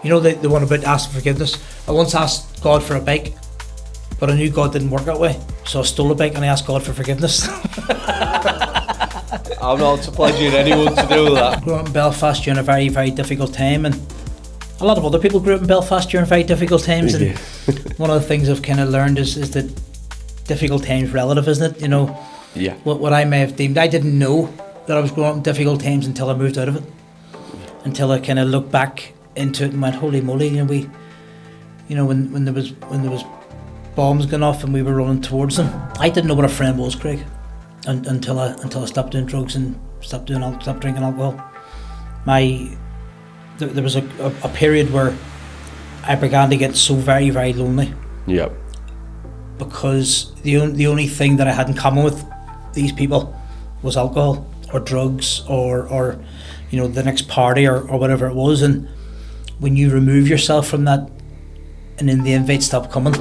You know the one about asking forgiveness? I once asked God for a bike, but I knew God didn't work that way, so I stole a bike and I asked God for forgiveness. I'm not obliging anyone to do that. I grew up in Belfast during a very, very difficult time, and a lot of other people grew up in Belfast during very difficult times, and one of the things I've kind of learned is that difficult times relative, isn't it? You know, Yeah. what I may have deemed, I didn't know that I was growing up in difficult times until I moved out of it, until I kind of looked back into it and went, holy moly, you know, when there was bombs going off and we were running towards them, I didn't know what a friend was, Craig, until I stopped doing drugs and stopped drinking alcohol. There was a period where I began to get so very, very lonely. Yeah. Because the only thing that I had in common with these people was alcohol or drugs or you know, the next party or whatever it was. And when you remove yourself from that, and then the invites stop coming.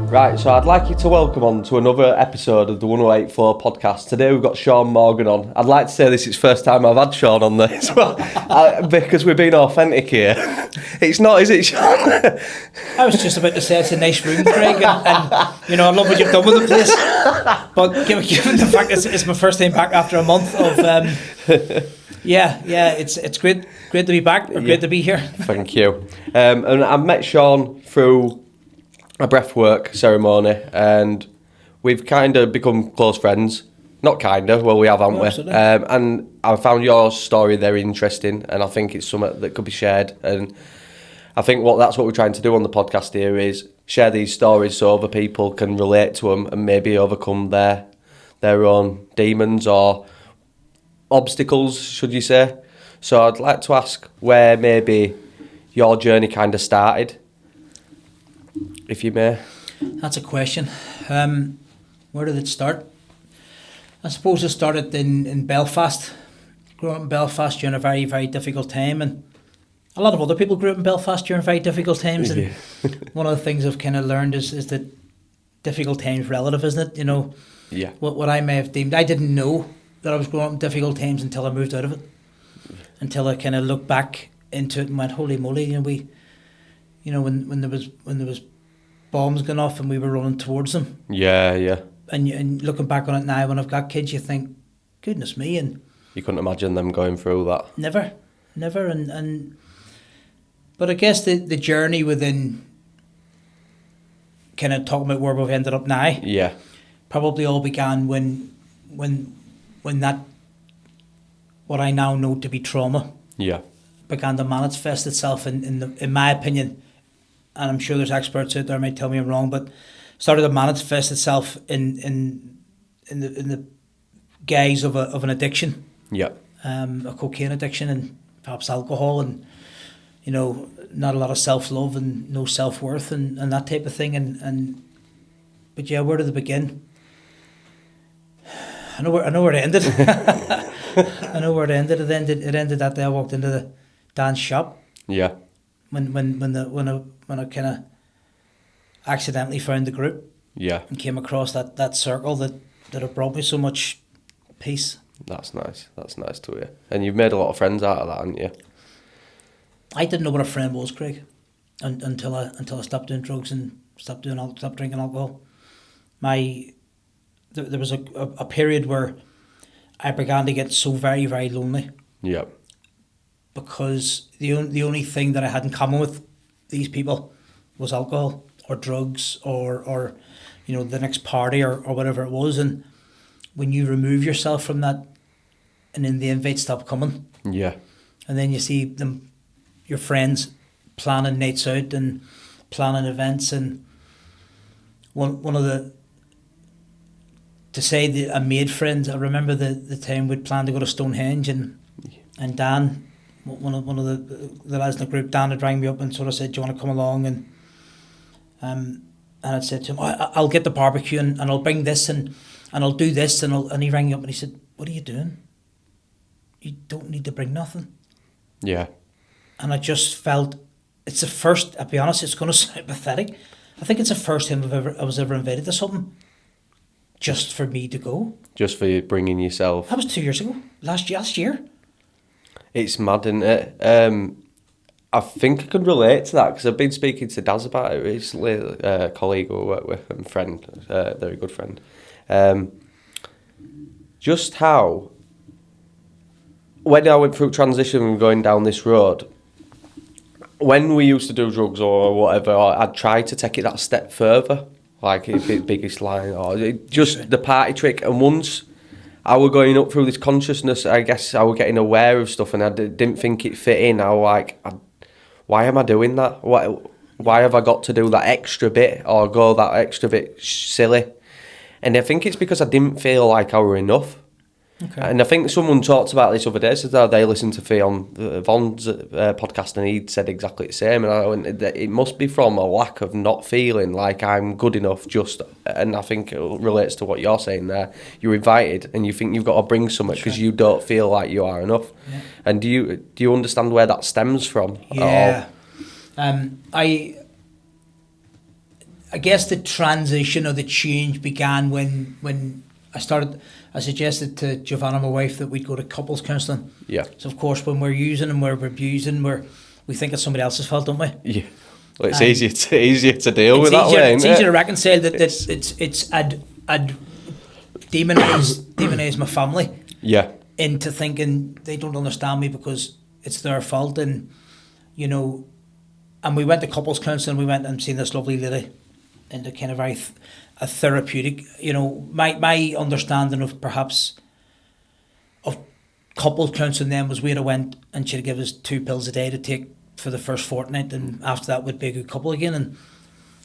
Right, so I'd like you to welcome on to another episode of the 1084 podcast. Today we've got Sean Morgan on. I'd like to say this is the first time I've had Sean on this, because we're being authentic here. It's not, is it, Sean? I was just about to say it's a nice room, Craig, and you know, I love what you've done with the place. But given the fact it's my first time back after a month of, it's great to be back, or great to be here. Thank you. And I met Sean through a breathwork ceremony, and we've kind of become close friends. Not kind of, well, we have, haven't we? And I found your story very interesting, and I think it's something that could be shared. And I think that's what we're trying to do on the podcast here, is share these stories so other people can relate to them and maybe overcome their own demons or obstacles, should you say. So I'd like to ask where maybe your journey kind of started, if you may. That's a question. Where did it start? I suppose it started in Belfast. Grew up in Belfast during a very, very difficult time, and a lot of other people grew up in Belfast during very difficult times. And one of the things I've kind of learned is that difficult times relative, isn't it? You know, what I may have deemed, I didn't know that I was growing up in difficult times until I moved out of it, until I kind of looked back into it and went, holy moly, you know, when there was bombs going off and we were running towards them. Yeah. And looking back on it now, when I've got kids, you think, goodness me, and you couldn't imagine them going through that. Never, and but I guess the journey within kind of talking about where we've ended up now. Yeah. Probably all began when that, what I now know to be trauma. Yeah. Began to manifest itself in my opinion, and I'm sure there's experts out there who might tell me I'm wrong, but started to manifest itself in the guise of an addiction. Yeah. A cocaine addiction and perhaps alcohol, and you know, not a lot of self-love and no self-worth and that type of thing, but yeah, where did it begin? I know where it ended. I know where it ended. It ended that day I walked into the dance shop. Yeah. When I kind of accidentally found the group. Yeah. And came across that circle that have brought me so much peace. That's nice. That's nice to hear. And you've made a lot of friends out of that, haven't you? I didn't know what a friend was, Craig, until I stopped doing drugs and stopped drinking alcohol. There was a period where I began to get so very, very lonely. Yeah. Because the only thing that I had in common with these people was alcohol or drugs or you know, the next party or whatever it was. And when you remove yourself from that, and then the invites stop coming. Yeah. And then you see your friends planning nights out and planning events, and one of I made friends. I remember the time we'd planned to go to Stonehenge, and Dan, one of the lads in the group, Dan had rang me up and sort of said, do you want to come along? And I'd said to him, I'll get the barbecue and I'll bring this and I'll do this, and he rang me up and he said, what are you doing? You don't need to bring nothing. Yeah. And I just felt, it's the first, I'll be honest, it's going to sound pathetic, I think it's the first time I was ever invited to something just for me to go. Just for you bringing yourself. That was 2 years ago. Last year. It's mad, isn't it? I think I can relate to that because I've been speaking to Daz about it recently, a colleague who I work with and friend, very good friend. Just how, when I went through transition and going down this road, when we used to do drugs or whatever, I'd try to take it that step further, like biggest line, or just the party trick. And once I was going up through this consciousness, I guess I was getting aware of stuff and I didn't think it fit in. I was like, why am I doing that? Why have I got to do that extra bit or go that extra bit silly? And I think it's because I didn't feel like I were enough. Okay. And I think someone talked about this other day, so they listened to Vaughn's podcast and he said exactly the same. And I went, it must be from a lack of not feeling like I'm good enough and I think it relates to what you're saying there. You're invited and you think you've got to bring something because you don't feel like you are enough. Yeah. And do you understand where that stems from? Yeah. I guess the transition or the change began when I suggested to Giovanna, my wife, that we'd go to couples counselling. Yeah. So of course, when we're using and we're abusing, we think it's somebody else's fault, don't we? Yeah. Well, it's easier to deal with that way. It's easier to reconcile that it's I'd demonize my family. Yeah. Into thinking they don't understand me because it's their fault, and and we went to couples counselling. We went and seen this lovely lady into kind of a therapeutic, my understanding of perhaps of couple counselling then was we'd have went and she'd give us 2 pills a day to take for the first fortnight, and after that we'd be a good couple again. And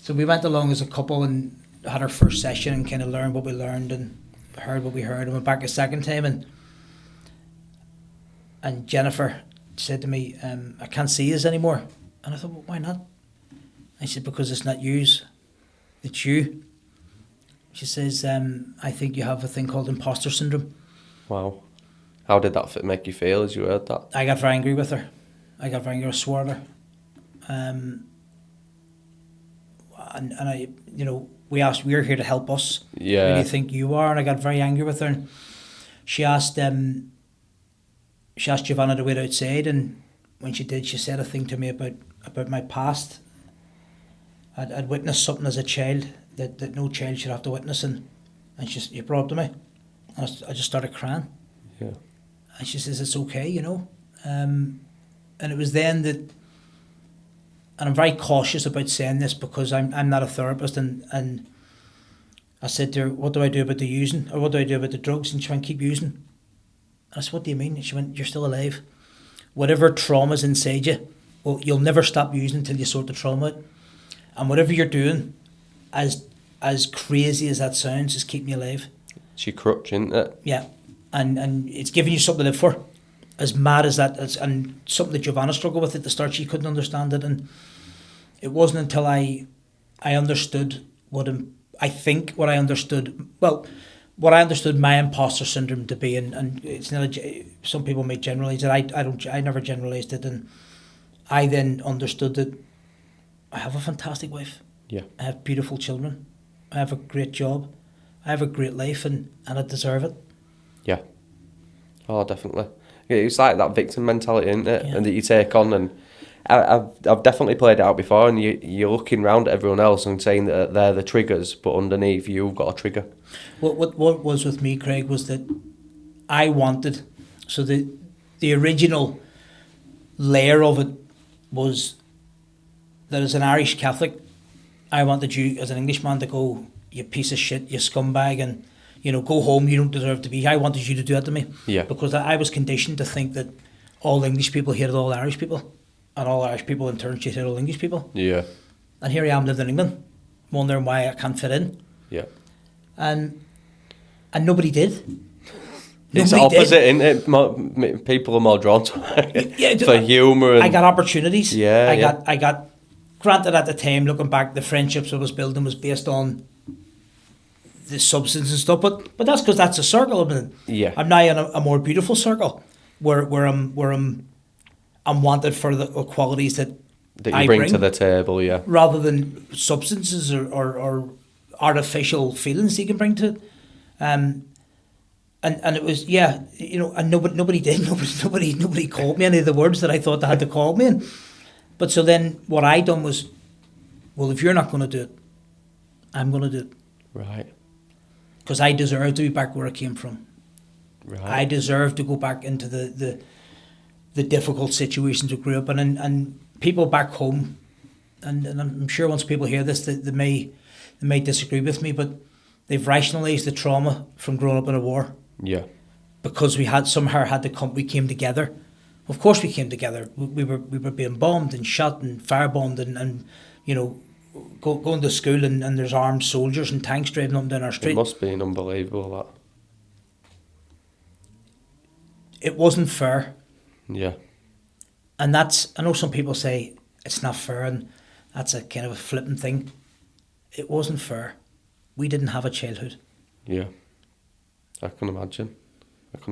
so we went along as a couple and had our first session and kind of learned what we learned and heard what we heard, and went back a second time, and Jennifer said to me, I can't see us anymore. And I thought, well, why not? I said, because it's not yous, it's you. She says, I think you have a thing called imposter syndrome. Wow. How did that make you feel as you heard that? I got very angry with her. I swore at her. And I, we're here to help us. Yeah. Who do you think you are? And I got very angry with her. And she asked Giovanna to wait outside, and when she did, she said a thing to me about my past. I'd witnessed something as a child that no child should have to witness, and she brought up to me, and I just started crying. Yeah. And she says, it's okay, and it was then that, and I'm very cautious about saying this because I'm not a therapist, and I said to her, what do I do about the using, or what do I do about the drugs? And she went, keep using. And I said, what do you mean? And she went, you're still alive. Whatever trauma's inside you, well, you'll never stop using until you sort the trauma out. And whatever you're doing, as crazy as that sounds, is keeping you alive. She crutch, isn't it? Yeah. And it's giving you something to live for. As mad as that is, and something that Giovanna struggled with at the start, she couldn't understand it. And it wasn't until I understood what I understood my imposter syndrome to be, and it's not some people may generalise it. I never generalised it, and I then understood that I have a fantastic wife. Yeah. I have beautiful children. I have a great job. I have a great life, and I deserve it. Yeah. Oh, definitely. It's like that victim mentality, isn't it? Yeah. And that you take on, and I've definitely played it out before, and you're looking around at everyone else and saying that they're the triggers, but underneath you've got a trigger. What was with me, Craig, was that I wanted, so the original layer of it was that as an Irish Catholic, I wanted you as an Englishman to go, you piece of shit, you scumbag, and go home, you don't deserve to be here. I wanted you to do that to me. Yeah. Because I was conditioned to think that all English people hated all Irish people, and all Irish people in turn hated all English people. Yeah. And here I am living in England, wondering why I can't fit in. Yeah. And nobody did. It's opposite, isn't it? People are more drawn to it for humour. I got opportunities. Yeah. I got. Granted, at the time, looking back, the friendships I was building was based on the substance and stuff, but that's because that's a circle. Yeah. I'm now in a more beautiful circle where I'm wanted for the qualities that you bring to the table, yeah. Rather than substances or artificial feelings you can bring to And it was, yeah, you know, and nobody did. Nobody called me any of the words that I thought they had to call me in. But so then what I done was, well, if you're not going to do it, I'm going to do it. Right. Because I deserve to be back where I came from. Right. I deserve to go back into the difficult situations we grew up in. And people back home, and I'm sure once people hear this, they may disagree with me, but they've rationalised the trauma from growing up in a war. Yeah. Because we came together. Of course we came together. We were being bombed and shot and firebombed and you know, going to school and there's armed soldiers and tanks driving up and down our street. It must be unbelievable, that. It wasn't fair. Yeah. And that's, I know some people say it's not fair and that's a kind of a flippant thing. It wasn't fair. We didn't have a childhood. Yeah. I can imagine. It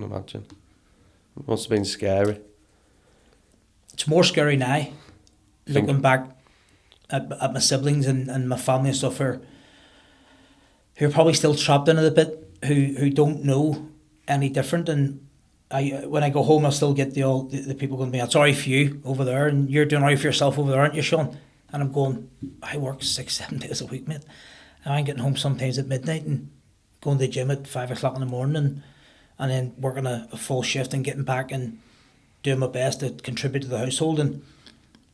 must have been scary. It's more scary now, looking back at my siblings and my family and stuff who are probably still trapped in it a bit, who don't know any different. And when I go home, I'll still get the people going to me, I'm sorry for you over there, and you're doing all right for yourself over there, aren't you, Sean? And I'm going, I work 6-7 days a week, mate. And I'm getting home sometimes at midnight and going to the gym at 5 o'clock in the morning and then working a full shift and getting back and doing my best to contribute to the household.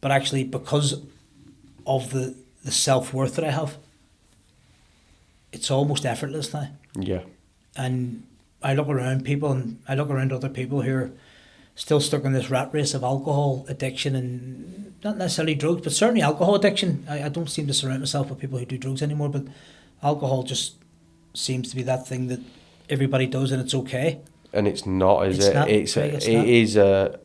But actually, because of the self-worth that I have, it's almost effortless now. Yeah. And I look around people and I look around other people who are still stuck in this rat race of alcohol addiction, and not necessarily drugs, but certainly alcohol addiction. I don't seem to surround myself with people who do drugs anymore, but alcohol just seems to be that thing that everybody does and it's okay. And it's not, is it? Not, It is a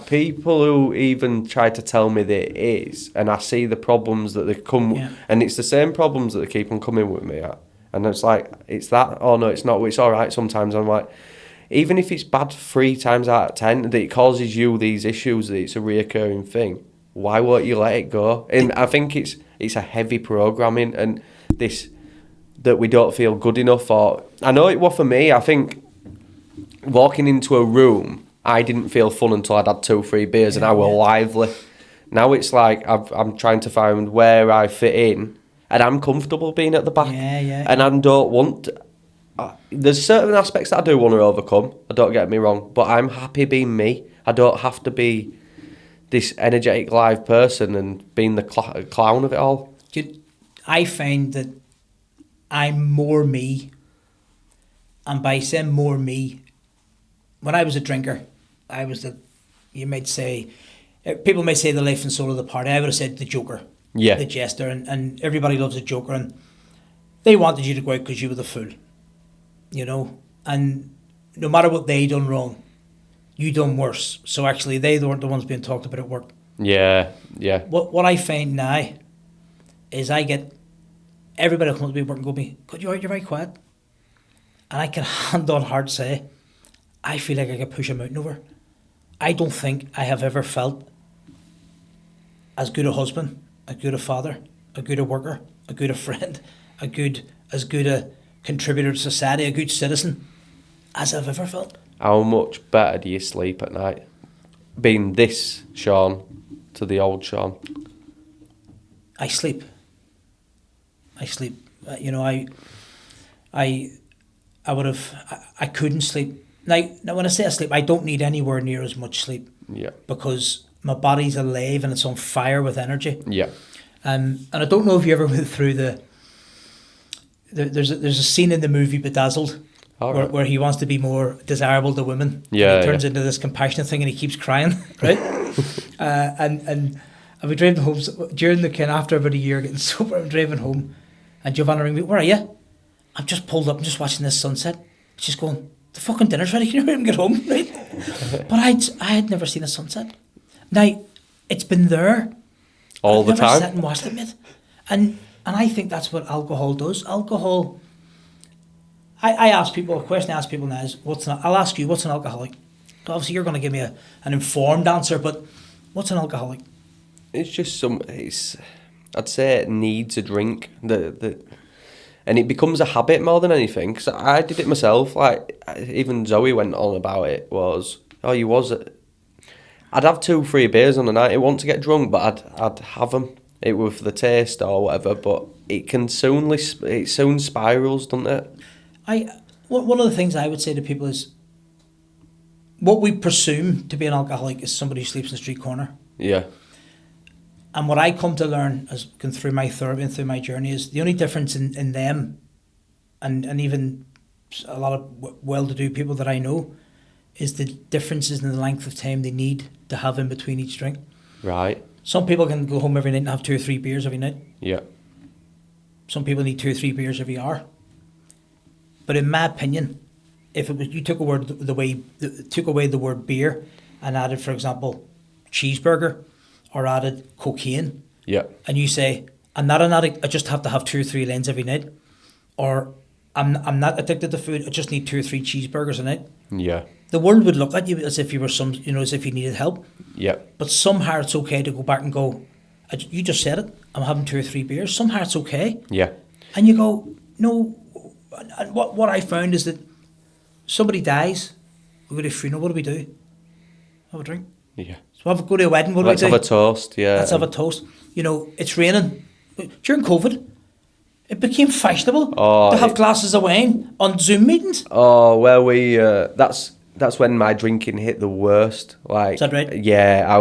people who even try to tell me that it is, and I see the problems that they come, and it's the same problems that they keep on coming with me at, and it's like, it's that, oh no, it's not, it's all right sometimes. I'm like, even if it's bad 3 times out of 10, that it causes you these issues, that it's a reoccurring thing, why won't you let it go? And I think it's a heavy programming, and this, that we don't feel good enough. Or I know it was for me. I think walking into a room, I didn't feel fun until I'd had 2-3 beers, and I were lively. Now it's like I'm trying to find where I fit in, and I'm comfortable being at the back. And I don't want to, there's certain aspects that I do want to overcome, don't get me wrong, but I'm happy being me. I don't have to be this energetic live person and being the clown of it all. I find that I'm more me, and by saying more me, when I was a drinker, I was you might say, people may say the life and soul of the party. I would have said the joker, the jester, and everybody loves a joker, and they wanted you to go out because you were the fool, you know, and no matter what they done wrong, you done worse. So actually, they weren't the ones being talked about at work. Yeah. What I find now is I get everybody who comes to me at work and go to me, God, you're very quiet. And I can hand on heart say, I feel like I could push a mountain over. I don't think I have ever felt as good a husband, as good a father, a good a worker, a good a friend, as good a contributor to society, a good citizen, as I've ever felt. How much better do you sleep at night? Being this Sean to the old Sean. I sleep. You know, I couldn't sleep. Now when I say I sleep, I don't need anywhere near as much sleep. Yeah. Because my body's alive and it's on fire with energy. Yeah. And I don't know if you ever went through there's a scene in the movie Bedazzled where he wants to be more desirable to women. Yeah. And he turns into this compassionate thing and he keeps crying, right? And I'll be driving home during the kind of after about a year getting sober. I'm driving home, and Giovanna rang me. Where are you? I'm just pulled up. I'm just watching this sunset. She's going, the fucking dinner's ready. Can you hurry and get home, right? But I had never seen a sunset. Now it's been there all the time. I've never sat and watched it, mate. And I think that's what alcohol does. Alcohol. I ask people a question. I ask people now is I'll ask you, what's an alcoholic? Obviously, you're going to give me an informed answer, but what's an alcoholic? It's just I'd say it needs a drink. And it becomes a habit more than anything. Because I did it myself. Like, even Zoe went on about it. I'd have 2-3 beers on a night. I want to get drunk, but I'd have them. It was for the taste or whatever. But it soon spirals, doesn't it? One of the things I would say to people is, what we presume to be an alcoholic is somebody who sleeps in the street corner. Yeah. And what I come to learn as going through my therapy and through my journey is the only difference in them and even a lot of well-to-do people that I know is the differences in the length of time they need to have in between each drink. Right. Some people can go home every night and have 2 or 3 beers every night. Yeah. Some people need 2 or 3 beers every hour. But in my opinion, if it was you took away the word beer and added, for example, cheeseburger or added cocaine, Yeah. and you say, I'm not an addict, I just have to have 2 or 3 lanes every night, or I'm not addicted to food, I just need 2 or 3 cheeseburgers a night. Yeah. The world would look at you as if you were as if you needed help. Yeah. But somehow it's okay to go back and go, you just said it, I'm having 2 or 3 beers. Somehow it's okay. Yeah. And you go, no. And what I found is that somebody dies, we go to a funeral, what do we do? Have a drink. Yeah. So go to a wedding, what do we do? Let's have a toast, yeah. Let's have a toast. It's raining. During COVID, it became fashionable to have glasses of wine on Zoom meetings. Oh, well, that's when my drinking hit the worst. Like, is that right? Yeah,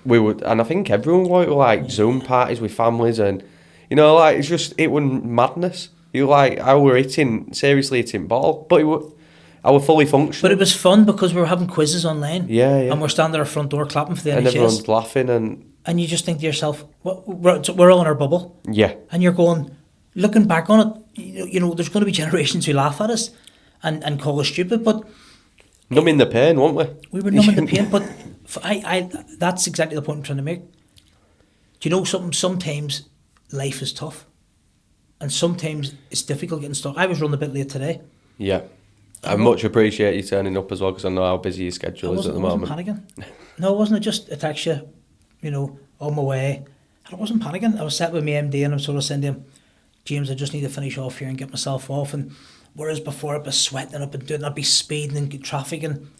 we would, and I think everyone would like Zoom parties with families, and it was madness. I were seriously hitting ball, but I were fully functional. But it was fun because we were having quizzes online. Yeah, yeah. And we're standing at our front door clapping for the and NHS. Everyone's laughing and you just think to yourself, we're all in our bubble. Yeah. And you're going, looking back on it, there's going to be generations who laugh at us and call us stupid, but numbing the pain, weren't we? We were numbing the pain, but I that's exactly the point I'm trying to make. Do you know something? Sometimes life is tough. And sometimes it's difficult getting stuck. I was running a bit late today. Yeah. I much appreciate you turning up as well, because I know how busy your schedule is at the moment. I wasn't panicking. No, I wasn't. Just a text you, on my way. And I wasn't panicking. I was sat with my MD and I'm sort of saying to him, James, I just need to finish off here and get myself off. And whereas before I'd be sweating, I'd be speeding and traffic, and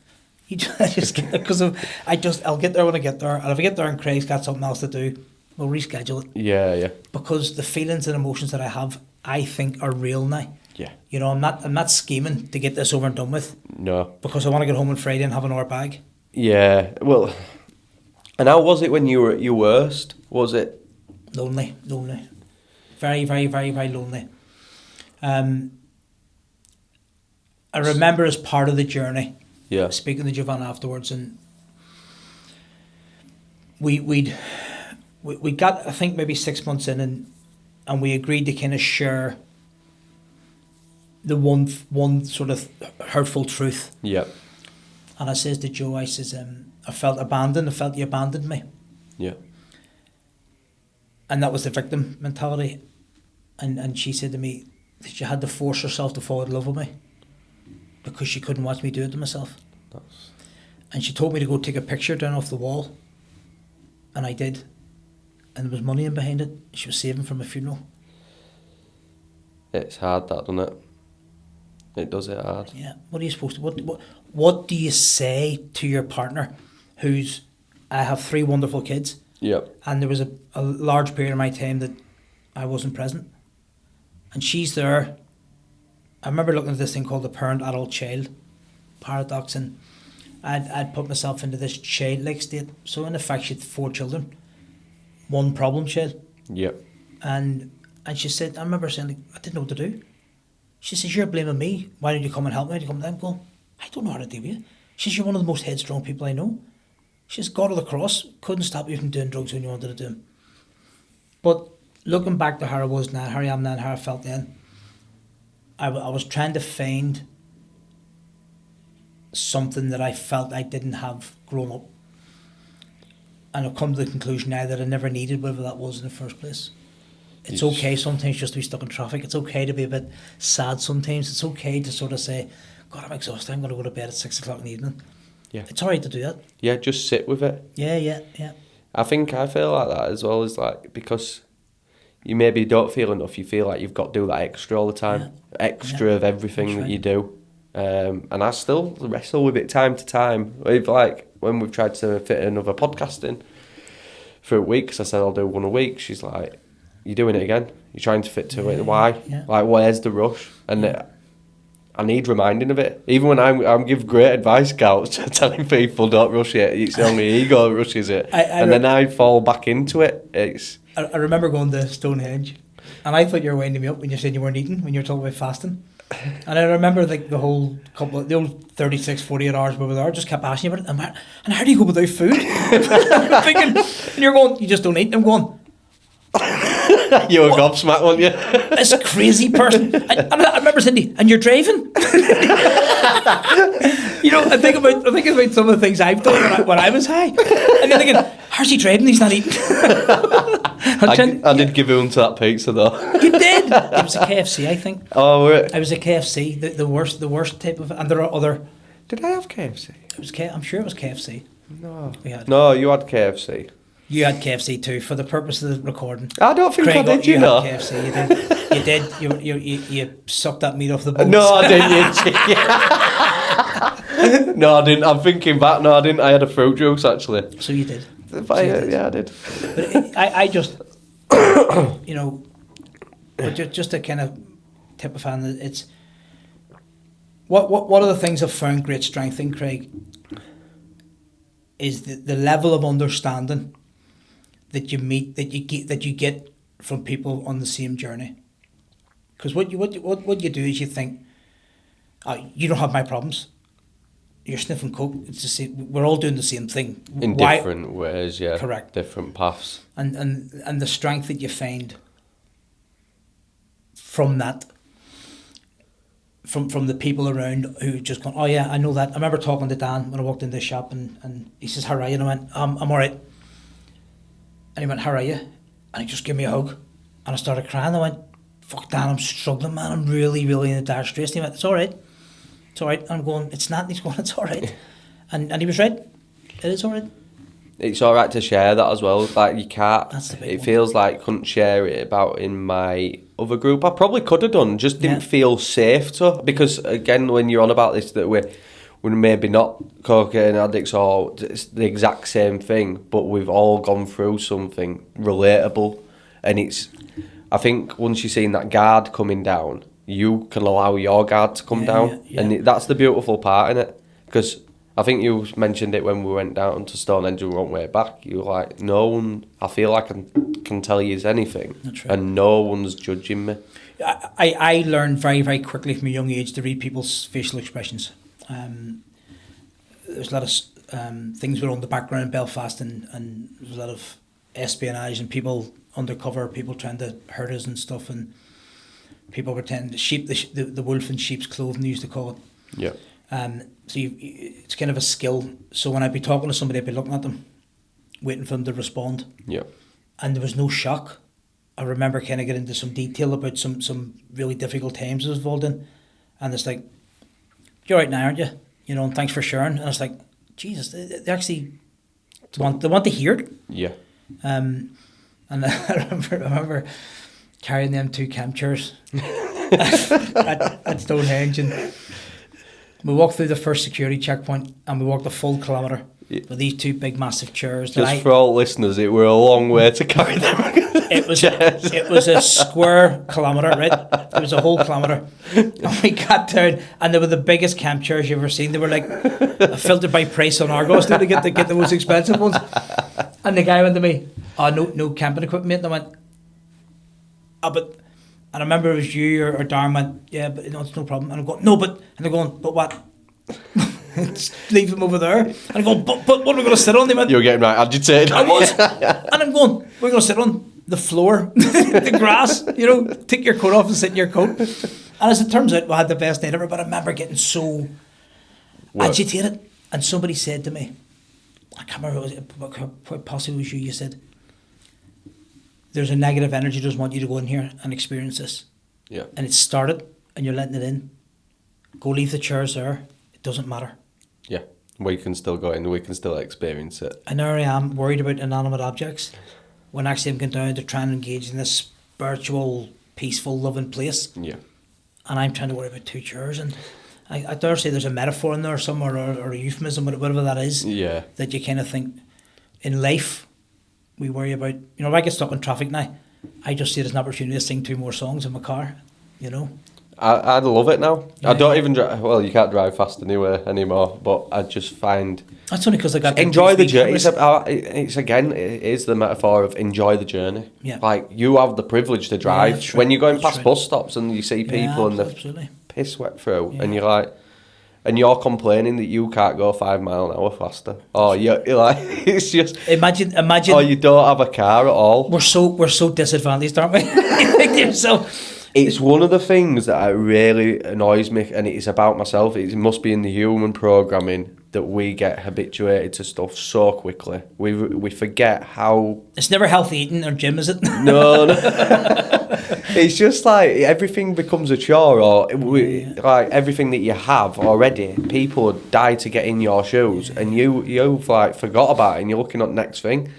I'll get there when I get there. And if I get there and Craig's got something else to do, we'll reschedule it. Yeah, yeah. Because the feelings and emotions that I have, I think are real now. Yeah. I'm not scheming to get this over and done with. No. Because I want to get home on Friday and have an hour bag. Yeah. Well, and how was it when you were at your worst? Was it lonely? Very, very, very, very lonely. I remember as part of the journey, speaking to Jovan afterwards, and we got, I think, maybe 6 months in, and we agreed to kind of share the one sort of hurtful truth. Yeah. And I says to Joe, I says, I felt abandoned. I felt you abandoned me. Yeah. And that was the victim mentality. And she said to me that she had to force herself to fall in love with me because she couldn't watch me do it to myself. And she told me to go take a picture down off the wall. And I did. And there was money in behind it. She was saving from a funeral. It's hard, that, doesn't it? It does it hard. Yeah. What are you supposed to... What do you say to your partner who's... I have 3 wonderful kids. Yep. And there was a large period of my time that I wasn't present. And she's there. I remember looking at this thing called the parent-adult-child paradox, and I'd put myself into this childlike state. So in effect, she had 4 children. 1 problem child. Yep. And she said, I remember saying, like, I didn't know what to do. She says, you're blaming me. Why don't you come and help me? You come down. I'm going, I don't know how to deal with you. She says, you're one of the most headstrong people I know. She says, God of the cross couldn't stop you from doing drugs when you wanted to do them. But looking back to how I was now, how I am now, and how I felt then, I was trying to find something that I felt I didn't have grown up. And I've come to the conclusion now that I never needed whatever that was in the first place. It's okay sometimes just to be stuck in traffic. It's okay to be a bit sad sometimes. It's okay to sort of say, God, I'm exhausted. I'm going to go to bed at 6 o'clock in the evening. Yeah. It's all right to do that. Yeah, just sit with it. Yeah. I think I feel like that as well, is like, because you maybe don't feel enough. You feel like you've got to do that extra all the time, extra of everything that you do. And I still wrestle with it time to time. We've like when we've tried to fit another podcast in for a week, 'cause I said I'll do one a week. She's like, "You're doing it again. You're trying to fit to it. Why? Like, where's the rush?" And I need reminding of it. Even when I'm give great advice, Scouts, telling people don't rush it. It's only ego that rushes it, then I fall back into it. I remember going to Stonehenge, and I thought you were winding me up when you said you weren't eating when you were talking about fasting. And I remember like the old 36, 48 hours we were there, just kept asking you about it. And how do you go without food? I'm thinking, and you're going, you just don't eat. I'm going, you were gobsmacked, weren't you? This crazy person. I remember Cindy, and you're driving. I think about some of the things I've done when I was high, and you're thinking, how's he driving? He's not eating. I did give in to that pizza though. You did. It was a KFC, I think. Oh, were it? It was a KFC, the worst type of, and there are other. Did I have KFC? It was I'm sure it was KFC. No. We had. No, you had KFC. You had KFC too, for the purpose of the recording. I don't think Craig, I did, you know. Had KFC, you did. You sucked that meat off the bones. No, I didn't. No, I didn't. I'm thinking back. No, I didn't. I had a fruit juice, actually. So you did. Yeah, I did. But I just, just to kind of tip a fan, it's, what are the things I've found great strength in, Craig, is the level of understanding that you meet, that you get from people on the same journey. Because what you do is you think, you don't have my problems. You're sniffing coke. It's the same. We're all doing the same thing in different ways. Yeah, correct. Different paths. And the strength that you find from that, from the people around who just go, oh yeah, I know that. I remember talking to Dan when I walked into the shop, and he says, how are you? And I went, I'm all right. And he went, how are you? And he just gave me a hug, and I started crying. I went, fuck Dan, I'm struggling, man. I'm really, really in a dire straits. And he went, it's all right. It's all right. And I'm going, it's not. And he's going, it's all right. And he was right. It is all right. It's all right to share that as well. Like, you can't. That's the big it one. feels like I couldn't share it about in my other group. I probably could have done. Just didn't feel safe to. Because again, when you're on about this, that we're maybe not cocaine addicts or it's the exact same thing, but we've all gone through something relatable. And I think once you've seen that guard coming down, you can allow your guard to come down. Yeah. And that's the beautiful part in it. Because I think you mentioned it when we went down to Stonehenge and went way back. You were like, no one, I feel like I can tell you anything. That's right. And no one's judging me. I learned very, very quickly from a young age to read people's facial expressions. There's a lot of things were on the background in Belfast, and there's a lot of espionage and people undercover, people trying to hurt us and stuff, and people pretending the wolf in sheep's clothing, they used to call it. Yeah. So it's kind of a skill. So when I'd be talking to somebody, I'd be looking at them, waiting for them to respond. Yeah. And there was no shock. I remember kind of getting into some detail about some really difficult times I was involved in, and it's like, you're right now, aren't you? And thanks for sharing. And it's like, Jesus, they actually want to hear it. Yeah. And I remember carrying them 2 camp chairs at Stonehenge, and we walked through the first security checkpoint, and we walked a full kilometre with these 2 big massive chairs. Just for all listeners, it were a long way to carry them. It was a square kilometre, right? It was a whole kilometre. And we got down, and they were the biggest camp chairs you've ever seen. They were like filtered by price on Argos to get the most expensive ones. And the guy went to me, oh, no camping equipment, mate. And I went, but... And I remember it was you or Darren went, yeah, but it's no problem. And I'm going, no, but... And they're going, but what? Just leave them over there. And I'm going, but what are we going to sit on? They went, you were getting right agitated. I was. And I'm going, we're going to sit on the floor, the grass, take your coat off and sit in your coat. And as it turns out, we had the best night ever, but I remember getting so agitated. And somebody said to me, I can't remember, quite possibly it was you said, there's a negative energy that doesn't want you to go in here and experience this. Yeah. And it started, and you're letting it in. Go leave the chairs there. It doesn't matter. Yeah. We can still go in. We can still experience it. And there I am, worried about inanimate objects, when actually I'm going down to try and engage in this spiritual, peaceful, loving place. Yeah. And I'm trying to worry about 2 chairs. And I dare say there's a metaphor in there somewhere, or a euphemism, whatever that is, Yeah. that you kind of think, in life, we worry about, if I get stuck in traffic now, I just see it as an opportunity to sing 2 more songs in my car, I love it now. Yeah. I don't even drive. Well, you can't drive fast anymore. But I just find That's only because I got enjoy the journey. cameras. It is the metaphor of enjoy the journey. Yeah. Like, you have the privilege to drive. that's When right, you're going that's past right. bus stops and you see people and they're absolutely. piss wet through, Yeah. and you're like, and you're complaining that you can't go 5 mile an hour faster. Or you're like, it's just Imagine. or you don't have a car at all. We're so disadvantaged, aren't we? So It's one of the things that really annoys me, and it's about myself. It must be in the human programming that we get habituated to stuff so quickly. We forget how. it's never healthy eating or gym, is it? No. It's just like everything becomes a chore, or like everything that you have already. People would die to get in your shoes, and you've like forgot about it, and you're looking at the next thing,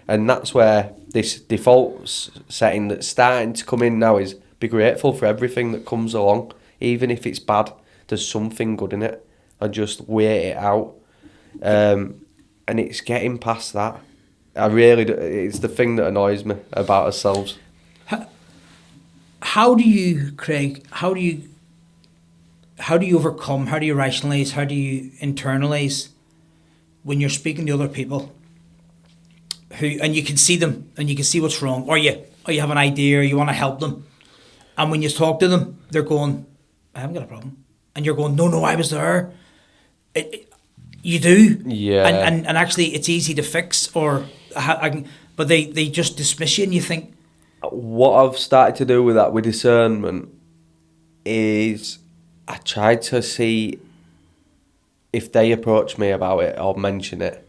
and that's where this default setting that's starting to come in now is. Be grateful for everything that comes along, even if it's bad. There's something good in it, and just wait it out. And it's getting past that. It's the thing that annoys me about ourselves. How do you, Craig? How do you overcome? How do you rationalise? How do you internalise when you're speaking to other people and you can see them and you can see what's wrong, or you have an idea, or you want to help them. And when you talk to them, they're going, I haven't got a problem. And you're going, no, I was there. You do. Yeah. And actually, it's easy to fix, but they just dismiss you, and you think. What I've started to do with that, with discernment, is I try to see if they approach me about it or mention it.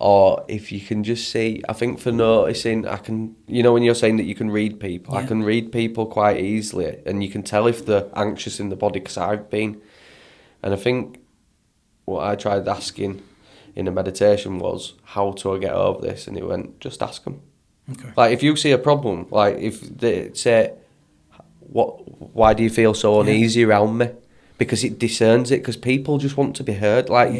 Or if you can just see, I think for noticing, I can, when you're saying that you can read people, Yeah. I can read people quite easily, and you can tell if they're anxious in the body, because I've been. And I think what I tried asking in a meditation was, how do I get over this? And it went, just ask them. Okay. Like, if you see a problem, like if they say, why do you feel so uneasy around me? Because it discerns it, because people just want to be heard. Like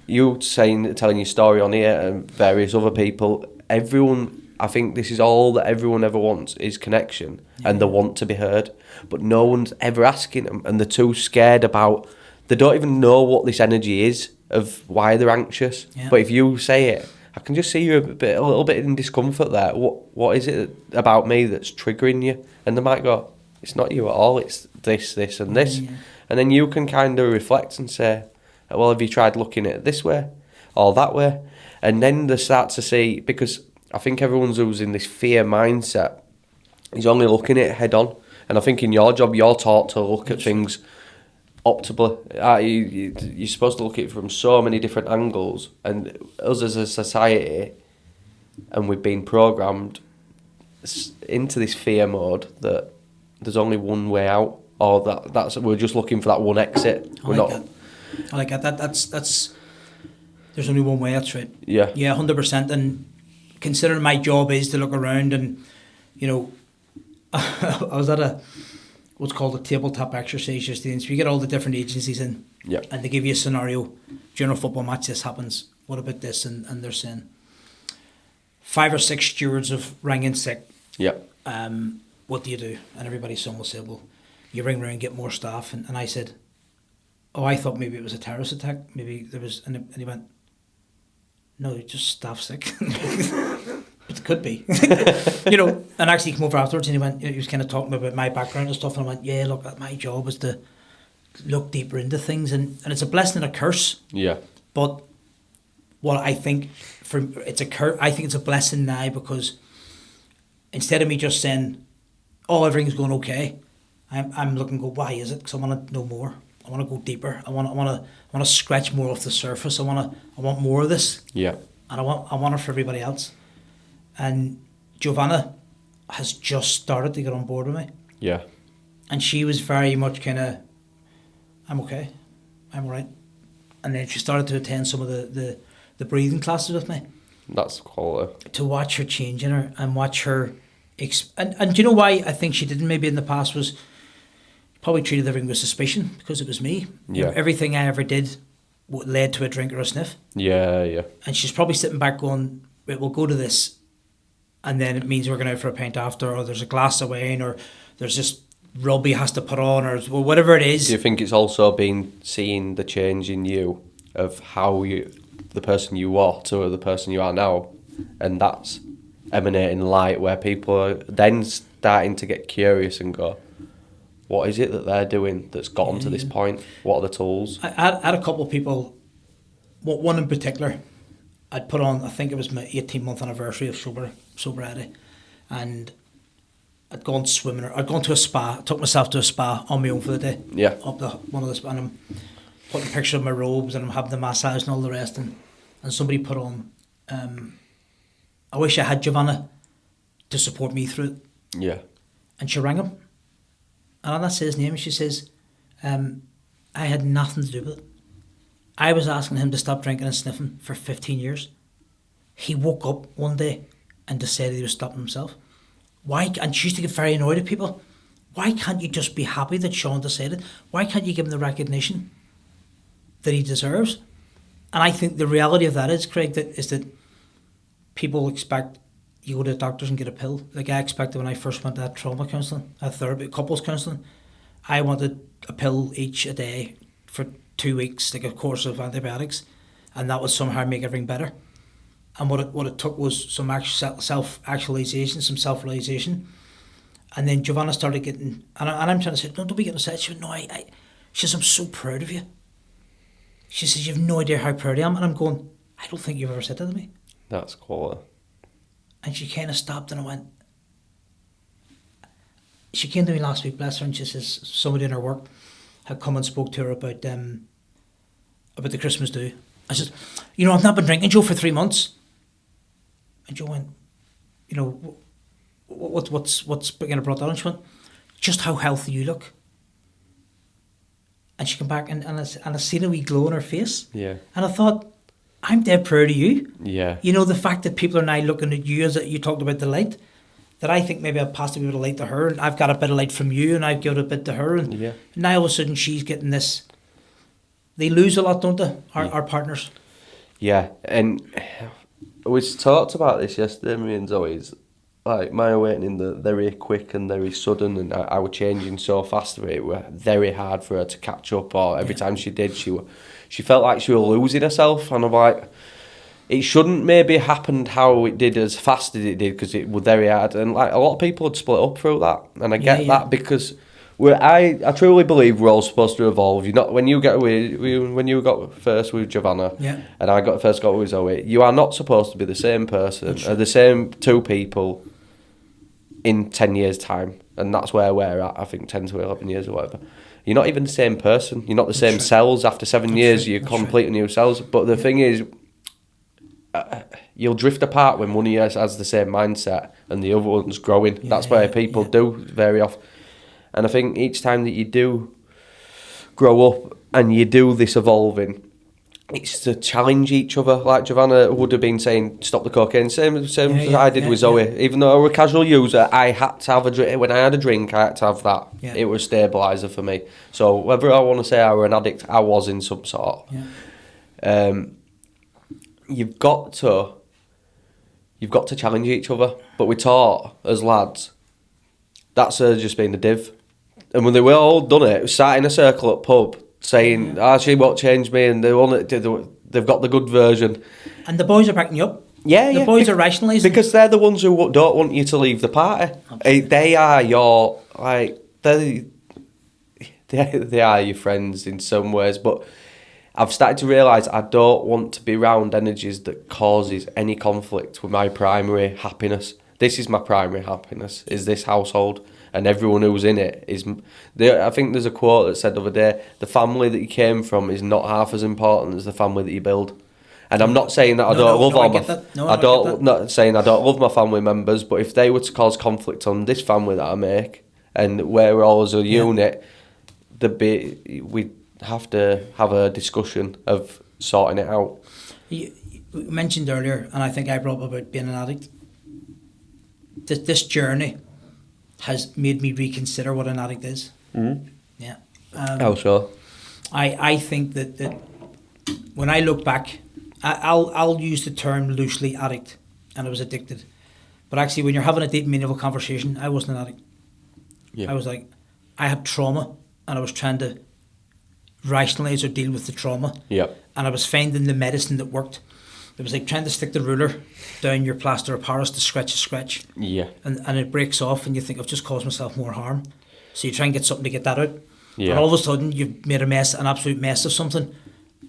you telling your story on here, and various other people, everyone, I think this is all that everyone ever wants is connection, and they want to be heard. But no one's ever asking them, and they're too scared about, they don't even know what this energy is of why they're anxious. Yeah. But if you say it, I can just see you a little bit in discomfort there. What is it about me that's triggering you? And they might go, it's not you at all, it's this, and this. Yeah. And then you can kind of reflect and say, well, have you tried looking at it this way or that way? And then they start to see, because I think everyone's who's in this fear mindset is only looking at it head on. And I think in your job, you're taught to look at things optimally. You're supposed to look at it from so many different angles. And us as a society, and we've been programmed into this fear mode that there's only one way out. Or that's we're just looking for that one exit. I like that. That's. There's only one way. That's right. Yeah. 100%. And considering my job is to look around, and I was at what's called a tabletop exercise yesterday, and so you get all the different agencies in, and they give you a scenario. During a football match, this happens. What about this? And they're saying 5 or 6 stewards have rang in sick. Yeah. What do you do? And everybody's son will say, well, you ring round and get more staff. And I said, oh, I thought maybe it was a terrorist attack. Maybe there was, and he went, no, just staff sick. It could be, and actually he came over afterwards, and he was kind of talking about my background and stuff. And I went, yeah, look, my job is to look deeper into things, and it's a blessing and a curse. Yeah. But what I think I think it's a blessing now, because instead of me just saying, oh, everything's going okay, I'm looking to go, why is it? Because I want to know more. I want to go deeper. I want to scratch more off the surface. I want more of this. Yeah. And I want it for everybody else. And Giovanna has just started to get on board with me. Yeah. And she was very much kind of, I'm okay, I'm all right. And then she started to attend some of the breathing classes with me. That's quality. To watch her change in her, and watch her And do you know why I think she didn't maybe in the past was probably treated everything with suspicion because it was me. You know, everything I ever did led to a drink or a sniff. Yeah. And she's probably sitting back going, "Right, we'll go to this, and then it means we're going out for a pint after, or there's a glass of wine, or there's this rub he has to put on, or whatever it is." Do you think it's also been seeing the change in you of how the person you are to the person you are now, and that's emanating light where people are then starting to get curious and go, what is it that they're doing that's got them to this point? What are the tools? I had a couple of people, one in particular, I'd put on, I think it was my 18-month anniversary of sobriety, and I'd gone swimming, I'd gone to a spa, took myself to a spa on my own for the day. Yeah. Up one of the spa, and I'm putting pictures of my robes, and I'm having the massage and all the rest, and somebody put on, I wish I had Giovanna to support me through it. Yeah. And she rang him. And on that says his name, she says, I had nothing to do with it. I was asking him to stop drinking and sniffing for 15 years. He woke up one day and decided he was stopping himself. Why? And she used to get very annoyed at people. Why can't you just be happy that Sean decided? Why can't you give him the recognition that he deserves? And I think the reality of that is, Craig, that people expect you go to the doctors and get a pill. Like I expected when I first went to that trauma counselling, that therapy, couples counselling, I wanted a pill each a day for 2 weeks, like a course of antibiotics, and that would somehow make everything better. And what it took was some self-actualization, some self-realization. And then Giovanna started getting, and I'm trying to say, no, don't be getting upset. She went, no, she says, I'm so proud of you. She says, you've no idea how proud I am. And I'm going, I don't think you've ever said that to me. That's cool. And she kind of stopped and I went, she came to me last week, bless her, and she says somebody in her work had come and spoke to her about the Christmas do. I said, you know, I've not been drinking, Joe, for 3 months. And Joe went, you know, what's going to brought that on? She went, just how healthy you look. And she came back and I seen a wee glow on her face. Yeah. And I thought, I'm dead proud of you. Yeah. You know, the fact that people are now looking at you, as you talked about the light, that I think maybe I've passed a bit of light to her, and I've got a bit of light from you, and I've given a bit to her, and now all of a sudden she's getting this. They lose a lot, don't they, our partners? Yeah, and we talked about this yesterday, me and Zoe's, like my awakening, the very quick and very sudden, and I was changing so fast that it was very hard for her to catch up, or every time she did, she felt like she was losing herself, and I'm like, it shouldn't maybe happened how it did as fast as it did, because it was very hard, and like a lot of people would split up through that, and I get that, because I truly believe we're all supposed to evolve. You're not, when you got first with Giovanna, and I got with Zoe, you are not supposed to be the same person or the same two people in 10 years time, and that's where we're at. I think 10 to 11 years or whatever. You're not even the same person. You're not the same cells. After 7 years, you're completely new cells. But the thing is, you'll drift apart when one of you has the same mindset and the other one's growing. That's where people do very often. And I think each time that you do grow up and you do this evolving, it's to challenge each other. Like Giovanna would have been saying, stop the cocaine. Same as I did with Zoe. Even though I was a casual user, I had to have a drink. When I had a drink, I had to have that. It was a stabiliser for me. So whether I want to say I was an addict, I was in some sort. You've got to challenge each other. But we taught as lads, that's just being a div. And when they were all done it, sat in a circle at pub saying, she won't change me, and they've got the good version. And the boys are backing you up. The boys are rationalising. Because they're the ones who don't want you to leave the party. Absolutely. They are your, like, they are your friends in some ways, but I've started to realise I don't want to be around energies that causes any conflict with my primary happiness. This is my primary happiness, is this household. And everyone who's in it is... I think there's a quote that said the other day, the family that you came from is not half as important as the family that you build. And I'm not saying that I don't love all my... Not saying I don't love my family members, but if they were to cause conflict on this family that I make, and where we're all as a unit, we'd have to have a discussion of sorting it out. You mentioned earlier, and I think I brought up about being an addict. this journey has made me reconsider what an addict is. Mm. Yeah. How so? I think that when I look back, I'll use the term loosely addict, and I was addicted. But actually, when you're having a deep, meaningful conversation, I wasn't an addict. Yeah. I was like, I had trauma, and I was trying to rationalise or deal with the trauma. Yep. And I was finding the medicine that worked. It was like trying to stick the ruler down your plaster of Paris to scratch a scratch. Yeah. And it breaks off, and you think, I've just caused myself more harm. So you try and get something to get that out. Yeah. And all of a sudden, you've made an absolute mess of something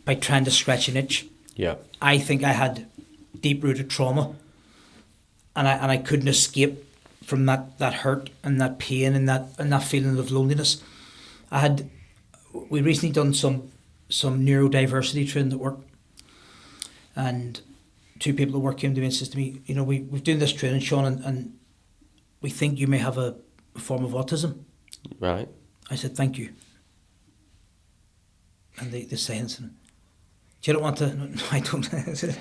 by trying to scratch an itch. Yeah. I think I had deep-rooted trauma, and I couldn't escape from that hurt and that pain and that feeling of loneliness. We recently done some neurodiversity training at work, and two people at work came to me and says to me, we've done this training, Sean, and we think you may have a form of autism. Right. I said, thank you. And they saying, you don't want to? No, I don't. I said,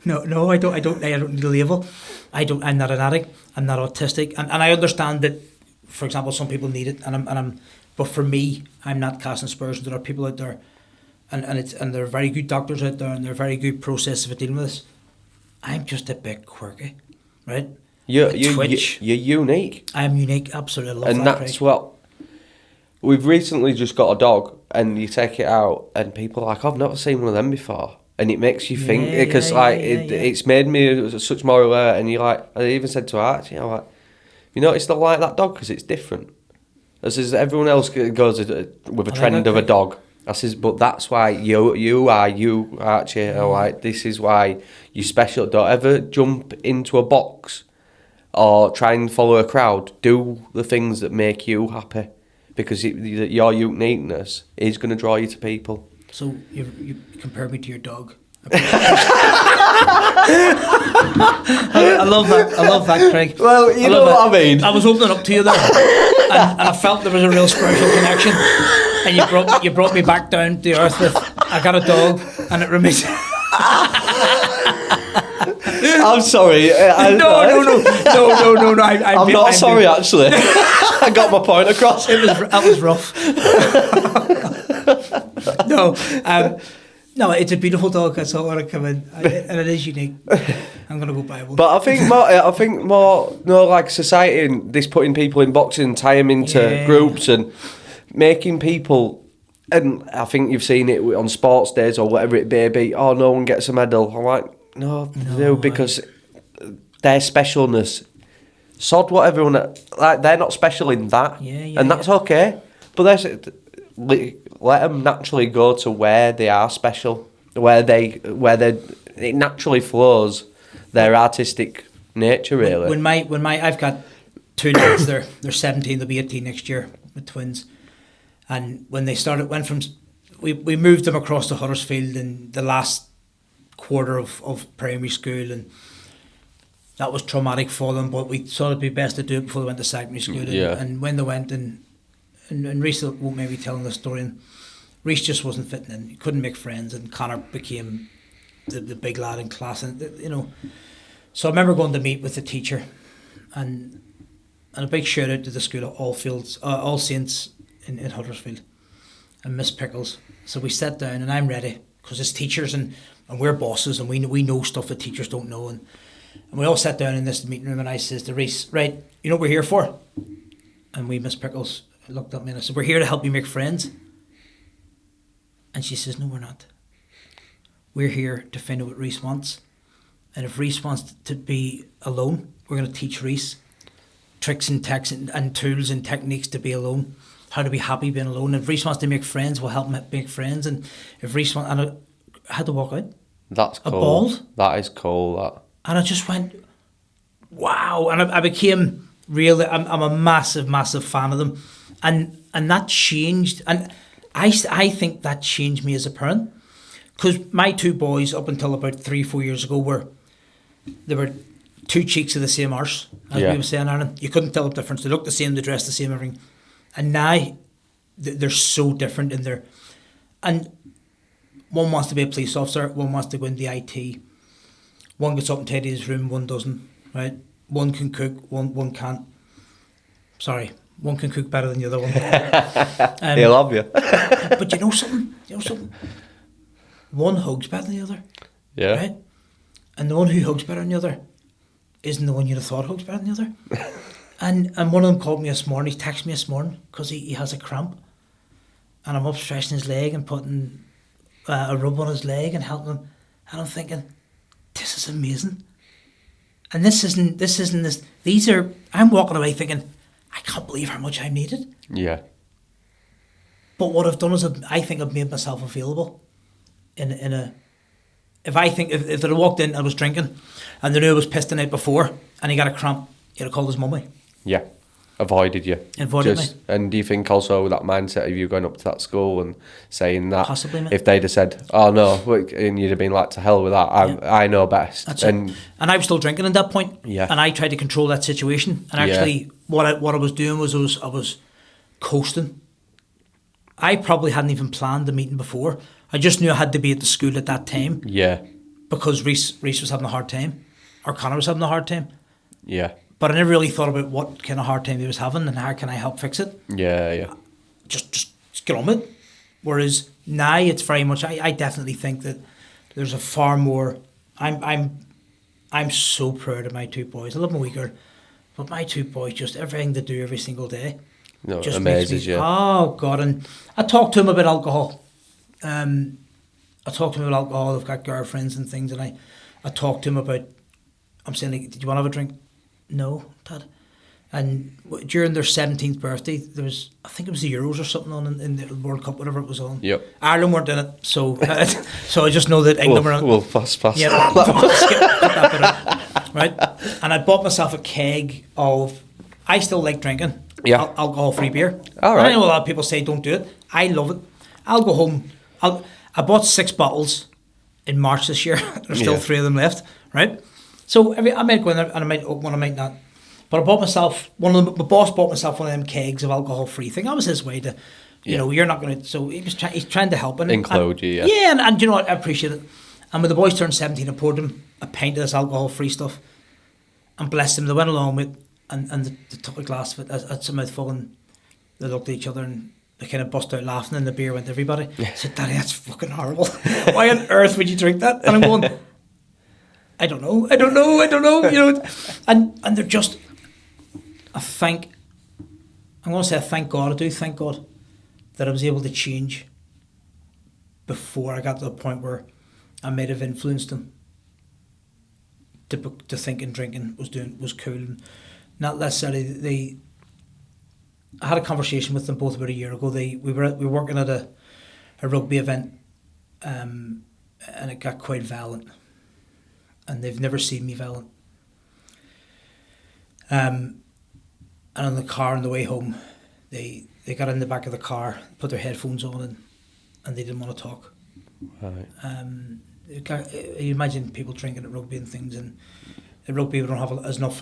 no, I don't. I don't need a label. I'm not an addict. I'm not autistic, and I understand that. For example, some people need it, but for me, I'm not casting aspersions. There are people out there, and there are very good doctors out there, and there are very good processes for dealing with this. I'm just a bit quirky, right? You're unique. I'm unique, absolutely. I love and that, that's Craig. what we've recently just got a dog, and you take it out, and people are like, I've never seen one of them before, and it makes you think because it's made me such more aware. And you're like, I even said to Archie, I'm like, you notice don't like that dog because it's different. I says everyone else goes with a trend of a dog. I says, but that's why you Archie. I'm like, this is why you're special. Don't ever jump into a box or try and follow a crowd. Do the things that make you happy, because your uniqueness is going to draw you to people. So you compare me to your dog. I love that, Craig. Well, you know what I mean. I was opening up to you there, and I felt there was a real spiritual connection. And you brought me back down to earth with, I got a dog, and it remains. I'm sorry. No. I'm not sorry, actually. I got my point across. That was rough. No, it's a beautiful dog. That's all I want to come in, and it is unique. I'm gonna go buy one. But I think more, like society and this putting people in boxing, tie them into groups and making people. And I think you've seen it on sports days or whatever it may be. Oh, no one gets a medal. I'm like, no, they do, because their specialness. Sod what everyone, like, they're not special in that, and that's okay. But let them naturally go to where they are special, where it naturally flows, their artistic nature, really. When I've got two kids, they're 17, they'll be 18 next year with twins, and when they went from, we moved them across to Huddersfield in the last quarter of primary school, and that was traumatic for them, but we thought it'd be best to do it before they went to secondary school. And when they went, and Reece won't maybe telling the story, and Reece just wasn't fitting in. He couldn't make friends, and Connor became the big lad in class, and So I remember going to meet with the teacher, and a big shout out to the school of All Saints in Huddersfield, and Miss Pickles. So we sat down, and I'm ready because it's teachers, and we're bosses, and we know stuff that teachers don't know, and we all sat down in this meeting room, and I says to Reece, right, you know what we're here for? And Miss Pickles looked at me and I said, we're here to help you make friends. And she says, no, we're not. We're here to find out what Reece wants. And if Reece wants to be alone, we're going to teach Reece tricks and techs and tools and techniques to be alone, how to be happy being alone. If Reece wants to make friends, we'll help him make friends. And if Reece wants, and I had to walk out. That's cool. Bald. That is cool, that. And I just went, wow. And I became really, I'm a massive, massive fan of them. And that changed. And I think that changed me as a parent. Because my two boys, up until about 3-4 years ago, they were two cheeks of the same arse, as we were saying, Aaron. You couldn't tell the difference. They looked the same, they dressed the same, everything. And now, they're so different in their... And one wants to be a police officer, one wants to go into the IT. One gets up and tidies his room, one doesn't, right? one can cook, one can't. Sorry, one can cook better than the other one. He'll love you. But you know something? One hugs better than the other. Yeah. Right? And the one who hugs better than the other isn't the one you'd have thought hugs better than the other. And one of them called me this morning, he texted me this morning because he has a cramp. And I'm up stretching his leg and putting a rub on his leg and helping him. And I'm thinking, this is amazing. And I'm walking away thinking, I can't believe how much I needed. Yeah. But what I've done is I think I've made myself available if they'd have walked in, I was drinking, and they knew I was pissed the night before, and he got a cramp, he'd have called his mummy. Yeah. Avoided you. Avoided me. And do you think also with that mindset of you going up to that school and saying that, possibly, mate. if they'd have said, oh no, and you'd have been like, to hell with that, I know best. That's it. And I was still drinking at that point. Yeah. And I tried to control that situation. And actually, what I was doing was I was coasting. I probably hadn't even planned the meeting before. I just knew I had to be at the school at that time. Yeah. Because Reese was having a hard time, or Connor was having a hard time. Yeah. But I never really thought about what kind of hard time he was having and how can I help fix it. Yeah. Just get on with it. Whereas now it's very much. I definitely think that there's a far more. I'm so proud of my two boys. I love my wee girl, but my two boys, just everything they do every single day, just amazes you. Oh God! And I talk to them about alcohol. I talk to them about alcohol. They've got girlfriends and things, and I talk to them about. I'm saying, like, did you want to have a drink? No, Dad. And during their 17th birthday, there was, I think it was the Euros or something on in the World Cup, whatever it was on. Yep. Ireland weren't in it, so so I just know that England were in it. We'll pass. Yeah, skip that bit out, right? And I bought myself a keg of. I still like drinking. Yeah. Alcohol-free beer. All right. I know a lot of people say don't do it. I love it. I'll go home. I bought 6 bottles in March this year. There's still 3 of them left, right? So I might go in there and I might open one, I might not. But I bought myself my boss bought myself one of them kegs of alcohol-free thing. That was his way to, you know, you're not going to. So he's trying to help and include you. Yeah. Yeah, and you know what? I appreciate it. And when the boys turned 17, I poured them a pint of this alcohol-free stuff, and blessed them. They went along with, and they took a glass of it. It's a mouthful, and they looked at each other and they kind of bust out laughing, and the beer went to everybody. I said, Daddy, that's fucking horrible. Why on earth would you drink that? And I'm going, I don't know. You know, and they're just. I'm going to say I thank God. I do thank God that I was able to change before I got to the point where I might have influenced them to thinking drinking was cool, and not necessarily I had a conversation with them both about a year ago. We were working at a rugby event, and it got quite violent, and they've never seen me violent. And on the car on the way home, they got in the back of the car, put their headphones on, and they didn't want to talk. Right. You imagine people drinking at rugby and things, and at rugby we don't have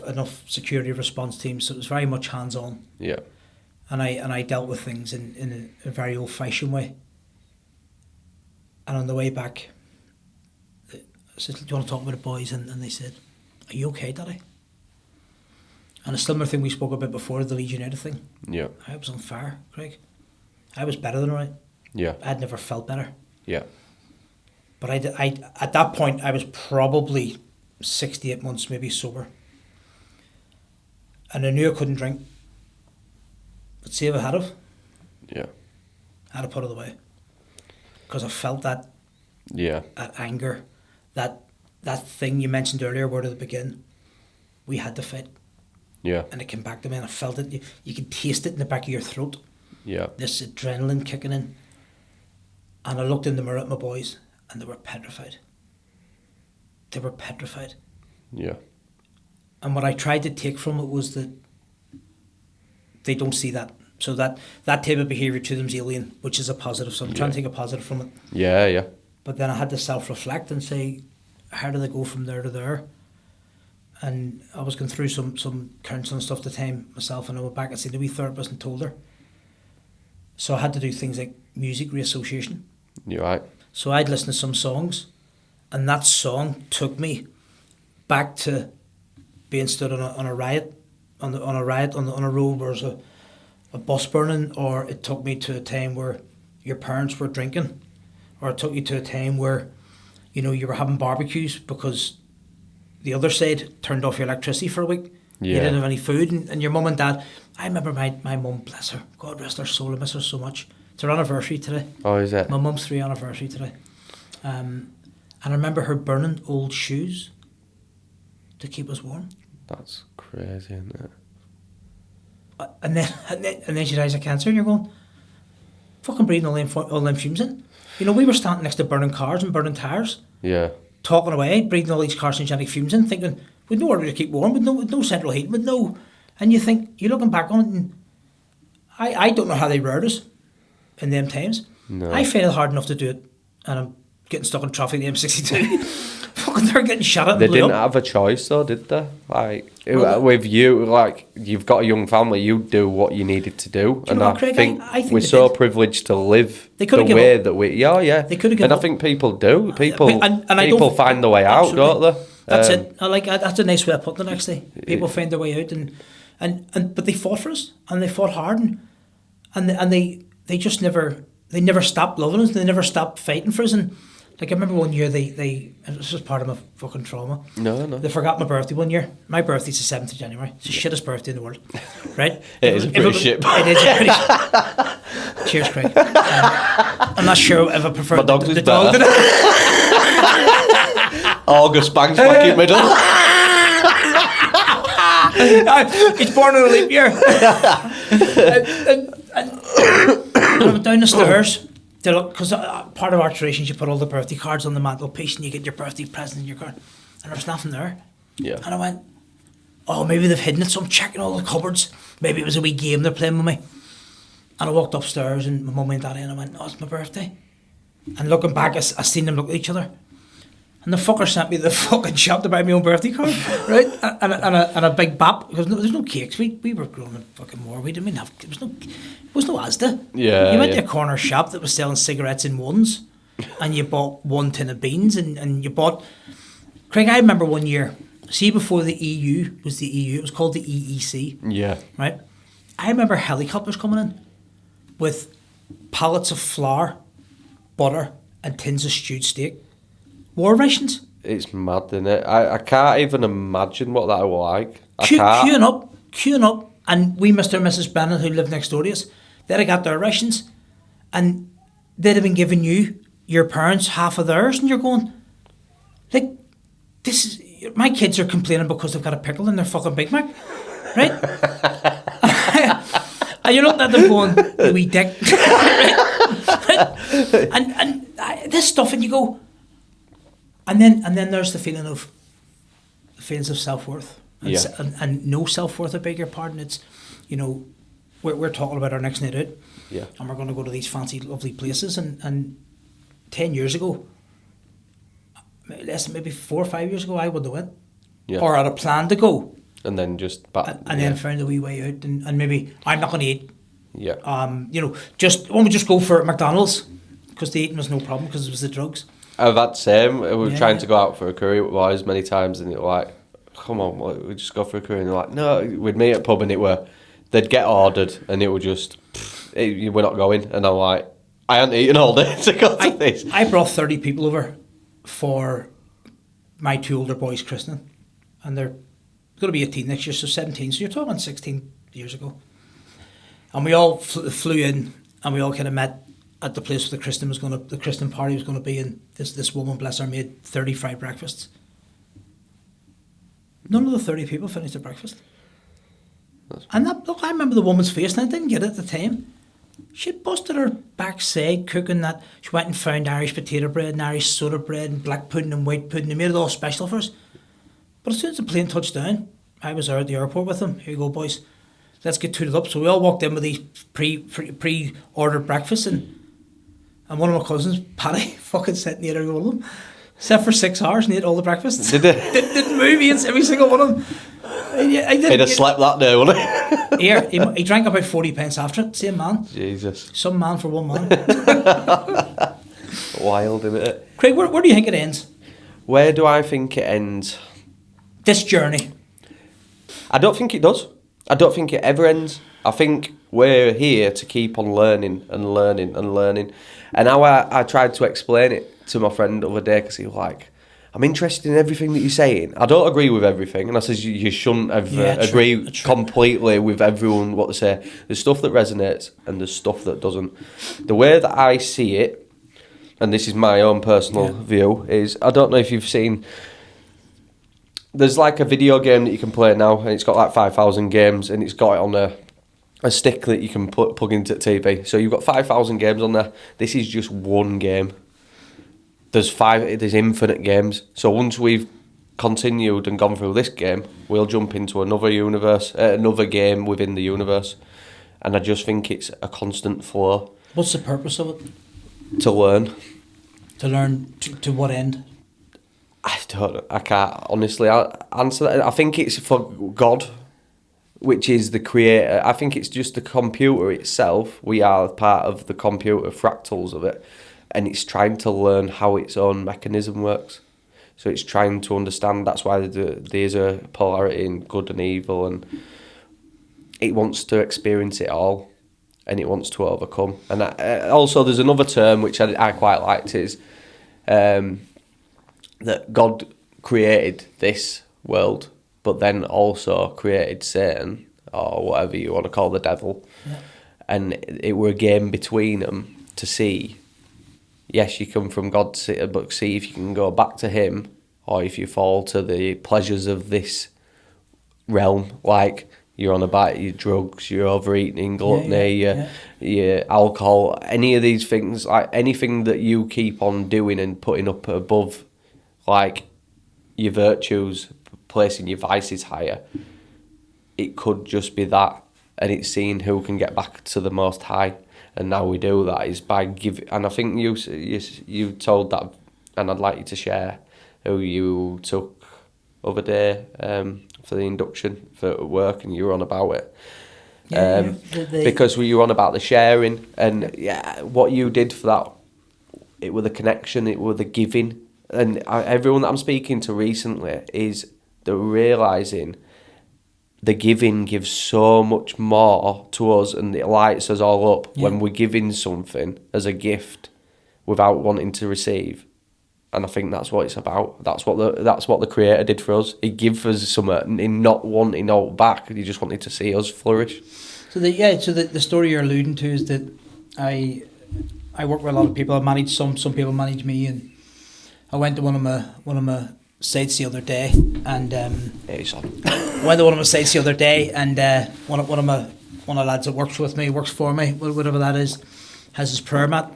enough security response teams, so it was very much hands on. Yeah. And I dealt with things in a very old fashioned way. And on the way back, I said, "Do you want to talk about the boys?" And they said, "Are you okay, Daddy?" And a similar thing we spoke about before, the Leeds United thing. Yeah. I was on fire, Craig. I was better than all right. Yeah. I'd never felt better. Yeah. But I at that point, I was probably 6 to 8 months maybe sober. And I knew I couldn't drink. But see if I had have, Yeah. I'd have put it away. Because I felt that that anger, that thing you mentioned earlier, where did it begin? We had to fight. Yeah. And it came back to me and I felt it. You could taste it in the back of your throat. Yeah. This adrenaline kicking in. And I looked in the mirror at my boys and they were petrified. They were petrified. Yeah. And what I tried to take from it was that they don't see that. So that type of behaviour to them is alien, which is a positive. So I'm trying to take a positive from it. Yeah, yeah. But then I had to self-reflect and say, how did I go from there to there? And I was going through some counselling stuff at the time myself, and I went back and seen the wee therapist and told her. So I had to do things like music reassociation. You're right. So I'd listen to some songs, and that song took me back to being stood on a riot, on a road where there's a bus burning, or it took me to a time where your parents were drinking, or it took you to a time where, you know, you were having barbecues because the other side turned off your electricity for a week. You didn't have any food, and your mum and dad. I remember my mum, bless her, God rest her soul, I miss her so much. It's her anniversary today. Oh, is it? My mum's 3 anniversary today. And I remember her burning old shoes to keep us warm. That's crazy, isn't it? And then she dies of cancer, and you're going, fucking breathing all them fumes in. You know, we were standing next to burning cars and burning tyres. Yeah. Talking away, breathing all these carcinogenic fumes in, thinking, with nowhere to keep warm, with no central heating, with no... And you think, you're looking back on it, and I don't know how they reared us in them times. No. I failed hard enough to do it, and I'm getting stuck in traffic in the M62. Fucking they're getting shot at. They didn't have a choice though, did they? Like, with you, like, you've got a young family, you do what you needed to do. And I think we're so privileged to live the way that we... Yeah. They could have given And up. I think people do. People find the way out, Absolutely. don't they? That's it. That's a nice way of putting it, actually. People find their way out, but they fought for us, and they fought hard, and they just never stopped loving us. They never stopped fighting for us. And like, I remember one year this was part of my fucking trauma. No. They forgot my birthday one year. My birthday's the 7th of January. It's the shittest birthday in the world, right? It is a pretty shit. It is a pretty. Cheers, Craig. I'm not sure if I prefer My dog's the is dog. better. August banks back in middle. He's born in a leap year. and I went down the stairs to look, because part of our tradition is you put all the birthday cards on the mantelpiece and you get your birthday present in your card. And there was nothing there. Yeah. And I went, oh, maybe they've hidden it, so I'm checking all the cupboards. Maybe it was a wee game they're playing with me. And I walked upstairs, and my mum and daddy, and I went, oh, it's my birthday. And looking back, I seen them look at each other. And the fucker sent me to the fucking shop to buy my own birthday card, right? And a big bap, because there's no cakes. We were growing up fucking more. We didn't even have, there was no Asda. Yeah. You went to a corner shop that was selling cigarettes in ones, and you bought one tin of beans, and you bought... Craig, I remember one year, see, before the EU was the EU, it was called the EEC. Yeah. Right? I remember helicopters coming in with pallets of flour, butter, and tins of stewed steak. War rations. It's mad, isn't it? I can't even imagine what that was like. Queuing up, and we Mr. and Mrs. Brennan, who lived next door to us, they'd have got their rations, and they'd have been giving you, your parents, half of theirs, and you're going, like, this is... My kids are complaining because they've got a pickle in their fucking Big Mac, right? And you're looking at them going, you wee dick. Right? And this stuff, and you go... And then there's the feelings of self-worth and no self-worth. I beg your pardon. It's, you know, we're talking about our next night out, and we're going to go to these fancy, lovely places. And 10 years ago, less than maybe 4 or 5 years ago, I would have went, or had a plan to go, and then just then found a wee way out, and maybe I'm not going to eat. Yeah. You know, won't we just go for McDonald's, because the eating was no problem because it was the drugs. I've had the same. We were trying to go out for a curry with boys many times, and it was like, come on, we just go for a curry. And they're like, no, we'd meet at a pub, and they'd get ordered, and it would just, we're not going. And I'm like, I hadn't eaten all day to go to this. I brought 30 people over for my 2 older boys' christening, and they're going to be 18 next year, so 17. So you're talking 16 years ago. And we all flew in, and we all kind of met at the place where the christening party was going to be, and this woman, bless her, made 30 fried breakfasts. None of the 30 people finished their breakfast. And I remember the woman's face, and I didn't get it at the time. She busted her backside cooking that. She went and found Irish potato bread and Irish soda bread and black pudding and white pudding. They made it all special for us. But as soon as the plane touched down, I was there at the airport with them. Here you go, boys. Let's get tooted up. So we all walked in with these pre-ordered breakfasts, and one of my cousins, Paddy, fucking sat and ate every one of them. Sat for 6 hours and ate all the breakfasts. Did they? Didn't move. He ate every single one of them. He'd have slept that day, wouldn't he? Here, he drank about 40 pence after it. Same man. Jesus. Some man for one man. Wild, isn't it? Craig, where do you think it ends? Where do I think it ends? This journey. I don't think it does. I don't think it ever ends. I think we're here to keep on learning and learning and learning. And how I tried to explain it to my friend the other day, because he was like, I'm interested in everything that you're saying. I don't agree with everything. And I says, you shouldn't ever agree completely with everyone, what they say. There's stuff that resonates and there's stuff that doesn't. The way that I see it, and this is my own personal view, is I don't know if you've seen... There's like a video game that you can play now, and it's got like 5,000 games, and it's got it on a stick that you can plug into the TV. So you've got 5,000 games on there. This is just one game. There's infinite games. So once we've continued and gone through this game, we'll jump into another universe, another game within the universe. And I just think it's a constant flow. What's the purpose of it? To learn. To learn to what end? I can't honestly answer that. I think it's for God, which is the creator. I think it's just the computer itself. We are part of the computer fractals of it, and it's trying to learn how its own mechanism works. So it's trying to understand. That's why there's a polarity in good and evil, and it wants to experience it all, and it wants to overcome. And also, there's another term which I quite liked is. That God created this world, but then also created Satan, or whatever you want to call the devil. Yeah. And it were a game between them to see, yes, you come from God, but see if you can go back to him, or if you fall to the pleasures of this realm, like you're on about your drugs, your overeating, gluttony, your alcohol, any of these things, like anything that you keep on doing and putting up above like your virtues, placing your vices higher, it could just be that, and it's seeing who can get back to the Most High. And how we do that is by giving. And I think you told that, and I'd like you to share who you took other day for the induction for work, and you were on about it. Because you were on about the sharing, and what you did for that, it was the connection, it was the giving. And everyone that I'm speaking to recently is they're realising the giving gives so much more to us, and it lights us all up when we're giving something as a gift without wanting to receive. And I think that's what it's about. That's what the Creator did for us. He gave us something in not wanting all back. He just wanted to see us flourish. So the story you're alluding to is that I work with a lot of people. I manage some people manage me, and I went to one of my sites the other day, and went to one of my sites the other day, and one of the lads that works for me, whatever that is, has his prayer mat.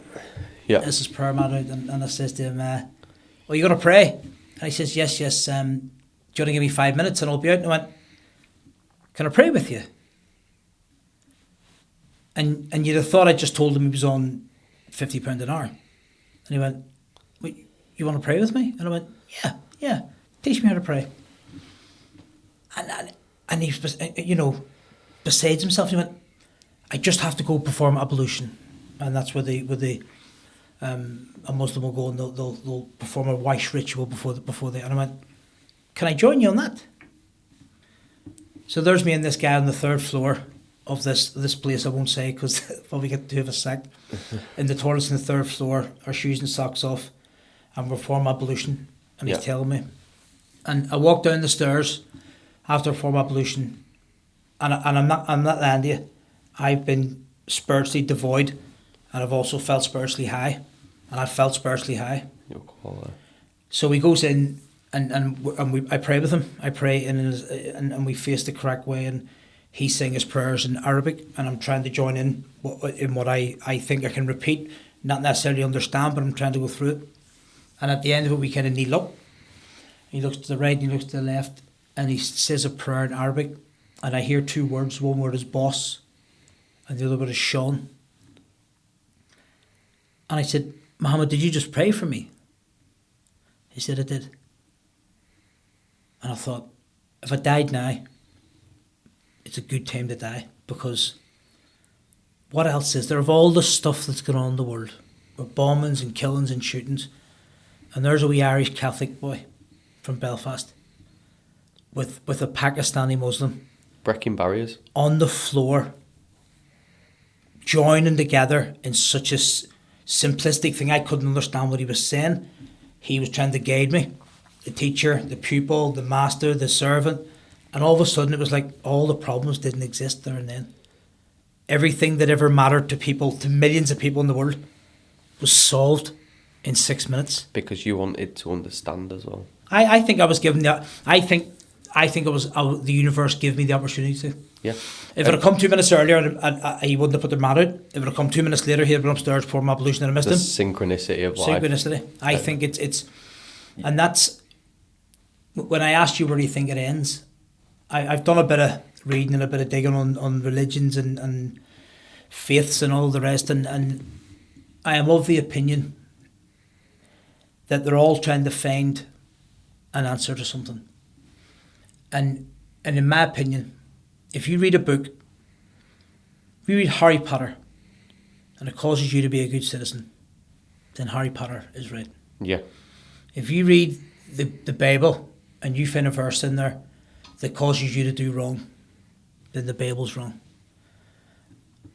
Yeah. Has his prayer mat out, and I says to him, "Are you going to pray?" And he says, "Yes. Do you want to give me 5 minutes and I'll be out?" And I went, "Can I pray with you?" And you'd have thought I just told him he was on £50 an hour, and he went, "Wait, you want to pray with me?" And I went, yeah, teach me how to pray. And he was, besides himself, he went, "I just have to go perform ablution." And that's where a Muslim will go and they'll perform a wash ritual before they. And I went, "Can I join you on that?" So there's me and this guy on the third floor of this place. I won't say because probably get two of us sacked. In the toilets on the third floor, our shoes and socks off, and perform ablution. And he's telling me, and I walk down the stairs after perform ablution, and I'm not lying to you. I've been spiritually devoid, and I've also felt spiritually high, and I've felt spiritually high. So he goes in, and I pray with him. I pray and we face the correct way, and he's saying his prayers in Arabic, and I'm trying to join in what I think I can repeat, not necessarily understand, but I'm trying to go through it. And at the end of it, we kind of kneel up. He looks to the right, and he looks to the left, and he says a prayer in Arabic, and I hear two words. One word is boss, and the other word is Sean. And I said, "Muhammad, did you just pray for me?" He said, "I did." And I thought, if I died now, it's a good time to die, because what else is there of all the stuff that's going on in the world, with bombings and killings and shootings, and there's a wee Irish Catholic boy from Belfast with a Pakistani Muslim Breaking barriers. on the floor, joining together in such a simplistic thing. I couldn't understand what he was saying. He was trying to guide me, the teacher, the pupil, the master, the servant, and all of a sudden it was like all the problems didn't exist there and then. Everything that ever mattered to people, to millions of people in the world, was solved in 6 minutes. Because you wanted to understand as well. I think I was given the. I think it was the universe gave me the opportunity to. Yeah. If it had come 2 minutes earlier, he wouldn't have put the mat out. If it had come 2 minutes later, he'd have been upstairs pouring my pollution and I missed The him. synchronicity of life. Synchronicity. I think it's, and that's when I asked you where do you think it ends. I've done a bit of reading and a bit of digging on religions and faiths and all the rest, and I am of the opinion that they're all trying to find an answer to something. And in my opinion, if you read a book, if you read Harry Potter, and it causes you to be a good citizen, then Harry Potter is right. Yeah. If you read the Bible and you find a verse in there that causes you to do wrong, then the Bible's wrong.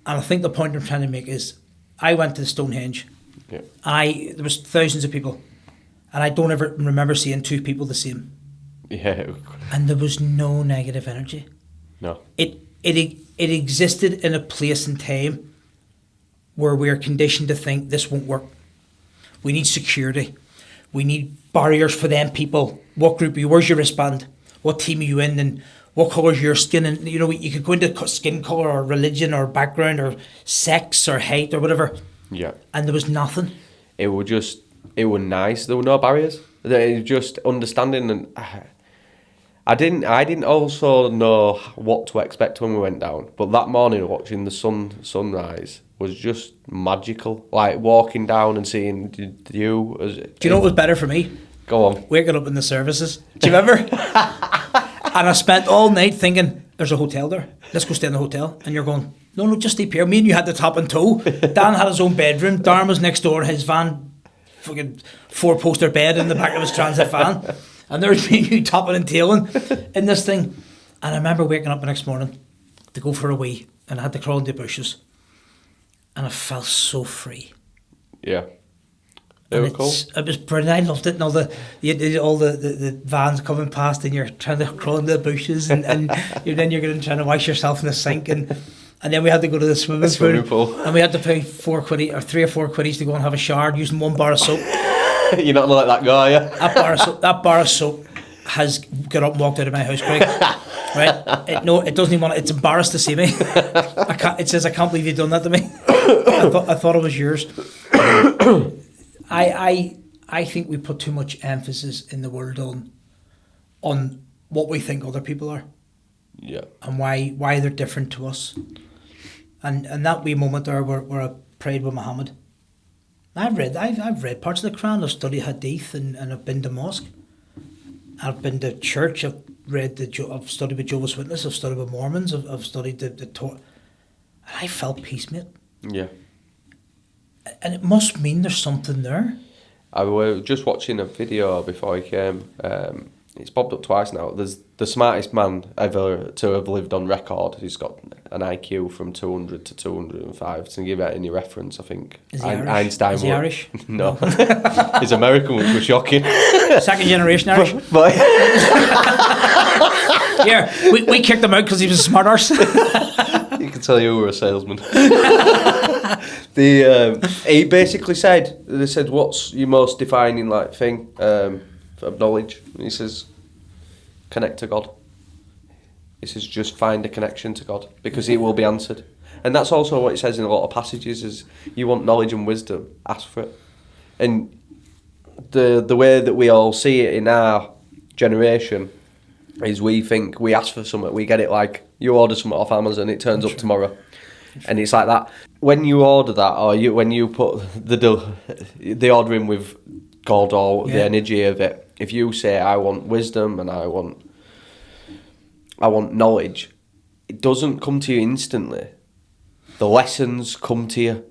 And I think the point I'm trying to make is, I went to Stonehenge. Yeah. There was thousands of people, and I don't ever remember seeing two people the same. Yeah. And there was no negative energy. No. It existed in a place and time where we are conditioned to think this won't work. We need security. We need barriers for them people. What group are you? Where's your wristband? What team are you in? And what colour is your skin? And you know, you could go into skin colour or religion or background or sex or height or whatever. Yeah. And there was nothing. It was nice. There were no barriers. It was just understanding, and I didn't also know what to expect when we went down. But that morning, watching the sunrise was just magical. Like walking down and seeing the view. Do you know what was better for me? Go on. Waking up in the services. Do you remember? And I spent all night thinking, there's a hotel there. Let's go stay in the hotel. And you're going, no, just sleep here. Me and you had the top and toe. Dan had his own bedroom. Darren was next door. His van, fucking 4-poster bed in the back of his transit van. And there's me and you topping and tailing in this thing. And I remember waking up the next morning to go for a wee. And I had to crawl into the bushes. And I felt so free. Yeah. They were cool. It was brilliant. I loved it. And all the vans coming past, and you're trying to crawl into the bushes, and then you're going to try to wash yourself in the sink, and then we had to go to the swimming pool, and we had to pay 4 quid or 3 or 4 quid to go and have a shower using 1 bar of soap. You're not like that guy, yeah? That bar of soap has got up and walked out of my house, Craig. Right? It doesn't even want. It's embarrassed to see me. It says, I can't believe you've done that to me. I thought it was yours. I think we put too much emphasis in the world on what we think other people are. Yeah. And why they're different to us. And that wee moment there where I prayed with Muhammad. I've read parts of the Quran, I've studied Hadith, and I've been to mosque. I've been to church, I've studied with Jehovah's Witnesses, I've studied with Mormons, I've studied the Torah. And I felt peace, mate. Yeah. And it must mean there's something there. I was just watching a video before I came. It's popped up twice now. There's the smartest man ever to have lived on record. He's got an IQ from 200 to 205. To give it any reference, I think. Is he Irish? Einstein. Is he Irish? No. He's American, which was shocking. Second generation Irish. But yeah, we kicked him out because he was a smart arse. You can tell you were a salesman. He basically said, they said, what's your most defining thing of knowledge? And he says, connect to God. He says, just find a connection to God, because it will be answered. And that's also what it says in a lot of passages, is you want knowledge and wisdom, ask for it. And the way that we all see it in our generation is we think we ask for something, we get it, like you order something off Amazon, it turns up tomorrow. And it's like that. When you order that, or when you put the order in with God or the energy of it, if you say, I want wisdom and I want knowledge, it doesn't come to you instantly. The lessons come to you.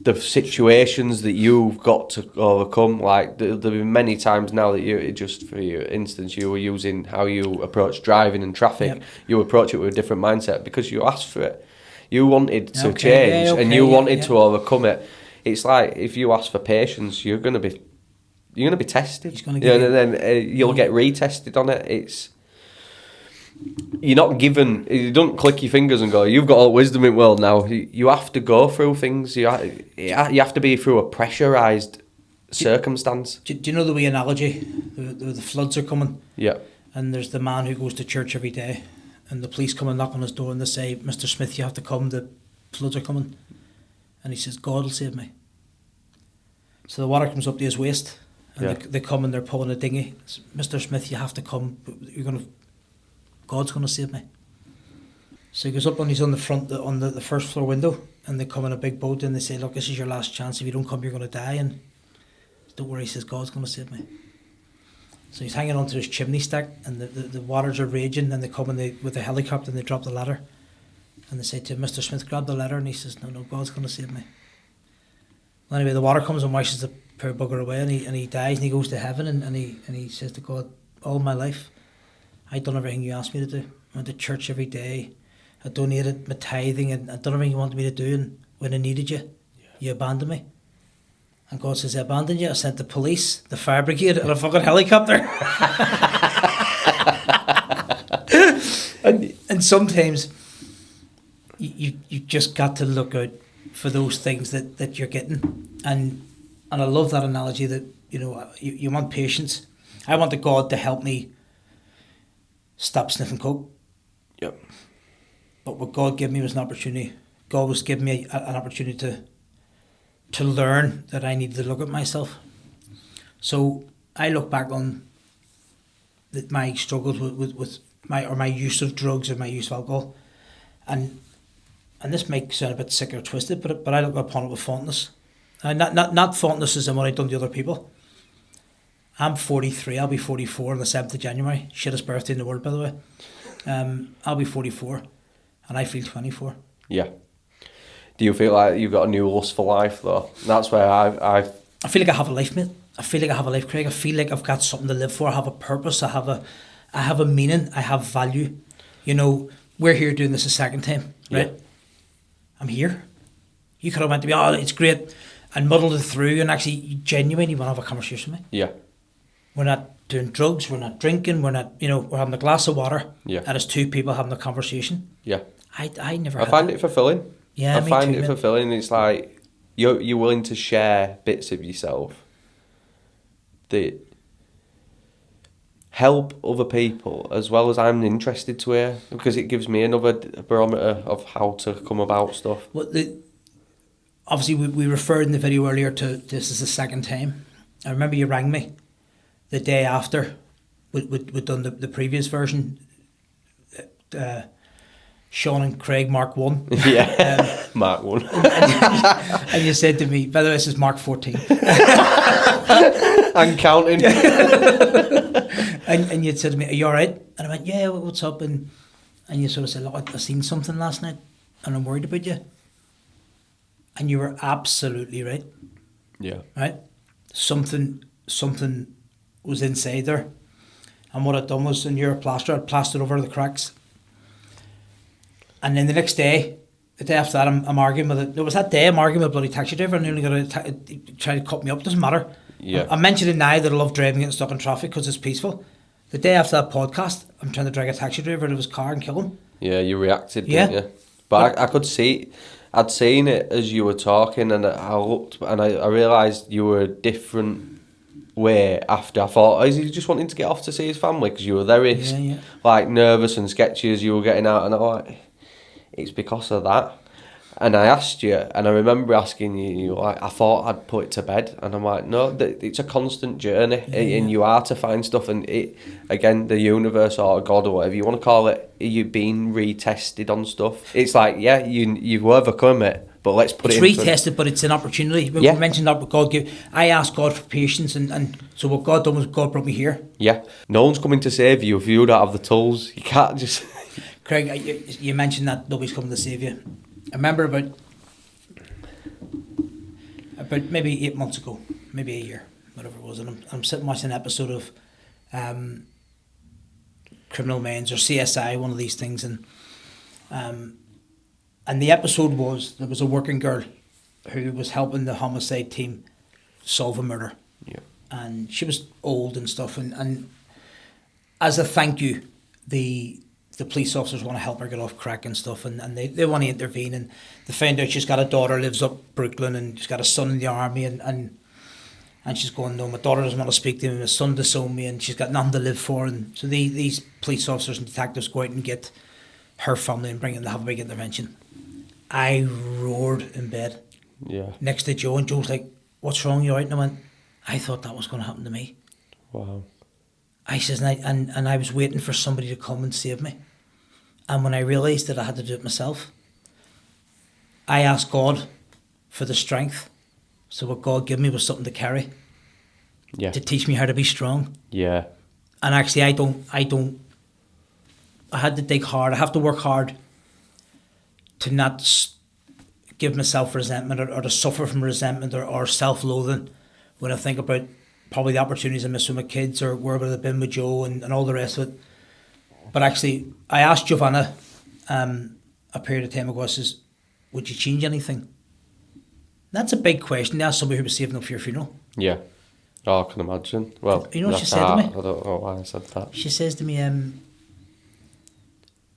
the situations that you've got to overcome. Like there'll be many times now that you, just for your instance, you were using how you approach driving and traffic. Yep. You approach it with a different mindset because you asked for it. You wanted to change and you wanted to overcome it. It's like if you ask for patience, you're gonna be tested. He's gonna give and then you'll get retested on it. You're not given. You don't click your fingers and go, "You've got all the wisdom in the world now." You have to go through things. You have to be through a pressurized circumstance. Do you know the wee analogy? The floods are coming. Yeah. And there's the man who goes to church every day, and the police come and knock on his door and they say, "Mr. Smith, you have to come. The floods are coming." And he says, "God will save me." So the water comes up to his waist, and they come and they're pulling a dinghy. "Mr. Smith, you have to come. God's going to save me." So he goes up and he's on the front, on the first floor window, and they come in a big boat and they say, "Look, this is your last chance. If you don't come, you're going to die." And don't worry, he says, "God's going to save me." So he's hanging onto his chimney stack, and the waters are raging, and they come and with a helicopter and they drop the ladder. And they say to him, "Mr. Smith, grab the ladder." And he says, No, God's going to save me." Well, anyway, the water comes and washes the poor bugger away, and he dies, and he goes to heaven, and he says to God, "All my life, I'd done everything you asked me to do. I went to church every day. I donated my tithing, and I'd done everything you wanted me to do. And when I needed you, you abandoned me." And God says, "I abandoned you. I sent the police, the fire brigade, and a fucking helicopter." and sometimes you just got to look out for those things that you're getting. And I love that analogy that, you want patience. I wanted God to help me stop sniffing coke. Yep. But what God gave me was an opportunity. God was giving me an opportunity to learn that I needed to look at myself. So I look back on my struggles with my use of drugs or my use of alcohol, and this might sound a bit sick or twisted, but I look upon it with fondness. Not fondness as in what I've done to other people. I'm 43, I'll be 44 on the 7th of January. Shittest birthday in the world, by the way. I'll be 44, and I feel 24. Yeah. Do you feel like you've got a new lust for life, though? That's where I feel like I have a life, mate. I feel like I have a life, Craig. I feel like I've got something to live for. I have a purpose. I have a meaning. I have value. We're here doing this a second time, right? Yeah. I'm here. You could have went to me, "Oh, it's great," and muddled it through, and actually genuinely want to have a conversation with me. Yeah. We're not doing drugs, we're not drinking, we're not, we're having a glass of water. Yeah. And it's two people having a conversation. Yeah. I never I find it fulfilling. Yeah, I find it fulfilling. It's like you're willing to share bits of yourself that help other people, as well as I'm interested to hear, because it gives me another barometer of how to come about stuff. Well, obviously we referred in the video earlier to this is the second time. I remember you rang me the day after we'd done the previous version, Sean and Craig Mark 1. Yeah, Mark 1. and you said to me, by the way, this is Mark 14. And counting. and you'd said to me, "Are you alright?" And I went, "Yeah, what's up?" And you sort of said, "Look, I seen something last night and I'm worried about you." And you were absolutely right. Yeah. Right? Something was inside there. And what I'd done was, and you're a plaster, I'd plastered over the cracks. And then the next day, the day after that, I'm arguing with it. It was that day I'm arguing with a bloody taxi driver, and nearly got to try to cut me up. It doesn't matter. Yeah. I'm mentioning now that I love driving and stuck in traffic because it's peaceful. The day after that podcast, I'm trying to drag a taxi driver out of his car and kill him. Yeah, you reacted, didn't you? But I could see, I'd seen it as you were talking, and I looked and I realised you were a different way after. I thought, is he just wanting to get off to see his family? Because you were very like nervous and sketchy as you were getting out, and I was like, it's because of that. And I asked you, and I remember asking you like, I thought I'd put it to bed, and I'm like, no, it's a constant journey, and you are to find stuff, and it, again, the universe or God or whatever you want to call it, you've been retested on stuff. It's like, yeah, you've overcome it, but let's put it in. It's retested, but it's an opportunity. We mentioned that, but God gave. I asked God for patience, and so what God done was God brought me here. Yeah, no one's coming to save you if you don't have the tools. You can't just. Craig, you mentioned that nobody's coming to save you. I remember about about maybe 8 months ago, maybe a year, whatever it was, and I'm sitting watching an episode of Criminal Minds or CSI, one of these things, and the episode was, there was a working girl who was helping the homicide team solve a murder. Yeah. And she was old and stuff, and as a thank you, the police officers want to help her get off crack and stuff, and they want to intervene, and they find out she's got a daughter, lives up Brooklyn, and she's got a son in the army, and she's going, no, my daughter doesn't want to speak to me, my son disowned me, and she's got nothing to live for. And so these police officers and detectives go out and get her family and bring them to have a big intervention. I roared in bed next to Joe, and Joe's like, what's wrong, you all right? And I went, I thought that was going to happen to me. Wow. I says, and I was waiting for somebody to come and save me. And when I realised that I had to do it myself, I asked God for the strength. So what God gave me was something to carry. Yeah. To teach me how to be strong. Yeah. And actually I had to dig hard. I have to work hard to not give myself resentment or to suffer from resentment or self-loathing when I think about probably the opportunities I missed with my kids or where would I have been with Joe and all the rest of it. But actually, I asked Giovanna a period of time ago, I says, would you change anything? That's a big question to ask somebody who was saving up for your funeral. Yeah. Oh, I can imagine. Well, you know what she said to me? I don't know why I said that. She says to me,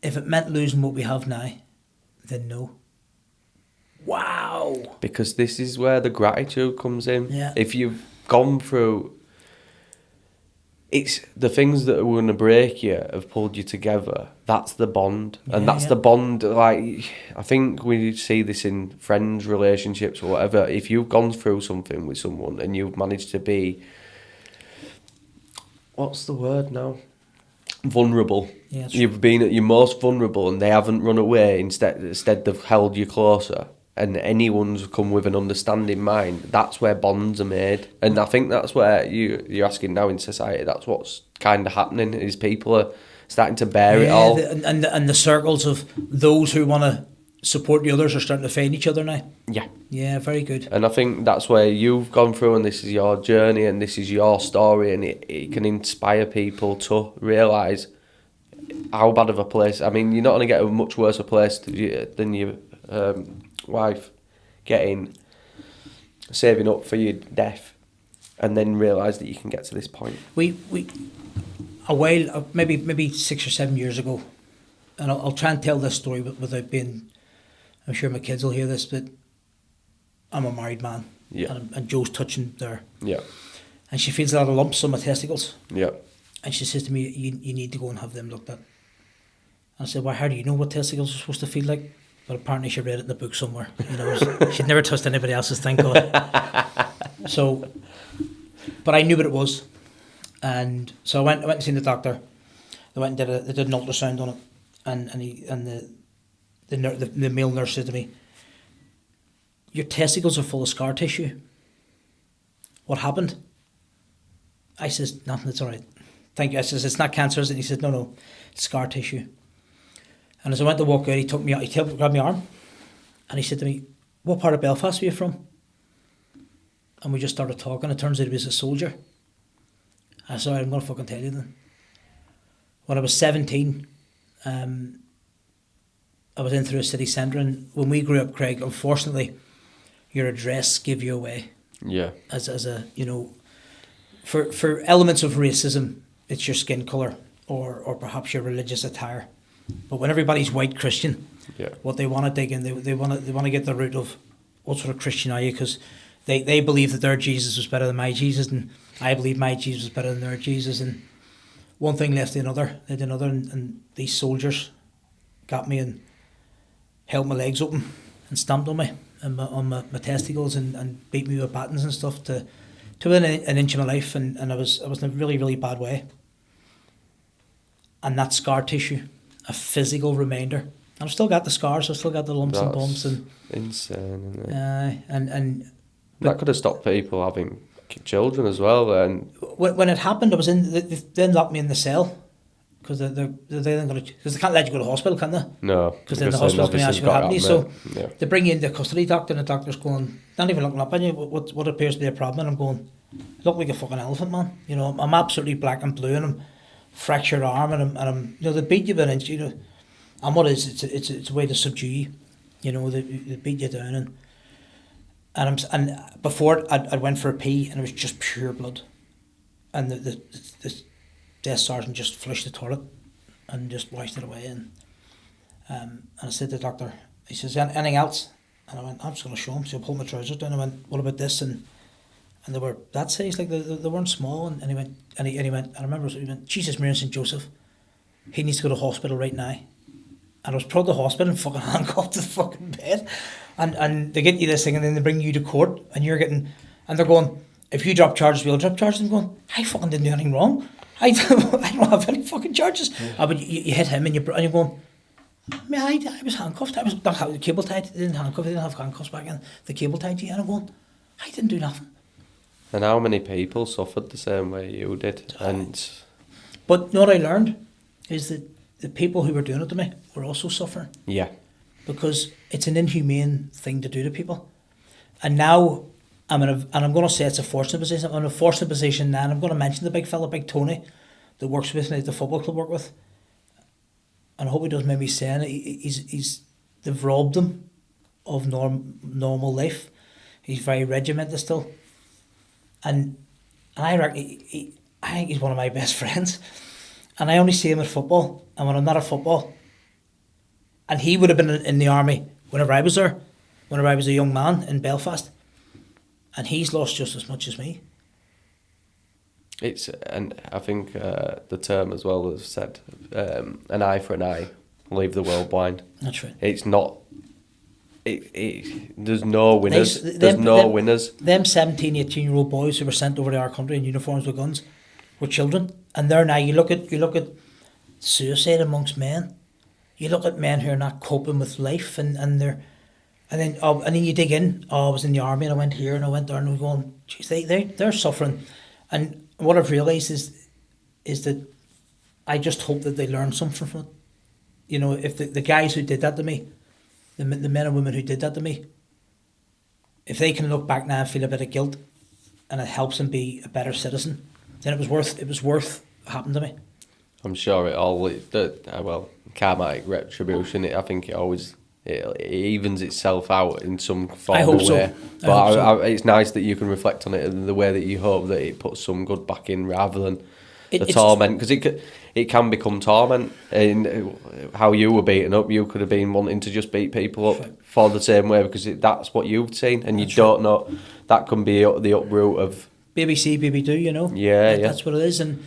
if it meant losing what we have now, then no. Wow. Because this is where the gratitude comes in. Yeah. If you've gone through, it's the things that are going to break you have pulled you together. That's the bond. And that's the bond. Like, I think we see this in friends, relationships, or whatever. If you've gone through something with someone and you've managed to be, what's the word now? Vulnerable. Yeah, You've been at your most vulnerable and they haven't run away. Instead they've held you closer. And anyone's come with an understanding mind. That's where bonds are made, and I think that's where you're asking now in society. That's what's kind of happening. Is people are starting to bear it all, and the circles of those who want to support the others are starting to find each other now. Yeah, very good. And I think that's where you've gone through, and this is your journey, and this is your story, and it can inspire people to realise how bad of a place. I mean, you're not going to get a much worse a place than your wife saving up for your death, and then realise that you can get to this point. We a while, maybe 6 or 7 years ago, and I'll try and tell this story without being, I'm sure my kids will hear this, but I'm a married man. Yeah. And Joe's touching there. Yeah. And she feels a lot of lumps on my testicles. Yeah. And she says to me, you need to go and have them looked at. And I said, well, how do you know what testicles are supposed to feel like? But apparently she read it in the book somewhere. You know, she'd never touched anybody else's, thank God. So, but I knew what it was. And so I went and seen the doctor. They went and they did an ultrasound on it. And the male nurse said to me, your testicles are full of scar tissue. What happened? I says, nothing, it's all right. Thank you. I says, it's not cancerous. And he said, no, it's scar tissue. And as I went to walk out, he grabbed my arm, and he said to me, what part of Belfast are you from? And we just started talking. It turns out he was a soldier. I said, I'm going to fucking tell you then. When I was 17, I was in through a city centre, and when we grew up, Craig, unfortunately, your address gave you away. Yeah. As a you know, for elements of racism, it's your skin colour or perhaps your religious attire. But when everybody's white Christian, what they want to dig in, they want to get the root of what sort of Christian are you? Because they believe that their Jesus was better than my Jesus, and I believe my Jesus was better than their Jesus. And one thing left to another, and these soldiers got me and held my legs open and stamped on me and on my testicles and beat me with batons and stuff to within an inch of my life, and I was in a really, really bad way. And that scar tissue, a physical reminder. And I've still got the scars, I've still got the lumps and bumps. And insane, isn't it? And that could have stopped people having children as well. And when it happened, I was they then locked me in the cell, because they then going to, because they can't let you go to hospital, can they? No, Because then the hospital's going to ask you what happened to you. So yeah. they bring you in the custody doctor, and the doctor's going, not even looking up at you, what appears to be a problem, and I'm going, you look like a fucking elephant, man. You know, I'm absolutely black and blue, and I'm fractured arm, and I'm you know, they beat you by an inch, you know, and what is it's a way to subdue you, you know, they beat you down, and before I went for a pee, and it was just pure blood, and the death sergeant just flushed the toilet, and just washed it away, and I said to the doctor, he says, anything else? And I went, I'm just going to show him. So I pulled my trousers down. I went, what about this? And they were that size, like they weren't small. And he went, I remember he went, Jesus, Mary and St. Joseph, he needs to go to hospital right now. And I was brought to hospital and fucking handcuffed to the fucking bed. And they get you this thing, and then they bring you to court, and you're getting, and they're going, if you drop charges, we'll drop charges. And I'm going, I fucking didn't do anything wrong. I don't have any fucking charges. Yeah. But you hit him, and you're going, I was handcuffed. I was not cable tied. They didn't handcuff. They didn't have handcuffs back then. The cable tied you, and I'm going, I didn't do nothing. And how many people suffered the same way you did? But you know what I learned is that the people who were doing it to me were also suffering. Yeah. Because it's an inhumane thing to do to people. And now and I'm going to say it's a fortunate position. I'm in a fortunate position now, and I'm going to mention the big fella, Big Tony, that works with me at the football club I work with. And I hope he doesn't mind me saying it. They've robbed him of normal life. He's very regimented still. And I reckon I think he's one of my best friends. And I only see him at football. And when I'm not at football, and he would have been in the army whenever I was there, whenever I was a young man in Belfast. And he's lost just as much as me. And I think the term as well has said, an eye for an eye, leave the world blind. That's right. It's not. There's no winners. There's no winners. Them 17, 18-year-old boys who were sent over to our country in uniforms with guns were children, and they're now. You look at suicide amongst men. You look at men who are not coping with life, and then you dig in. Oh, I was in the army, and I went here, and I went there, and I'm going, geez, they're suffering, and what I've realised is that I just hope that they learn something from it. You know, if the guys who did that to me, the men and women who did that to me, if they can look back now and feel a bit of guilt, and it helps them be a better citizen, then it was worth happening to me. I'm sure karmatic retribution. I think it evens itself out in some form I hope of so. way. But it's nice that you can reflect on it in the way that you hope that it puts some good back in rather than the torment, because it can become torment. In how you were beaten up, you could have been wanting to just beat people up for the same way because that's what you've seen, and you don't know that can be the uproot of BBC, BB2, you know. Yeah. That's what it is, and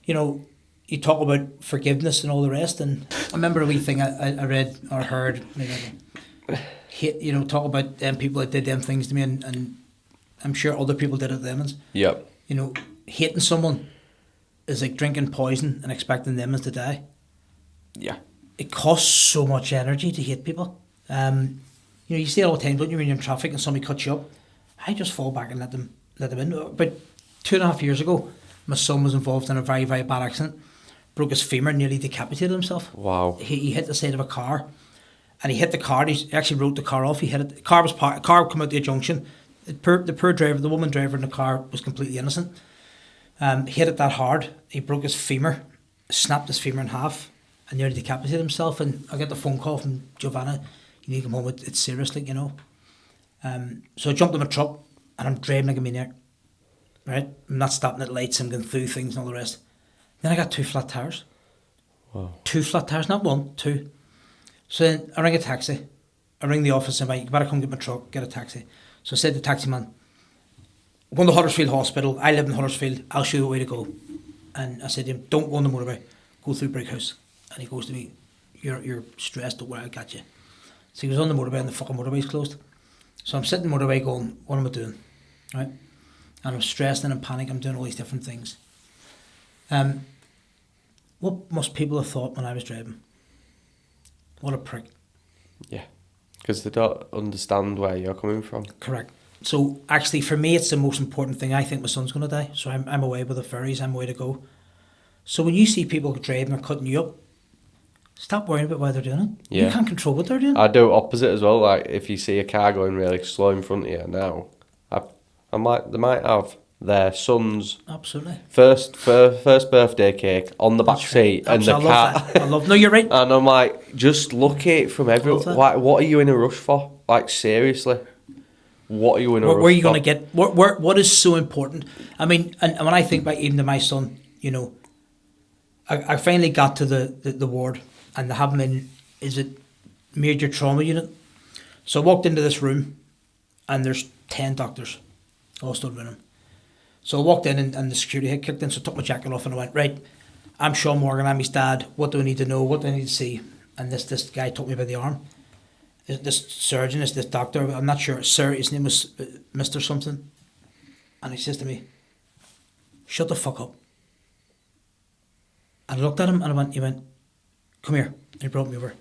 you know. You talk about forgiveness and all the rest, and I remember a wee thing I read or heard, you know, talk about them people that did them things to me, and I'm sure other people did it to them. Yep. You know, hating someone is like drinking poison and expecting them to die. Yeah. It costs so much energy to hate people. You know, you see it all the time, don't you, when you're in traffic and somebody cuts you up? I just fall back and let them in. But 2.5 years ago, my son was involved in a very, very bad accident. Broke his femur, nearly decapitated himself. Wow. He hit the side of a car, and he hit the car. He actually wrote the car off. He hit it. The car was car come out the junction. The poor driver, the woman driver in the car, was completely innocent. He hit it that hard. He broke his femur, snapped his femur in half, and nearly decapitated himself. And I get the phone call from Giovanna. You need to come home. It's serious, like, you know. So I jumped in my truck, and I'm driving like a maniac. Right, I'm not stopping at lights. I'm going through things and all the rest. Then I got 2 flat tires. Wow. 2 flat tires, not 1, 2. So then I ring a taxi. I ring the office and I'm like, you better come get my truck, get a taxi. So I said to the taxi man, I'm going to Huddersfield Hospital. I live in Huddersfield. I'll show you the way to go. And I said to him, don't go on the motorway. Go through Brickhouse. And he goes to me, you're stressed, don't worry, I got you. So he was on the motorway and the fucking motorway's closed. So I'm sitting in the motorway going, what am I doing? Right? And I'm stressed and in panic. I'm doing all these different things. What must people have thought when I was driving? What a prick. Yeah, because they don't understand where you're coming from. Correct. So actually for me it's the most important thing. I think my son's going to die, so I'm away with the ferries, I'm away to go. So when you see people driving or cutting you up, stop worrying about why they're doing it. Yeah. You can't control what they're doing. I do opposite as well. Like if you see a car going really slow in front of you now, they might have their son's Absolutely. first birthday cake on the back seat and the Absolutely. car. I love that. I love. No, you're right. And I'm like, just look at it from everyone. that. Like, what are you in a rush for? Like seriously, what are you in a rush for? Where are you going to get? What is so important? I mean, and when I think back even to my son, you know, I finally got to the ward, and they have him in, is it major trauma unit? So I walked into this room, and there's 10 doctors, all stood with him. So I walked in, and the security had kicked in, so I took my jacket off, and I went, right, I'm Sean Morgan, I'm his dad, what do I need to know, what do I need to see? And this guy took me by the arm. This surgeon, this doctor, I'm not sure, sir, his name was Mr. something. And he says to me, shut the fuck up. And I looked at him and he went, come here. And he brought me over.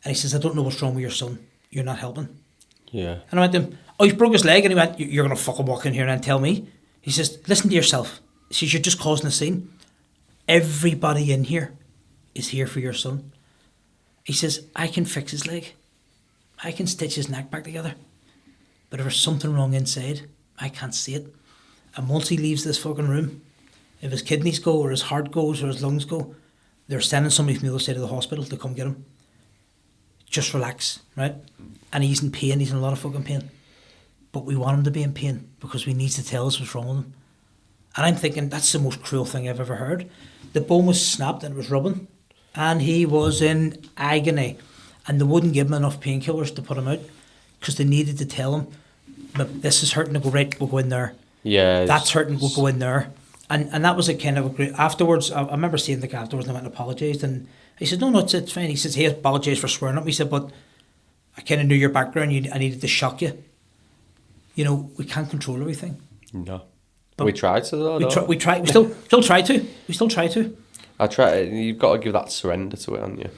And he says, I don't know what's wrong with your son. You're not helping. Yeah. And I went to him, oh, he's broke his leg. And he went, you're going to fucking walk in here and tell me? He says, listen to yourself. He says, you're just causing a scene. Everybody in here is here for your son. He says, I can fix his leg. I can stitch his neck back together. But if there's something wrong inside, I can't see it. And once he leaves this fucking room, if his kidneys go or his heart goes or his lungs go, they're sending somebody from the other side of the hospital to come get him. Just relax, right? And he's in pain, he's in a lot of fucking pain. But we want him to be in pain because we need to tell us what's wrong with him. And I'm thinking, that's the most cruel thing I've ever heard. The bone was snapped and it was rubbing. And he was in agony. And they wouldn't give him enough painkillers to put him out because they needed to tell him, this is hurting, to go right, we'll go in there. Yeah. That's hurting, we'll go in there. And that was a kind of a great... Afterwards, I remember seeing the guy afterwards and I went and apologised. And he said, no, it's fine. He says, he apologised for swearing at me. He said, but I kind of knew your background. I needed to shock you. You know, we can't control everything. No. But we tried to though. We still try to. We still try to. I try. You've got to give that surrender to it, haven't you?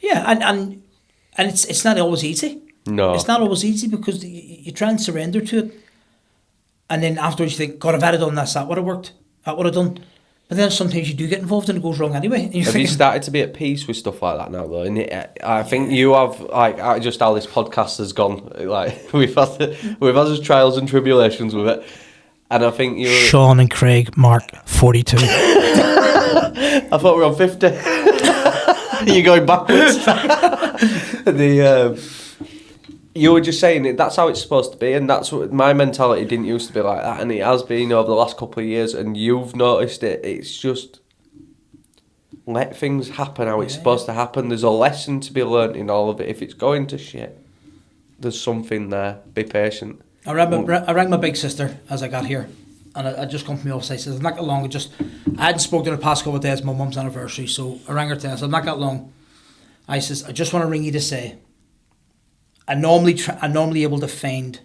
Yeah, and it's not always easy. No. It's not always easy because you try and surrender to it. And then afterwards you think, God, if I'd have done this, that would have worked. That would have done. But then sometimes you do get involved and it goes wrong anyway. And Have you started to be at peace with stuff like that now, though? And I think you have, like, just how this podcast has gone. Like, we've had trials and tribulations with it, and I think you. Sean and Craig, Mark, 42. I thought we were on 50. You're going backwards. You were just saying it, that's how it's supposed to be, and that's what my mentality didn't used to be like that, and it has been over the last couple of years, and you've noticed it. It's just let things happen how it's supposed to happen. There's a lesson to be learnt in all of it. If it's going to shit, there's something there. Be patient. I rang my big sister as I got here, and I just come from the office. I said, not that long. I hadn't spoken to her the past couple of days. My mum's anniversary, so I rang her today. I said, not that long. I says, I just want to ring you to say, I'm normally able to find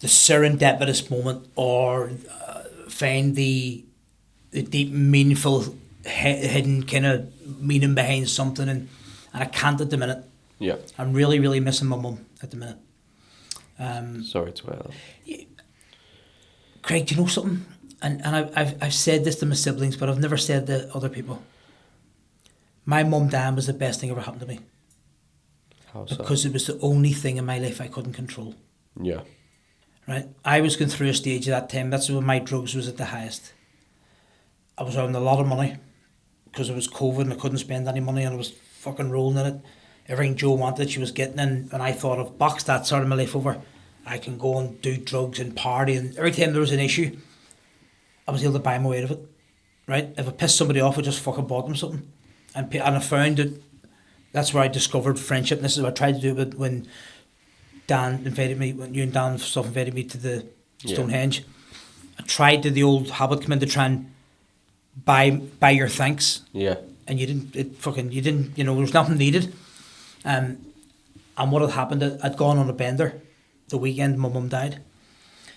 the serendipitous moment or find the deep, meaningful, hidden kind of meaning behind something, and I can't at the minute. Yeah. I'm really, really missing my mum at the minute. Sorry to hear that. Craig, do you know something? And I've said this to my siblings, but I've never said to other people. My mum dying was the best thing ever happened to me. How so? Because it was the only thing in my life I couldn't control. Yeah. Right? I was going through a stage at that time. That's when my drugs was at the highest. I was earning a lot of money because it was COVID and I couldn't spend any money and I was fucking rolling in it. Everything Jo wanted, she was getting in, and I thought, I've boxed that sort of my life over. I can go and do drugs and party, and every time there was an issue, I was able to buy my way out of it. Right? If I pissed somebody off, I just fucking bought them something. And I found that that's where I discovered friendship. And this is what I tried to do with when Dan invited me, when you and Dan stuff invited me to the Stonehenge. I tried to the old habit, come in to try and buy your thanks. Yeah. And you didn't, there was nothing needed. And what had happened, I'd gone on a bender the weekend my mum died.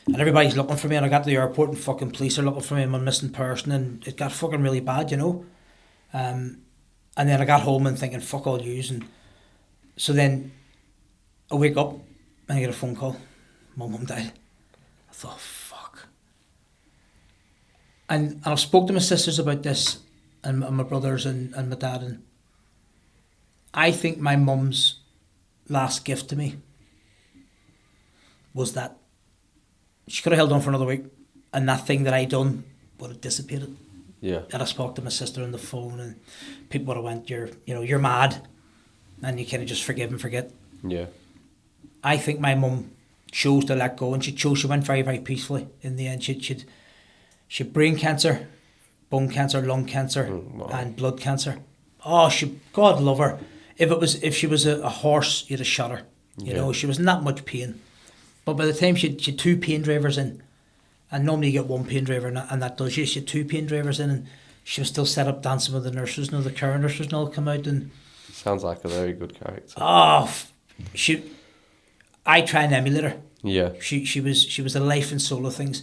And everybody's looking for me, and I got to the airport and fucking police are looking for me, I'm a missing person, and it got fucking really bad, And then I got home and thinking, fuck all yous. And so then I wake up and I get a phone call. My mum died. I thought, fuck. And I've spoke to my sisters about this, and my brothers and my dad, and I think my mum's last gift to me was that she could have held on for another week, and that thing that I done would have dissipated. Yeah. And I spoke to my sister on the phone, and people would have went, "You're mad," and you kind of just forgive and forget. Yeah. I think my mum chose to let go, and she went very, very peacefully in the end. She'd brain cancer, bone cancer, lung cancer, Wow. and blood cancer. Oh, God love her. If she was a horse, you'd have shot her. You know, she was in that much pain. But by the time she'd 2 pain drivers in, and normally you get 1 pain driver, and that does you. She had 2 pain drivers in, and she was still set up dancing with the nurses, the care nurses, and all come out. And sounds like a very good character. I try and emulate her. Yeah. She was the life and soul of things,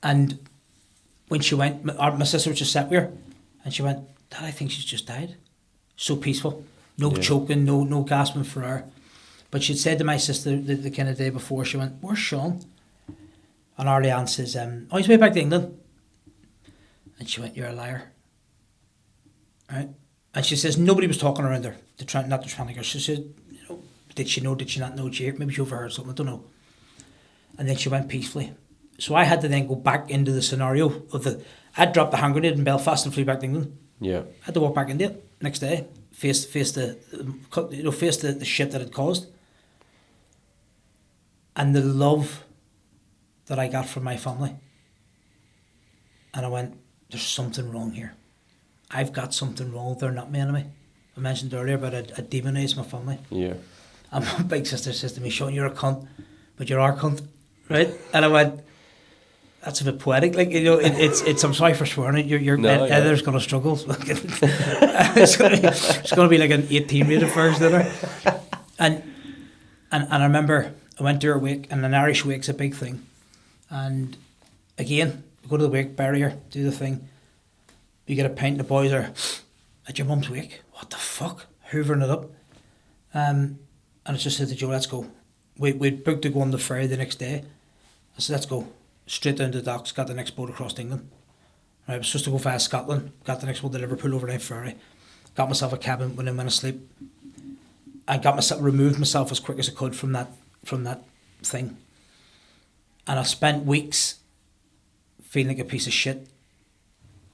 and when she went, my sister was just sat with her, and she went, "Dad, I think she's just died." So peaceful, no choking, no gasping for air. But she'd said to my sister the kind of day before, she went, "Where's Sean?" And Arlene says, "Oh, he's way back to England." And she went, "You're a liar." Right? And she says nobody was talking around her not to try and get her. She said, did she know? Did she not know? Maybe she overheard something. I don't know. And then she went peacefully. So I had to then go back into the scenario of I'd dropped the hand grenade in Belfast and flew back to England. Yeah. I had to walk back into it next day, face the shit that it caused, and the love that I got from my family. And I went, "There's something wrong here. I've got something wrong. They're not my enemy." I mentioned earlier about I demonise my family. Yeah. And my big sister says to me, "Sean, you're a cunt, but you're our cunt," right? And I went, "That's a bit poetic, like, it's. I'm sorry for swearing. Heather's gonna struggle. It's gonna be like an 18 rated version of her." And I remember I went to her wake, and an Irish wake's a big thing. And again, we go to the wake, bury her, do the thing. You get a pint, and the boys are at your mum's wake. What the fuck? Hoovering it up. And I just said to Joe, "Let's go." We'd booked to go on the ferry the next day. I said, "Let's go." Straight down to the docks, got the next boat across to England. Right, I was supposed to go via Scotland, got the next boat to Liverpool overnight ferry. Got myself a cabin when I went to sleep. I removed myself as quick as I could from that thing. And I spent weeks feeling like a piece of shit,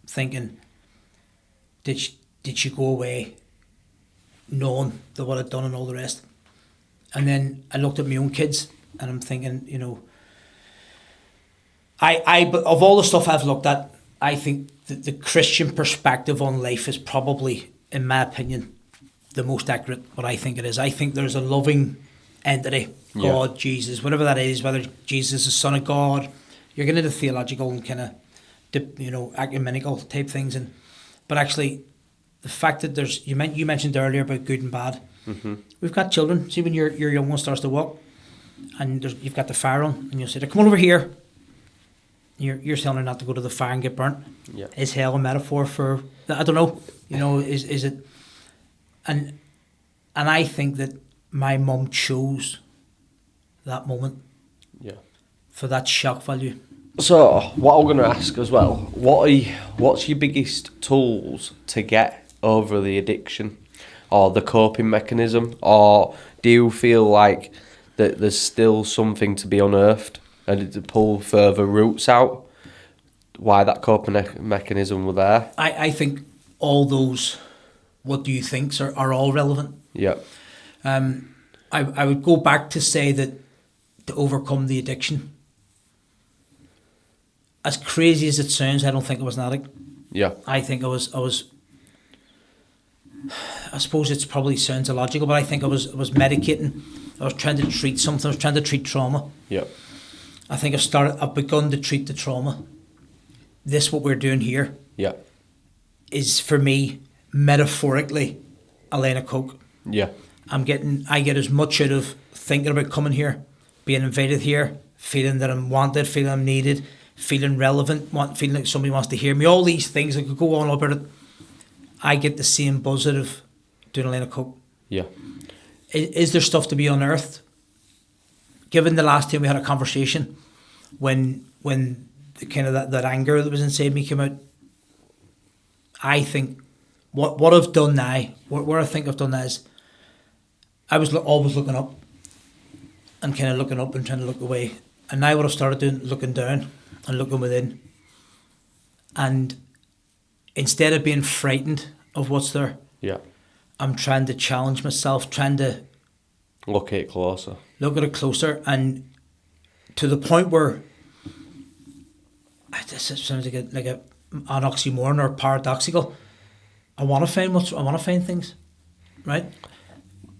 thinking, did she go away knowing that what I'd done and all the rest? And then I looked at my own kids, and I'm thinking, but of all the stuff I've looked at, I think the Christian perspective on life is probably, in my opinion, the most accurate. What I think it is. I think there's a loving entity, God, Jesus, whatever that is, whether Jesus is the Son of God. You're getting into theological and kind of, ecumenical type things, but actually, the fact that you mentioned earlier about good and bad. Mm-hmm. We've got children. See, when your young one starts to walk, and you've got the fire on, and you'll say, "Come on over here." You're telling her not to go to the fire and get burnt. Yeah. Is hell a metaphor for? I don't know. Is it? And I think that my mum chose that moment. Yeah. For that shock value. So, what I'm going to ask as well, what's your biggest tools to get over the addiction or the coping mechanism? Or do you feel like that there's still something to be unearthed and to pull further roots out? Why that coping mechanism were there? I think all those what do you thinks are all relevant. Yeah. I would go back to say that to overcome the addiction, as crazy as it sounds, I don't think I was an addict. Yeah. I think I was. I suppose it probably sounds illogical, but I think I was medicating. I was trying to treat something. I was trying to treat trauma. Yeah. I think I've begun to treat the trauma. This, what we're doing here, yeah, is for me metaphorically a line of coke. Yeah. I get as much out of thinking about coming here, being invited here, feeling that I'm wanted, feeling I'm needed, feeling relevant, feeling like somebody wants to hear me. All these things, I could go on about it. I get the same buzz out of doing a line of coke. Yeah. Is there stuff to be unearthed? Given the last time we had a conversation, when kind of that anger that was inside me came out. I think what I've done now, where I think I've done that is, I was always looking up, and kind of looking up and trying to look away. And now what I've started doing, looking down and looking within. And instead of being frightened of what's there, yeah, I'm trying to challenge myself, trying to look at it closer. Look at it closer, and to the point where this sounds like an oxymoron or paradoxical. I want to find things, right?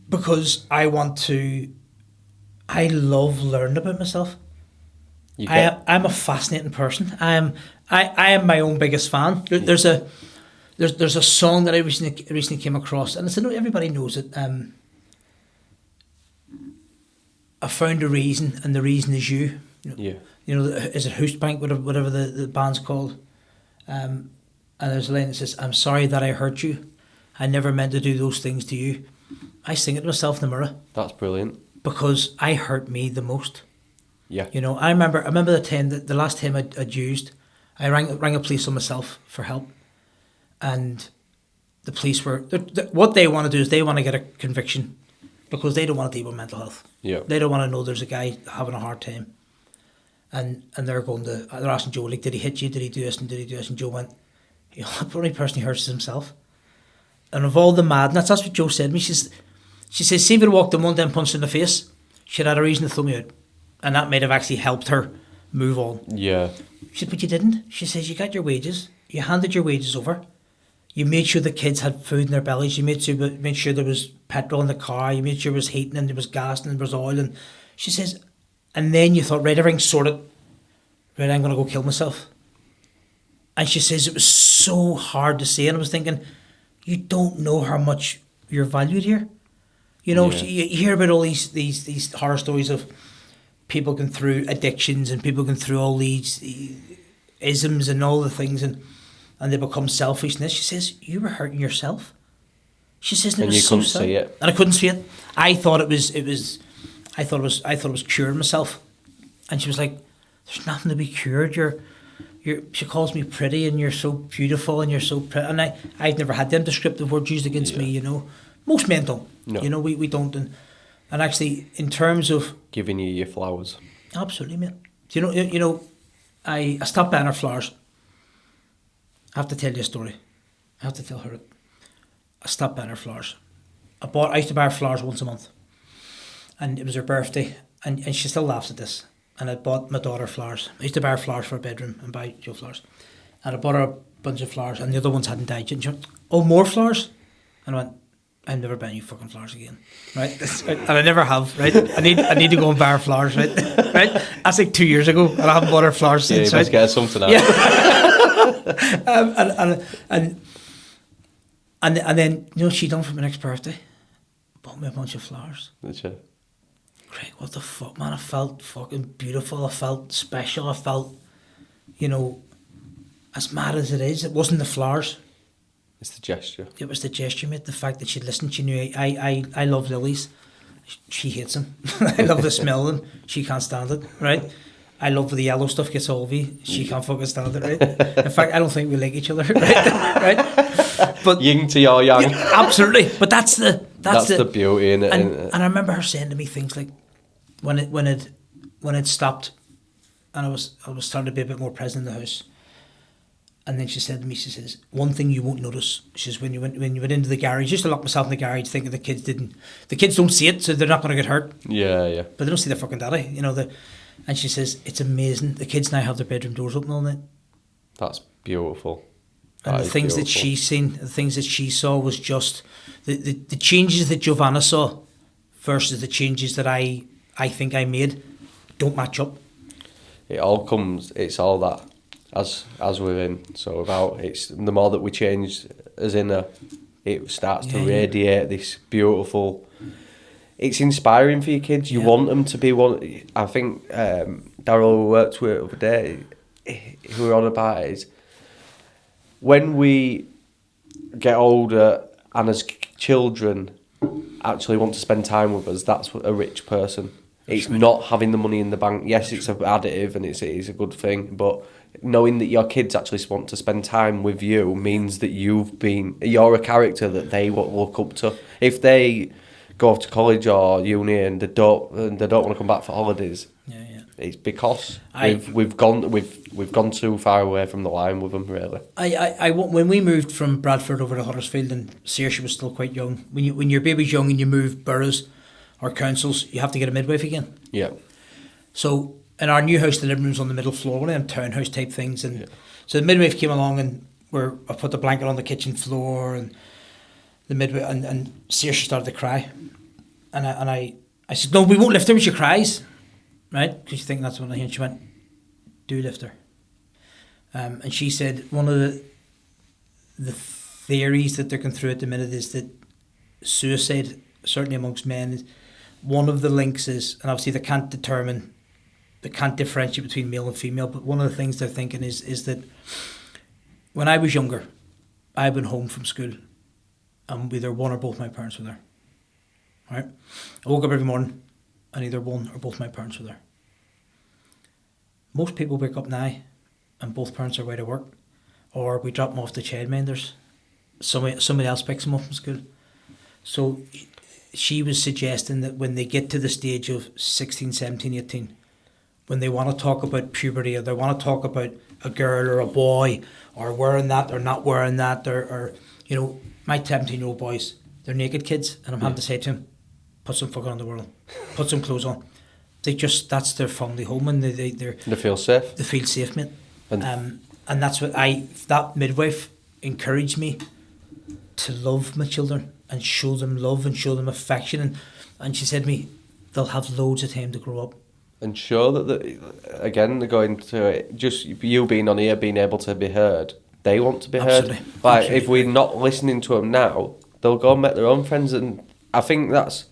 Because I love learning about myself. I'm a fascinating person. I am my own biggest fan. There's a song that I recently came across, and everybody knows it. I found a reason, and the reason is you. Yeah. Is it Hoostbank, whatever the band's called? And there's a line that says, "I'm sorry that I hurt you. I never meant to do those things to you." I sing it to myself in the mirror. That's brilliant. Because I hurt me the most. Yeah. I remember the time the last time I'd used, I rang a police on myself for help, and the police were what they want to do is they want to get a conviction, because they don't want to deal with mental health. Yeah. They don't want to know there's a guy having a hard time, and they're asking Joe, like, did he hit you? Did he do this and did he do this? And Joe went, the only person he hurts is himself. And of all the madness, that's what Joe said to me. She says, see if he'd walked him one day and punched in the face, she'd had a reason to throw me out. And that might have actually helped her move on. Yeah. She said, but you didn't. She says, you got your wages. You handed your wages over. You made sure the kids had food in their bellies. You made sure there was petrol in the car. You made sure there was heating and there was gas and there was oil. And she says, and then you thought, right, everything's sorted. Right, I'm going to go kill myself. And she says, it was so hard to say. And I was thinking, you don't know how much you're valued here. You hear about all these horror stories of people going through addictions and people going through all these isms and all the things, and they become selfish. And she says, you were hurting yourself. She says, and it was so sad. See it. And I couldn't see it. I thought it was curing myself. And she was like, there's nothing to be cured. She calls me pretty, and you're so beautiful, and you're so pretty. And I've never had them descriptive words used against me. Most men don't. No. We don't. And actually, in terms of giving you your flowers, absolutely, mate. I stopped buying her flowers. I have to tell you a story. I have to tell her it. I stopped buying her flowers. I used to buy her flowers once a month, and it was her birthday, and she still laughs at this. And I bought my daughter flowers. I used to buy her flowers for her bedroom and buy Joe flowers. And I bought her a bunch of flowers, and the other ones hadn't died yet. And she went, oh, more flowers? And I went, I'm never buying you fucking flowers again, right? And I never have, right? I need to go and buy her flowers, right? Right? That's like 2 years ago, and I haven't bought her flowers since. Yeah, you must get something out. Yeah. and then she done for my next birthday, bought me a bunch of flowers. That's it. Craig, what the fuck, man? I felt fucking beautiful. I felt special. I felt, as mad as it is, it wasn't the flowers. It's the gesture. It was the gesture, mate. The fact that she listened, she knew I love lilies. She hates them. I love the smell of them. She can't stand it, right? I love the yellow stuff gets over you. She can't fucking stand it, right? In fact, I don't think we like each other, right? But yin to your yang. Yeah, absolutely. But that's the beauty in it. And I remember her saying to me things like, when it stopped, and I was starting to be a bit more present in the house. And then she said to me, she says, one thing you won't notice, she says, when you went into the garage, I used to lock myself in the garage thinking the kids don't see it, so they're not going to get hurt. Yeah. But they don't see their fucking daddy, and she says, it's amazing. The kids now have their bedroom doors open all night. That's beautiful. And the things that she's seen, the things that she saw was just, the changes that Giovanna saw versus the changes that I think I made don't match up. It's all that. As we're in, so it's the more that we change as inner, it starts to radiate this beautiful. It's inspiring for your kids. You want them to be one. I think Daryl, who worked with the other day, who were on about it, is when we get older and as children actually want to spend time with us. That's what a rich person. It's not having the money in the bank. Yes, it's an additive and it's a good thing, but knowing that your kids actually want to spend time with you means that you're a character that they will look up to. If they go off to college or uni and they don't want to come back for holidays, it's because we've gone too far away from the line with them, really. When we moved from Bradford over to Huddersfield, and Saoirse was still quite young. When your baby's young and you move boroughs or councils, you have to get a midwife again. Yeah. So in our new house, the living room's on the middle floor, one of them townhouse type things, and so the midwife came along and I put the blanket on the kitchen floor, and the midwife and Saoirse started to cry, and I said, no, we won't lift her when she cries. Right? Because you think that's what I hear. And she went, do lift her. And she said one of the theories that they're going through at the minute is that suicide, certainly amongst men, is one of the links is, and obviously they can't differentiate between male and female, but one of the things they're thinking is that when I was younger, I went home from school and either one or both my parents were there. Right? I woke up every morning and either one or both my parents were there. Most people wake up now and both parents are away to work, or we drop them off to childminders. Somebody else picks them up from school. So she was suggesting that when they get to the stage of 16, 17, 18, when they want to talk about puberty, or they want to talk about a girl or a boy, or wearing that or not wearing that, or my 17-year-old boys, they're naked kids, and I'm having to say to him, put some fucking underwear on, put some clothes on. That's their family home, and they feel safe. They feel safe, mate. And that's what that midwife encouraged me to love my children and show them love and show them affection, and she said to me, they'll have loads of time to grow up. And sure again, they're going to it, just you being on here, being able to be heard. They want to be Absolutely. heard. Like, Absolutely. if we're not listening to them now, they'll go and make their own friends, and I think that's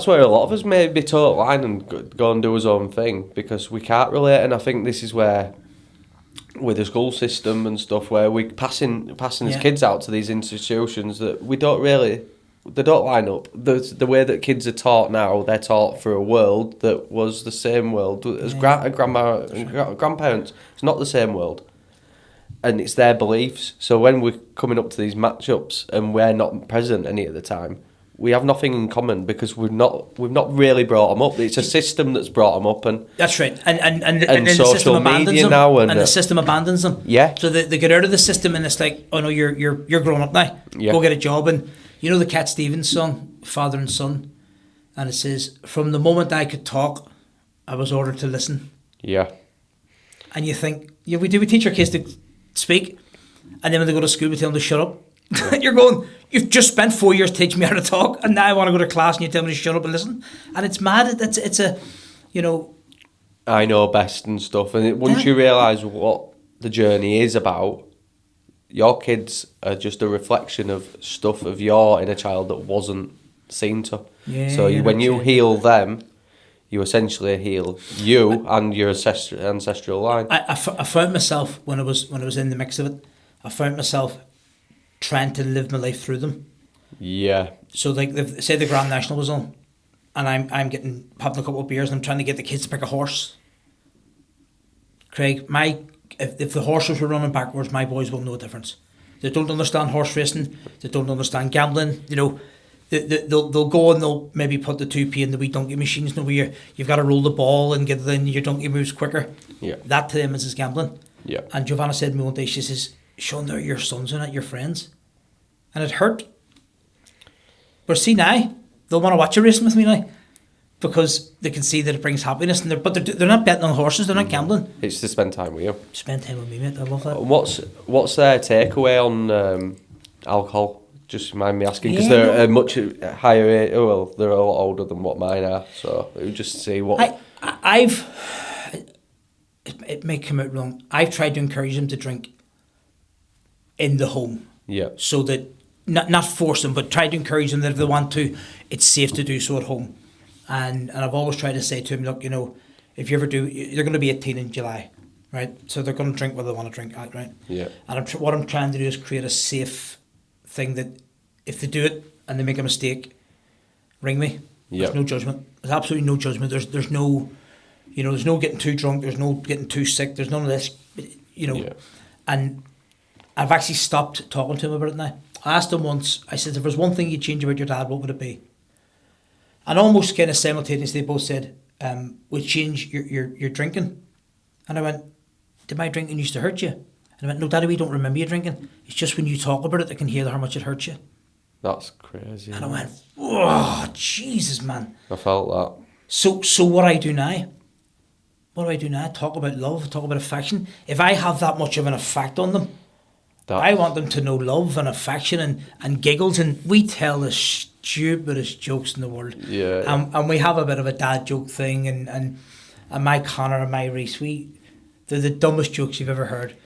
where a lot of us may be toe line and go and do his own thing, because we can't relate. And I think this is where, with the school system and stuff, where we're passing as kids out to these institutions that they don't line up. The way that kids are taught now, they're taught for a world that was the same world as grandma and grandparents. It's not the same world. And it's their beliefs. So when we're coming up to these matchups and we're not present any of the time, we have nothing in common, because we've not really brought them up. It's a system that's brought them up, and that's right. And the social media now, and the system abandons them. Yeah. So they get out of the system, and it's like, oh no, you're grown up now. Yeah. Go get a job. And you know the Cat Stevens song, Father and Son, and it says, from the moment I could talk, I was ordered to listen. Yeah. And you think, we teach our kids to speak, and then when they go to school, we tell them to shut up. You're going, you've just spent 4 years teaching me how to talk, and now I want to go to class and you tell me to shut up and listen. And it's mad. It's a, I know best and stuff. And once you realise what the journey is about, your kids are just a reflection of stuff of your inner child that wasn't seen to. When you heal them, you essentially heal you and your ancestral line. I found myself, when I was in the mix of it, I found myself trying to live my life through them. Yeah. So like, say the Grand National was on, and I'm having a couple of beers, and I'm trying to get the kids to pick a horse. Craig, if the horses were running backwards, my boys will know a difference. They don't understand horse racing. They don't understand gambling. They'll go and they'll maybe put the 2p in the wee donkey machines. Where you've got to roll the ball and get it in. Your donkey moves quicker. Yeah. That to them is gambling. Yeah. And Giovanna said to me one day, she says, Sean, they're your sons and not your friends. And it hurt. But see now, they'll want to watch a racing with me now, because they can see that it brings happiness. But they're not betting on horses, they're not gambling. It's to spend time with you. Spend time with me, mate. I love that. What's their takeaway on alcohol? Just mind me asking, because they're a much higher age. Oh, well, they're a lot older than what mine are. So it would just see what... It may come out wrong. I've tried to encourage them to drink in the home. Yeah. So that, not force them, but try to encourage them that if they want to, it's safe to do so at home. And I've always tried to say to them, look, if you ever do, they're going to be 18 in July, right? So they're going to drink what they want to drink, right? Yeah. And what I'm trying to do is create a safe thing that if they do it and they make a mistake, ring me. There's no judgment. There's absolutely no judgment. There's no, there's no getting too drunk. There's no getting too sick. There's none of this, Yeah. And I've actually stopped talking to him about it now. I asked him once, I said, if there's one thing you'd change about your dad, what would it be? And almost kind of simultaneously, they both said, we'd change your drinking. And I went, did my drinking used to hurt you? And I went, no, Daddy, we don't remember you drinking. It's just when you talk about it, I can hear how much it hurts you. That's crazy. And I went, oh, Jesus, man. I felt that. So what I do now? What do I do now? Talk about love, talk about affection. If I have that much of an effect on them, I want them to know love and affection and giggles, and we tell the stupidest jokes in the world. Yeah. And we have a bit of a dad joke thing, and my Connor and my Reese, they're the dumbest jokes you've ever heard,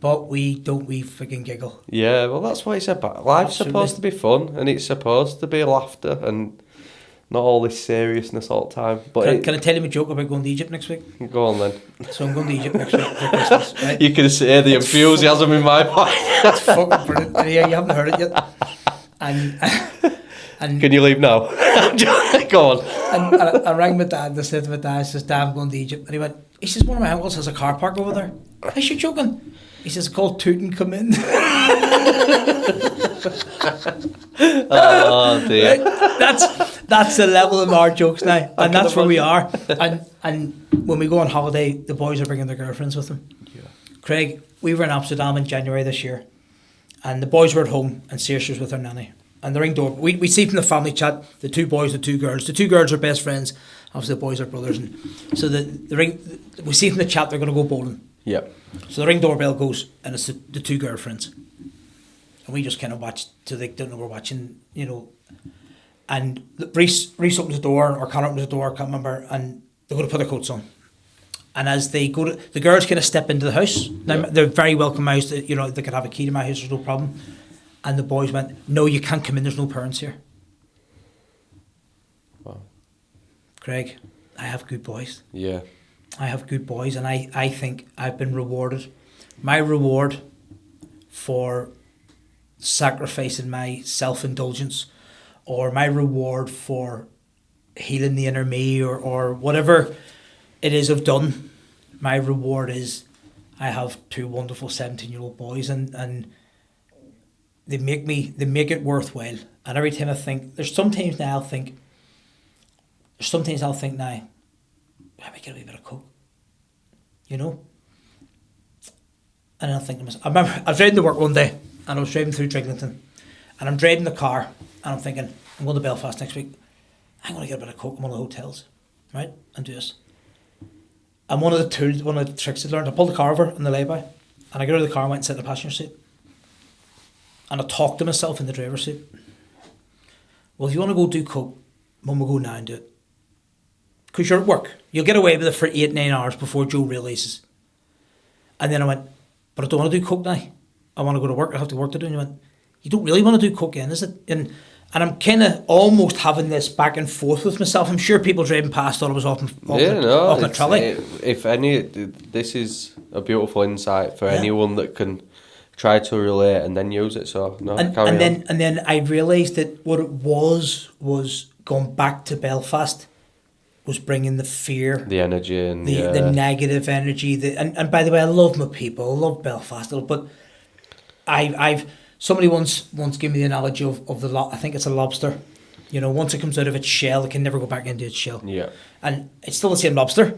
but we freaking giggle. Yeah, well, that's what he said. But life's supposed to be fun, and it's supposed to be laughter, and not all this seriousness all the time. But can I tell you a joke about going to Egypt next week? Go on then. So I'm going to Egypt next week for Christmas. Right? You can see the enthusiasm in my voice. That's fucking brilliant. Yeah, you haven't heard it yet. And can you leave now? Go on. And I rang my dad and I said to my dad, I says, Dad, I'm going to Egypt. And he says, one of my uncles has a car park over there. I said, you're joking? He says, it's called Tutankhamun. Oh dear. That's the level of our jokes now, and that's where we are. And when we go on holiday, the boys are bringing their girlfriends with them. Yeah. Craig, we were in Amsterdam in January this year, and the boys were at home, and Saoirse was with her nanny. And the ring door, we see from the family chat, the two boys, the two girls. The two girls are best friends. Obviously, the boys are brothers, and so the ring. We see from the chat they're going to go bowling. Yep. So the ring doorbell goes, and it's the two girlfriends. And we just kind of watch till they don't know we're watching, And Reese opens the door, or Connor opens the door, I can't remember, and they're going to put their coats on. And as they go to, the girls kind of step into the house. Now, they're very welcome house, they could have a key to my house, there's no problem. And the boys went, no, you can't come in, there's no parents here. Wow. Craig, I have good boys. Yeah. I have good boys, and I think I've been rewarded. My reward for sacrificing my self-indulgence, or my reward for healing the inner me, or whatever it is I've done, my reward is I have two wonderful 17-year-old boys, and they make it worthwhile. And every time I think, there's sometimes I'll think now, I might get a wee bit of coke, And I'll think to myself, I remember I was driving to work one day, and I was driving through Driglington, and I'm driving the car, and I'm thinking, I'm going to Belfast next week, I'm going to get a bit of coke in one of the hotels, right, and do this. And one of the tricks I learned, I pulled the car over on the lay-by, and I got out of the car and went and sat in the passenger seat, and I talked to myself in the driver's seat. Well, if you want to go do coke, Mum will go now and do it. Because you're at work. You'll get away with it for 8-9 hours before Joe realises. And then I went, but I don't want to do coke now. I want to go to work. I have to work to do. And he went, you don't really want to do coke again, is it? And I'm kind of almost having this back and forth with myself. I'm sure people driving past thought I was off the trolley. If any, this is a beautiful insight for anyone that can try to relate and then use it. So no, and then I realised that what it was going back to Belfast was bringing the fear, the energy, and the negative energy. And by the way, I love my people. I love Belfast, but I've somebody once gave me the analogy of the I think it's a lobster. Once it comes out of its shell, it can never go back into its shell. Yeah. And it's still the same lobster.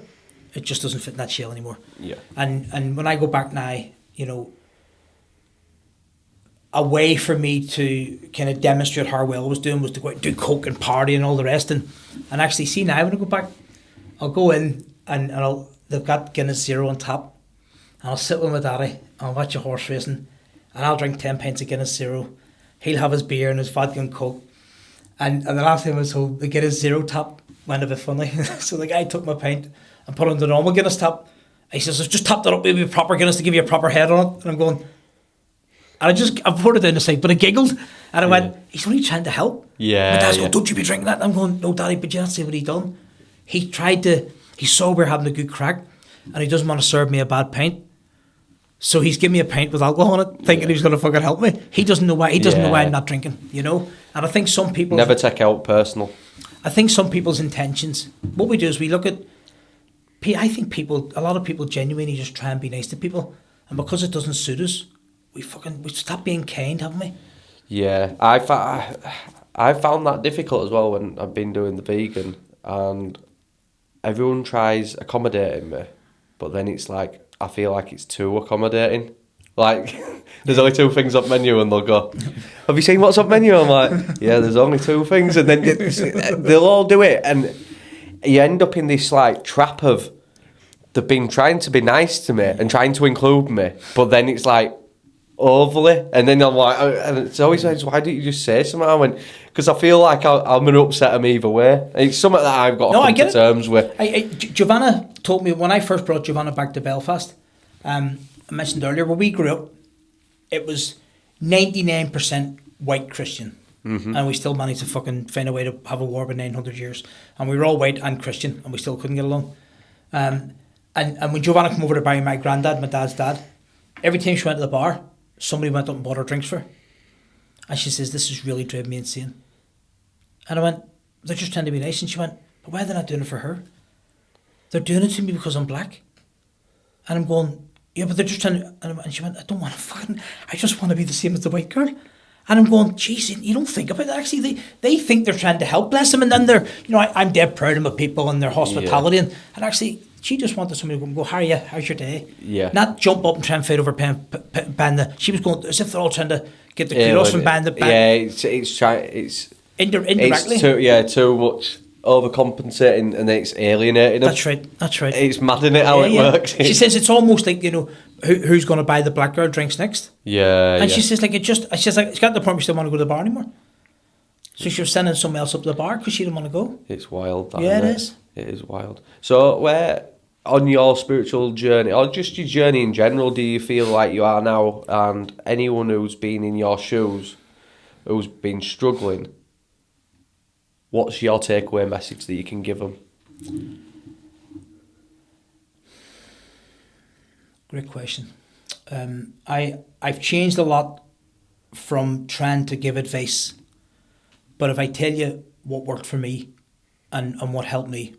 It just doesn't fit in that shell anymore. Yeah. And when I go back now, a way for me to kind of demonstrate how well I was doing was to go out and do coke and party and all the rest, and actually see now when I go back, I'll go in and they've got Guinness Zero on tap, and I'll sit with my daddy and I'll watch a horse racing, and I'll drink 10 pints of Guinness Zero, he'll have his beer and his vodka and coke, and the last time I was home, the Guinness Zero tap went a bit funny. So the guy took my pint and put it on the normal Guinness tap. He says, I've just tapped it up with a proper Guinness to give you a proper head on it, and I'm going, and I put it down the side, but I giggled, and I went, he's only trying to help. Yeah. My dad's going, don't you be drinking that? And I'm going, no, Daddy, but you don't see what he done. He saw we're having a good crack, and he doesn't want to serve me a bad pint. So he's giving me a pint with alcohol in it, thinking he's going to fucking help me. He doesn't know why. He doesn't know why I'm not drinking, And I think some people never take out personal. I think some people's intentions. What we do is we look at. I think a lot of people genuinely just try and be nice to people, and because it doesn't suit us, we stop being kind, haven't we? Yeah, I found that difficult as well when I've been doing the vegan, and everyone tries accommodating me, but then it's like I feel like it's too accommodating. Like there's only 2 things on menu, and they'll go, "Have you seen what's on menu?" I'm like, "Yeah, there's only 2 things," and then they'll all do it, and you end up in this like trap of they've been trying to be nice to me and trying to include me, but then it's like overly, and then I'm like, and it's always like, why don't you just say something? I went, because I feel like I'm going to upset them either way. It's something that I've got to come to terms with. Giovanna told me when I first brought Giovanna back to Belfast, I mentioned earlier, where we grew up, it was 99% white Christian. And we still managed to fucking find a way to have a war for 900 years. And we were all white and Christian, and we still couldn't get along. And when Giovanna came over to bury my granddad, my dad's dad, every time she went to the bar, somebody went up and bought her drinks for her. And she says, "This is really driving me insane." And I went, "They're just trying to be nice." And she went, "But why are they not doing it for her? They're doing it to me because I'm black." And I'm going, "Yeah, but they're just trying to..." And she went, "I don't want to fucking... I just want to be the same as the white girl." And I'm going, "Jeez, you don't think about that. Actually, they think they're trying to help, bless them. And then they're, I'm dead proud of my people and their hospitality. And actually, she just wanted somebody to go, "How are you? How's your day?" Yeah. Not jump up and try and fight over band. She was going as if they're all trying to get the kudos from band. Yeah, it's indirectly. It's too much overcompensating, and it's alienating them. That's right. It's mad, isn't it, how it works? She says it's almost like, who's going to buy the black girl drinks next? Yeah. And she says it's got to the point where she didn't want to go to the bar anymore. So she was sending someone else up to the bar because she didn't want to go. It's wild. It is. It is wild. So where on your spiritual journey, or just your journey in general, do you feel like you are now, and anyone who's been in your shoes, who's been struggling, what's your takeaway message that you can give them? Great question. I've changed a lot from trying to give advice, but if I tell you what worked for me and what helped me,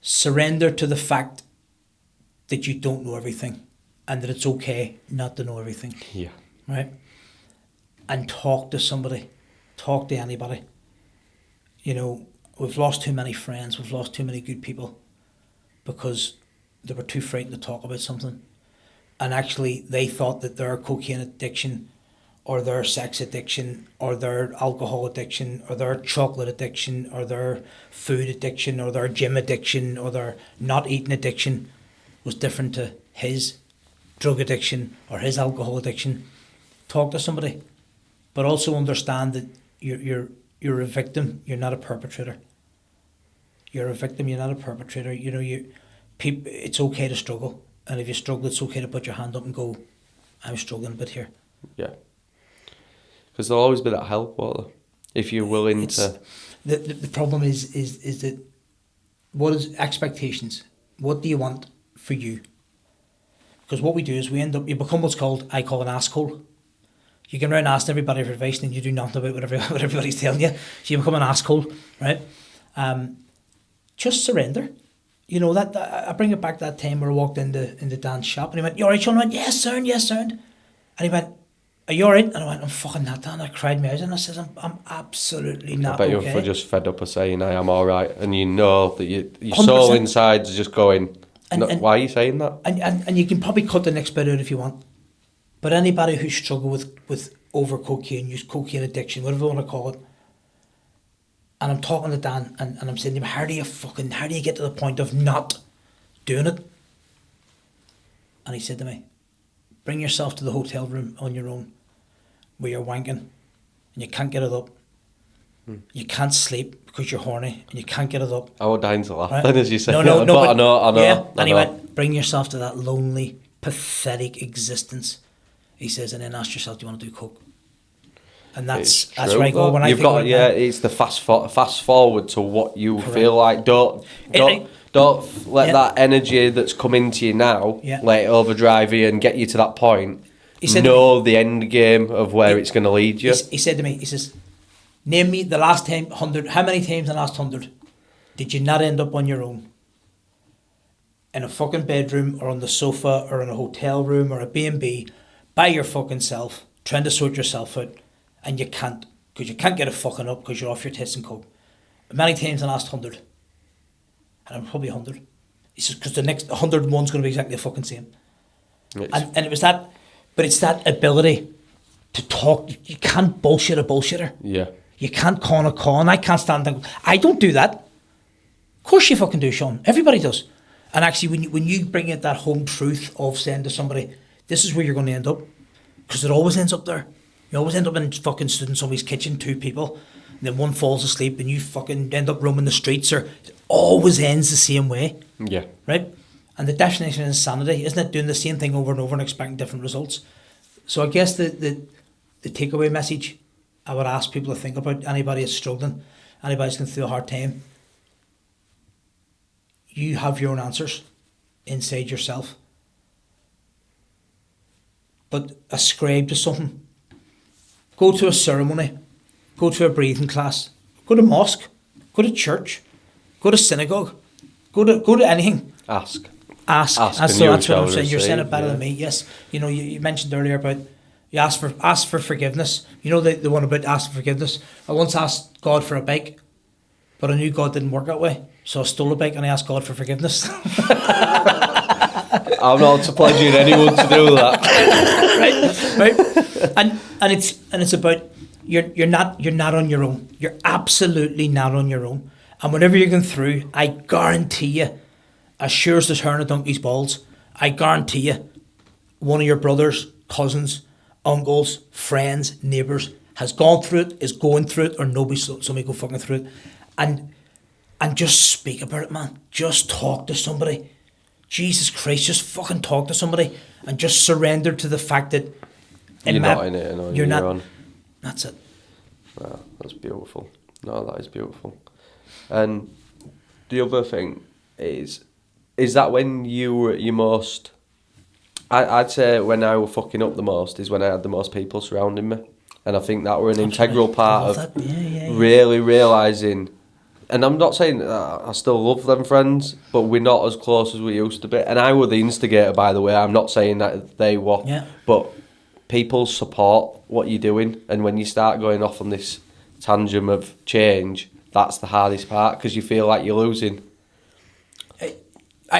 surrender to the fact that you don't know everything and that it's okay not to know everything. Yeah. Right? And talk to somebody. Talk to anybody. We've lost too many friends. We've lost too many good people because they were too frightened to talk about something. And actually, they thought that their cocaine addiction or their sex addiction or their alcohol addiction or their chocolate addiction or their food addiction or their gym addiction or their not eating addiction was different to his drug addiction or his alcohol addiction. Talk to somebody, but also understand that you're a victim. You're not a perpetrator. You're a victim. You're not a perpetrator. It's okay to struggle, and if you struggle, it's okay to put your hand up and go, "I'm struggling a bit here." Yeah. Because there'll always be that help, won't there? If you're willing to... The problem is that what is expectations? What do you want for you? Because what we do is you become what's I call an asshole. You can run asking everybody for advice and you do nothing about what everybody's telling you. So you become an asshole, right? Just surrender. That I bring it back to that time where I walked in the dance shop and he went, "You all right, Sean?" I went, "Yes, sir, yes, sir." And he went, "Are you all right?" And I went, "I'm fucking not done." I cried my eyes and I said, I'm absolutely not okay. I bet you're just fed up of saying I am all right, and you know that your soul inside is just going, why are you saying that? And you can probably cut the next bit out if you want. But anybody who struggles with over cocaine, use cocaine addiction, whatever you want to call it, and I'm talking to Dan and I'm saying to him, how do you get to the point of not doing it? And he said to me, "Bring yourself to the hotel room on your own where you're wanking and you can't get it up. You can't sleep because you're horny and you can't get it up." I was dying to laugh then as you said I know. Yeah. And he went, "Bring yourself to that lonely, pathetic existence." He says, "And then ask yourself, do you want to do coke?" And that's where I go when I think about that. It's the fast forward to what you feel like. Don't let that energy that's come into you now let it overdrive you and get you to that point. The end game of where it's going to lead you. He said to me, he says, Name me the last time 100. How many times in the last 100 did you not end up on your own? In a fucking bedroom or on the sofa or in a hotel room or a B&B by your fucking self, trying to sort yourself out, and you can't, because you can't get it fucking up because you're off your tits and coke. Many times in the last 100. And I'm probably 100. It's just because the next 101's going to be exactly the fucking same. And it was that, but it's that ability to talk. You can't bullshit a bullshitter. Yeah. You can't con a con. I can't stand there. I don't do that. Of course you fucking do, Sean. Everybody does. And actually, when you bring in that home truth of saying to somebody, this is where you're going to end up, because it always ends up there. You always end up in fucking stood in somebody's kitchen, 2 people, and then one falls asleep and you fucking end up roaming the streets, or it always ends the same way. Yeah. Right? And the definition of insanity, isn't it doing the same thing over and over and expecting different results? So I guess the takeaway message I would ask people to think about, anybody that's struggling, anybody's going through a hard time, you have your own answers inside yourself. But ascribe to something. Go to a ceremony. Go to a breathing class. Go to mosque. Go to church. Go to synagogue. Go to anything. Ask. That's what I'm saying. You're saying it better than me. Yes. You know, you mentioned earlier about you ask for forgiveness. You know the one about ask for forgiveness. I once asked God for a bike, but I knew God didn't work that way. So I stole a bike and I asked God for forgiveness. I'm not obliging anyone to do that. right. And it's about you're not on your own. You're absolutely not on your own. And whenever you're going through, I guarantee you, as sure as there's hair on a donkey's balls, I guarantee you, one of your brothers, cousins, uncles, friends, neighbours has gone through it, is going through it, or somebody go fucking through it, and just speak about it, man. Just talk to somebody. Jesus Christ, just fucking talk to somebody and just surrender to the fact that you're not in it, and you're not. On. That's it. Wow, that's beautiful. No, that is beautiful. And the other thing is that when you were at your most, I'd say when I were fucking up the most is when I had the most people surrounding me, and I think that were an integral part of really realising. And I'm not saying I still love them friends, but we're not as close as we used to be. And I were the instigator, by the way. I'm not saying that they were. Yeah. But people support what you're doing. And when you start going off on this tangent of change, that's the hardest part, because you feel like you're losing.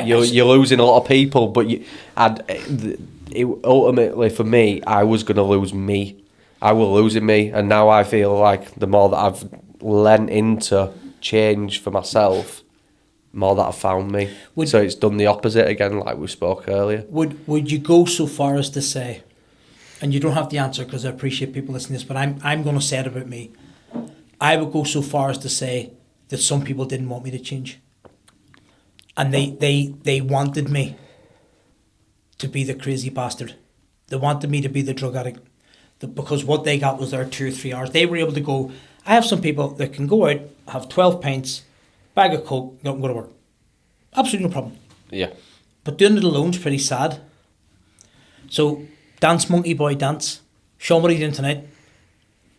You're losing a lot of people, but ultimately for me, I was going to lose me. I was losing me. And now I feel like the more that I've lent into change for myself, more that I've found me. So it's done the opposite again, like we spoke earlier. Would you go so far as to say, and you don't have the answer because I appreciate people listening to this, but I'm going to say it about me. I would go so far as to say that some people didn't want me to change, and they wanted me to be the crazy bastard. They wanted me to be the drug addict, because what they got was their 2 or 3 hours. They were able to go. I have some people that can go out, have 12 pints, bag of coke, go to work. Absolutely no problem. Yeah. But doing it alone is pretty sad. So, dance, monkey boy, dance. Show what are you doing tonight?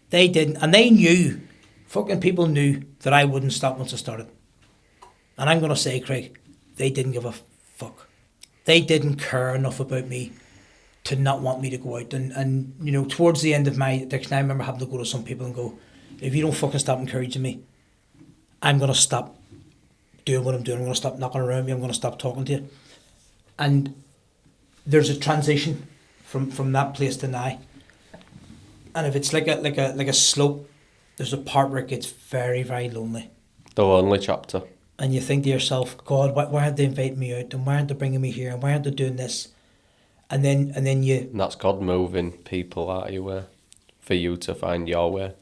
They didn't. And they knew, fucking people knew that I wouldn't stop once I started. And I'm going to say, Craig, they didn't give a fuck. They didn't care enough about me to not want me to go out. And you know, towards the end of my addiction, I remember having to go to some people and go, if you don't fucking stop encouraging me, I'm going to stop doing what I'm doing. I'm going to stop knocking around me. I'm going to stop talking to you. And there's a transition from that place to now. And if it's like a slope, there's a part where it gets very, very lonely. The lonely chapter. And you think to yourself, God, why aren't they inviting me out? And why aren't they bringing me here? And why aren't they doing this? And then you... And that's God moving people out of your way for you to find your way.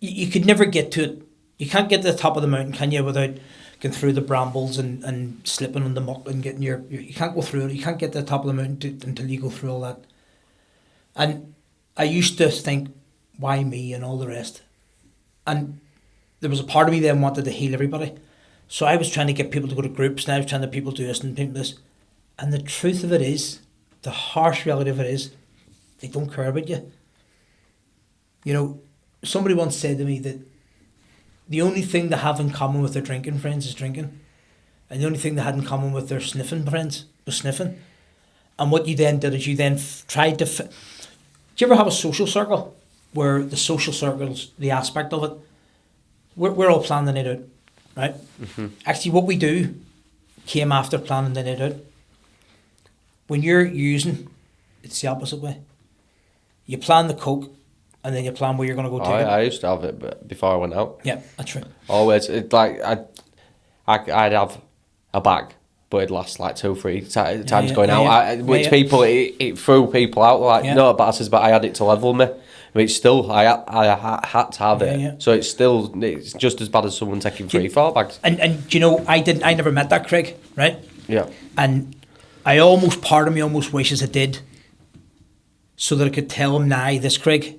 You could never get to it. You can't get to the top of the mountain, can you, without going through the brambles and slipping on the muck and getting you can't go through it. You can't get to the top of the mountain until you go through all that. And I used to think, why me and all the rest? And there was a part of me then wanted to heal everybody. So I was trying to get people to go to groups, and I was trying to people do this and people this. And the truth of it is, the harsh reality of it is, they don't care about you. You know, somebody once said to me that the only thing they have in common with their drinking friends is drinking. And the only thing they had in common with their sniffing friends was sniffing. And what you then did is you then tried to... do you ever have a social circle where the social circle's the aspect of it? We're all planning the night out, right? Mm-hmm. Actually, what we do came after planning the night out. When you're using, it's the opposite way. You plan the coke, and then you plan where you're going to go take it. I used to have it before I went out. Yeah, that's right. Always, I'd have a bag, but it'd last like 2-3 times going out. Which people, it threw people out like, no, but I says, but I had it to level me. I mean, it's still, I had to have it. Yeah. So it's just as bad as someone taking 3-4 bags. And you know, I never met that Craig, right? Yeah. And part of me almost wishes I did, so that I could tell him now, this Craig,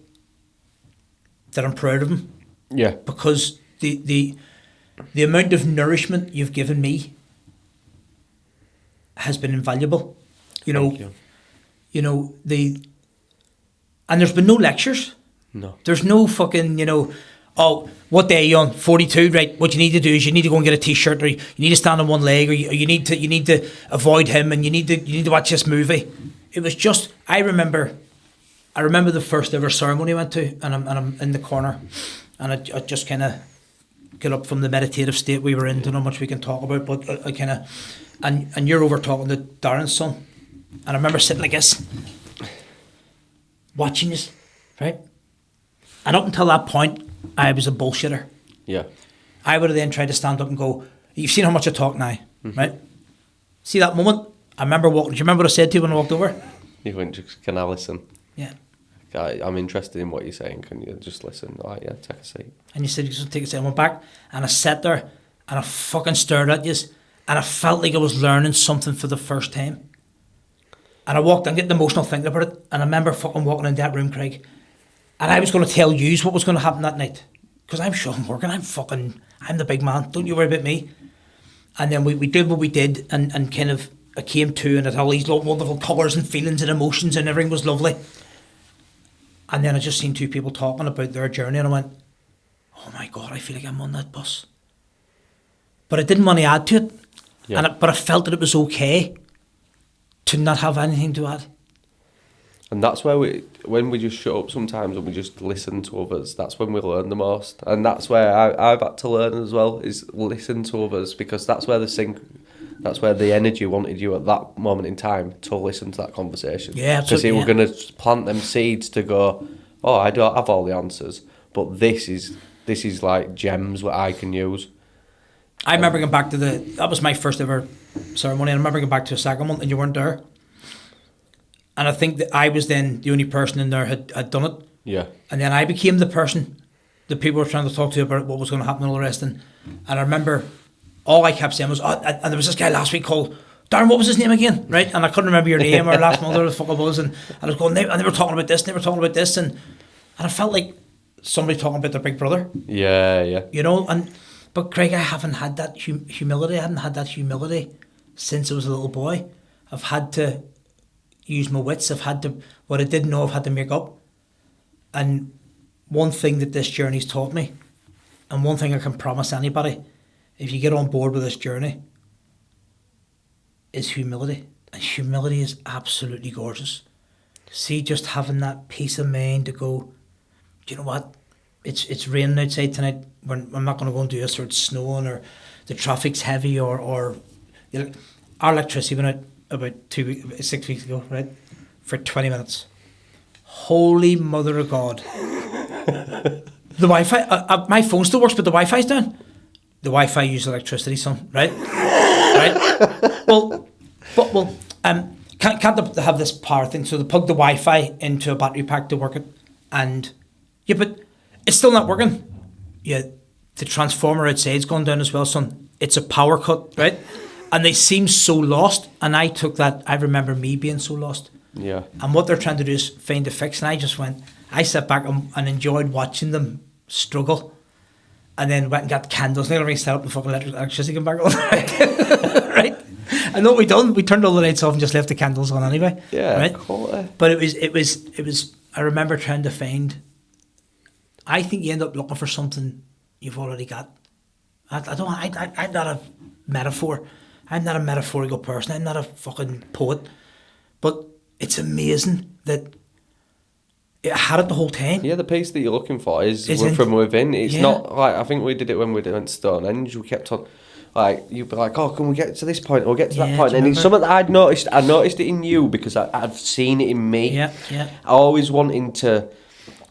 that I'm proud of him. Yeah. Because the amount of nourishment you've given me has been invaluable. You know, and there's been no lectures. No. There's no fucking, oh, what day are you on? 42, right? What you need to do is you need to go and get a t-shirt, or you need to stand on one leg, or you need to avoid him, and you need to watch this movie. It was just, I remember the first ever ceremony I went to, and I'm in the corner, and I just kind of get up from the meditative state we were in. Don't know much we can talk about, but I kind of, and you're over talking to Darren's son, and I remember sitting like this, watching this, right? And up until that point, I was a bullshitter. Yeah. I would have then tried to stand up and go, you've seen how much I talk now, right? See that moment? I remember walking. Do you remember what I said to you when I walked over? You went, can I listen? Yeah. I'm interested in what you're saying. Can you just listen? All right, yeah, take a seat. And you said, you just take a seat. I went back and I sat there and I fucking stared at you, and I felt like I was learning something for the first time. And I walked, I'm getting emotional thinking about it, and I remember fucking walking into that room, Craig, and I was going to tell you what was going to happen that night, because I'm sure I'm working, I'm the big man, don't you worry about me. And then we did what we did, and kind of I came to, and it had all these wonderful colours and feelings and emotions, and everything was lovely. And then I just seen two people talking about their journey, and I went, oh my God, I feel like I'm on that bus. But I didn't want to add to it, but I felt that it was okay to not have anything to add. And that's where when we just shut up sometimes and we just listen to others, that's when we learn the most. And that's where I've had to learn as well, is listen to others, because that's where the energy wanted you at that moment in time to listen to that conversation. Yeah, absolutely. Because we're going to plant them seeds to go, oh, I don't have all the answers, but this is like gems what I can use. I remember going back to that was my first ever ceremony, and I remember going back to a second one, and you weren't there. And I think that I was then the only person in there had done it. Yeah. And then I became the person that people were trying to talk to about what was going to happen and all the rest. And I remember all I kept saying was, and there was this guy last week called, Darren, what was his name again? Right? And I couldn't remember your name or last month or the fuck it was. And I was going, and they were talking about this, and they were talking about this. And I felt like somebody talking about their big brother. Yeah. But Craig, I haven't had that humility. I hadn't had that humility since I was a little boy. I've had to use my wits. What I didn't know, I've had to make up. And one thing that this journey's taught me, and one thing I can promise anybody, if you get on board with this journey, is humility. And humility is absolutely gorgeous. See, just having that peace of mind to go, do you know what? It's raining outside tonight. I'm not going to go and do this, or it's snowing, or the traffic's heavy, or our electricity went out about 6 weeks ago, right? For 20 minutes. Holy Mother of God. The Wi-Fi, my phone still works, but the Wi-Fi's down. The Wi-Fi uses electricity, son, right? Right? Well, can't they have this power thing? So they plug the Wi-Fi into a battery pack to work it, and but it's still not working. Yeah, the transformer outside's gone down as well, son. It's a power cut, right? And they seem so lost. And I took that. I remember me being so lost. Yeah. And what they're trying to do is find a fix. And I sat back and enjoyed watching them struggle. And then went and got candles. And everything set up, the fucking electricity came back on. Right? And what we done? We turned all the lights off and just left the candles on anyway. Yeah. Right? Quality. But it was. I remember trying to find I think you end up looking for something you've already got. I'm not a metaphor. I'm not a metaphorical person. I'm not a fucking poet. But it's amazing that I had it the whole time. Yeah, the peace that you're looking for is Isn't- from within. It's Yeah. not like, I think we did it when we went to Stonehenge. We kept on, like, you'd be like, oh, can we get to this point or get to Yeah, that point? do you And it's remember? something that I'd noticed. I noticed it in you because I've seen it in me. Yeah, yeah. I always wanting to,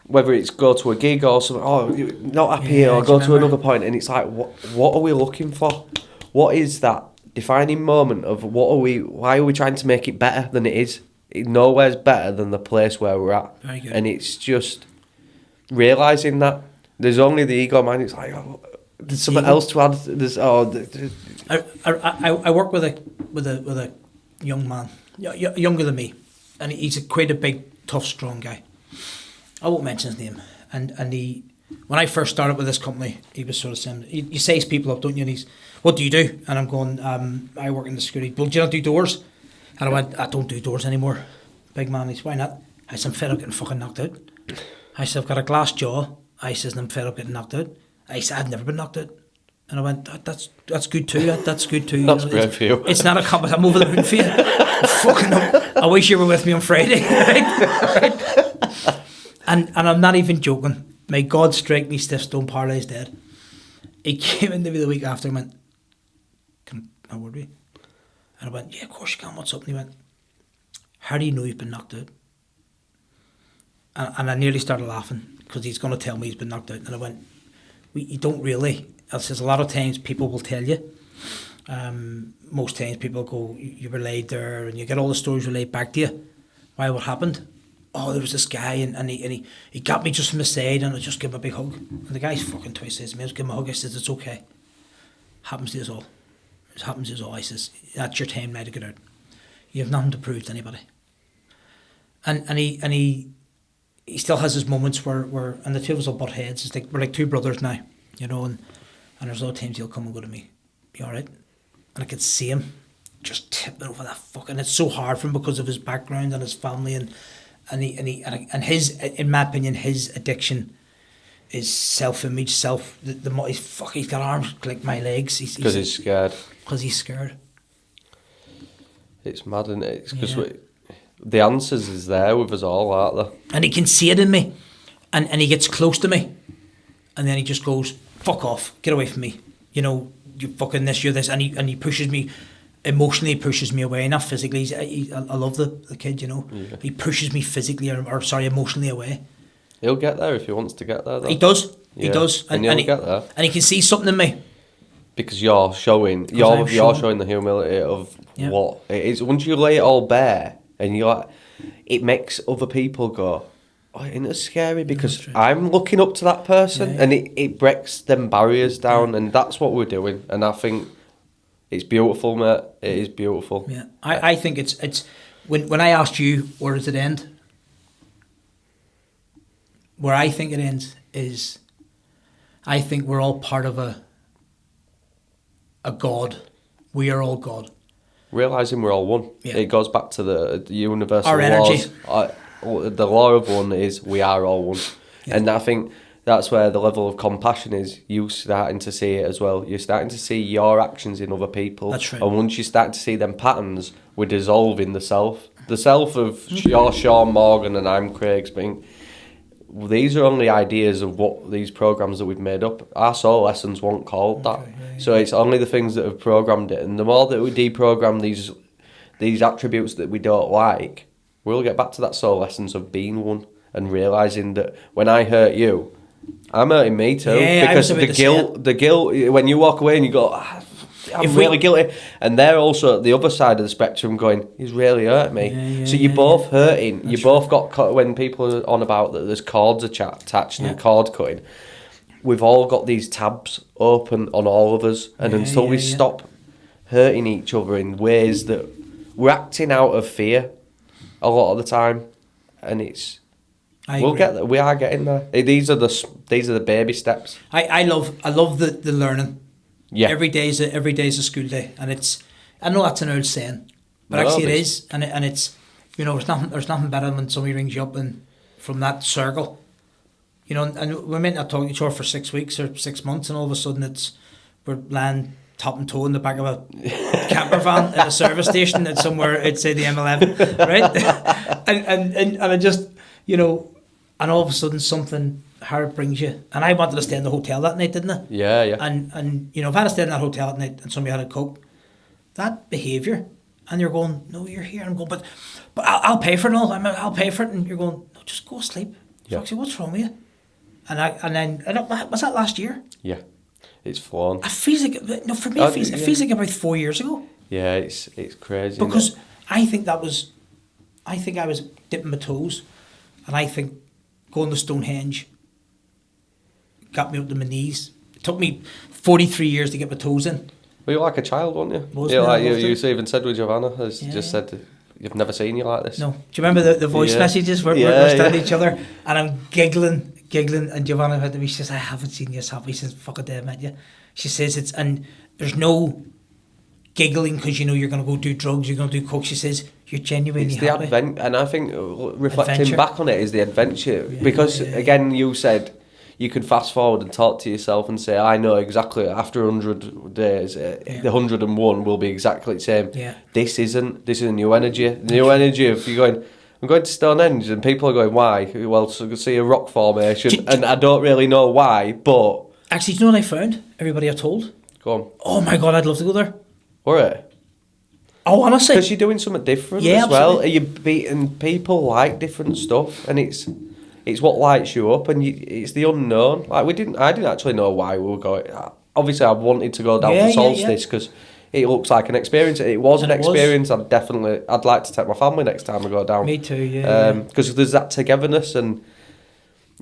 whether it's go to a gig or something, oh, you're not happy here, Yeah, or do go you to remember? another point, and it's like, what are we looking for? What is that defining moment of why are we trying to make it better than it is? Nowhere's better than the place where we're at. Very good. And it's just realising that there's only the ego mind. It's like, oh, there's something Ego. else to add. There's I work with a young man, younger than me, and he's quite a big, tough, strong guy. I won't mention his name. And he, when I first started with this company, he was sort of saying, you size people up, don't you? And he's, what do you do? And I'm going, I work in the security. Well, do you not do doors? And I went, I don't do doors anymore. Big man, he's, why not? I said, I'm fed up getting fucking knocked out. I said, I've got a glass jaw. I says, and I'm fed up getting knocked out. I said, I've never been knocked out. And I went, that's good too. That's good too. That's great for you. It's not a competition. I'm over the moon for you. Fucking I wish you were with me on Friday. Right? And I'm not even joking. May God strike me stiff, stone, paralysed, dead. He came into me the week after and went, can I word with you? And I went, yeah, of course you can. What's up? And he went, how do you know you've been knocked out? And I nearly started laughing because he's going to tell me he's been knocked out. And I went, you don't really. I says, a lot of times people will tell you. Most times people go, you were laid there, and you get all the stories relayed back to you. Why, what happened? Oh, there was this guy, and he got me just from the side, and I just give him a big hug. And the guy's fucking twice says to me, I just give him a hug. I says, it's okay. Happens to us all. It happens to us all. I says, that's your time now to get out. You have nothing to prove to anybody. And he still has his moments where and the two of us will butt heads. It's like we're like two brothers now, you know, and there's a lot of times he'll come and go to me, you alright? And I could see him just tipping over that fucking, it's so hard for him because of his background and his family and his, in my opinion, his addiction is self-image, he's got arms like my legs. Because he's scared. Because he's scared. It's mad, isn't it? It's because the answers is there with us all, aren't they? And he can see it in me, and he gets close to me, and then he just goes, fuck off, get away from me, you know, you fucking this, you're this, and he pushes me, emotionally pushes me away, not physically. I love the kid, you know. Yeah. He pushes me physically, emotionally away. He'll get there if he wants to get there, though. He does, he does. And he'll get there. And he can see something in me. Because you're showing the humility of what it is. Once you lay it all bare, and you're like, it makes other people go, oh, isn't it scary? Because I'm looking up to that person, and it breaks them barriers down, and that's what we're doing. And I think it's beautiful, mate. It is beautiful. Yeah, I think it's when I asked you where does it end, where I think it ends is, I think we're all part of a God. We are all God. Realising we're all one. Yeah. It goes back to the universal our laws. energy. The law of one is we are all one. Yeah. And I think that's where the level of compassion is. You starting to see it as well. You're starting to see your actions in other people. That's right. And once you start to see them patterns, we're dissolving the self. The self of you're Sean Morgan and I'm Craig Spink. These are only ideas of what these programs that we've made up. Our soul lessons weren't called that. Yeah. So it's only the things that have programmed it. And the more that we deprogram these attributes that we don't like, we'll get back to that soul essence of being one and realising that when I hurt you, I'm hurting me too. Yeah, because the guilt, when you walk away and you go, I'm really guilty. And they're also at the other side of the spectrum going, he's really hurt me. So you're both hurting. You both got caught when people are on about that there's cords attached and cord cutting. We've all got these tabs open on all of us. And until we stop hurting each other in ways that we're acting out of fear a lot of the time. And we'll get there. We are getting there. These are the baby steps. I love the learning. Yeah. Every day's a school day, and I know that's an old saying, but actually it is, and it's, you know, there's nothing better than when somebody rings you up and from that circle, You know, and we might not talk to each other for 6 weeks or 6 months, and all of a sudden we're lying top and toe in the back of a camper van at a service station at somewhere outside the M11, right? and I just, you know, and all of a sudden something hard brings you. And I wanted to stay in the hotel that night, didn't I? Yeah, yeah. And you know, if I had stayed in that hotel at night and somebody had a coke, that behaviour, and you're going, no, you're here. I'm going, but I'll pay for it all. I'll pay for it. And you're going, no, just go sleep. Yeah. Foxy, what's wrong with you? And then was that last year? Yeah, it's flown. It feels like, no, for me, it feels like about 4 years ago. Yeah, it's crazy. Because I think I was dipping my toes, and I think going to Stonehenge got me up to my knees. It took me 43 years to get my toes in. Well, you're like a child, weren't you? Was yeah, me, like I you loved it. even said with Giovanna, said, you've never seen you like this. No. Do you remember the voice messages where we're staring at each other, and I'm giggling, and Giovanna had to me, she says, I haven't seen you as happy since fucking day I met you. She says and there's no giggling because you know you're going to go do drugs, you're going to do coke. She says, you're genuinely happy. And I think reflecting Adventure. back on it is the adventure. Because, again, you said you could fast forward and talk to yourself and say, I know exactly, after 100 days, the 101 will be exactly the same. Yeah. This is a new energy. The new energy of you going, I'm going to Stonehenge, and people are going, why? Well, so I can see a rock formation, and I don't really know why, but... Actually, do you know what I found? Everybody I told? Go on. Oh my God, I'd love to go there. Alright. Oh, honestly. Because you're doing something different as well. Are you beating people like different stuff, and it's what lights you up, and it's the unknown. Like I didn't actually know why we were going. Obviously, I wanted to go down for Solstice because it looks like an experience. It was an experience. I'd like to take my family next time I go down. Me too. Yeah. Because there's that togetherness, and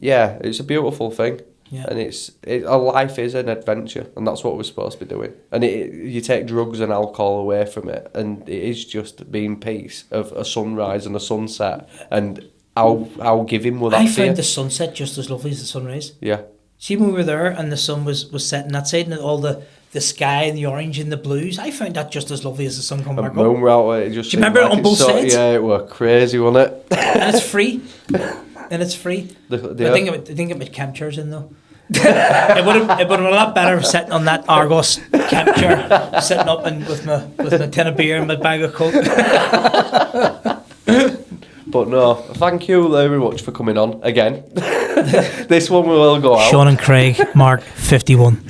yeah, it's a beautiful thing. Yeah. And our life is an adventure, and that's what we're supposed to be doing. And you take drugs and alcohol away from it, and it is just being peace of a sunrise and a sunset. And how giving will that be? I found the sunset just as lovely as the sunrise. Yeah. See, when we were there and the sun was setting that side, and all the sky and the orange and the blues, I found that just as lovely as the sun coming back up. Moon were out, it just do you remember it on both sides? Yeah, it were crazy, wasn't it? And it's free. And it's free. I think it would camp chairs in though. it would have been a lot better sitting on that Argos camp chair, sitting up and with my tin of beer and my bag of coke. But no, thank you very much for coming on again. This one will go out. Sean and Craig, Mark 51.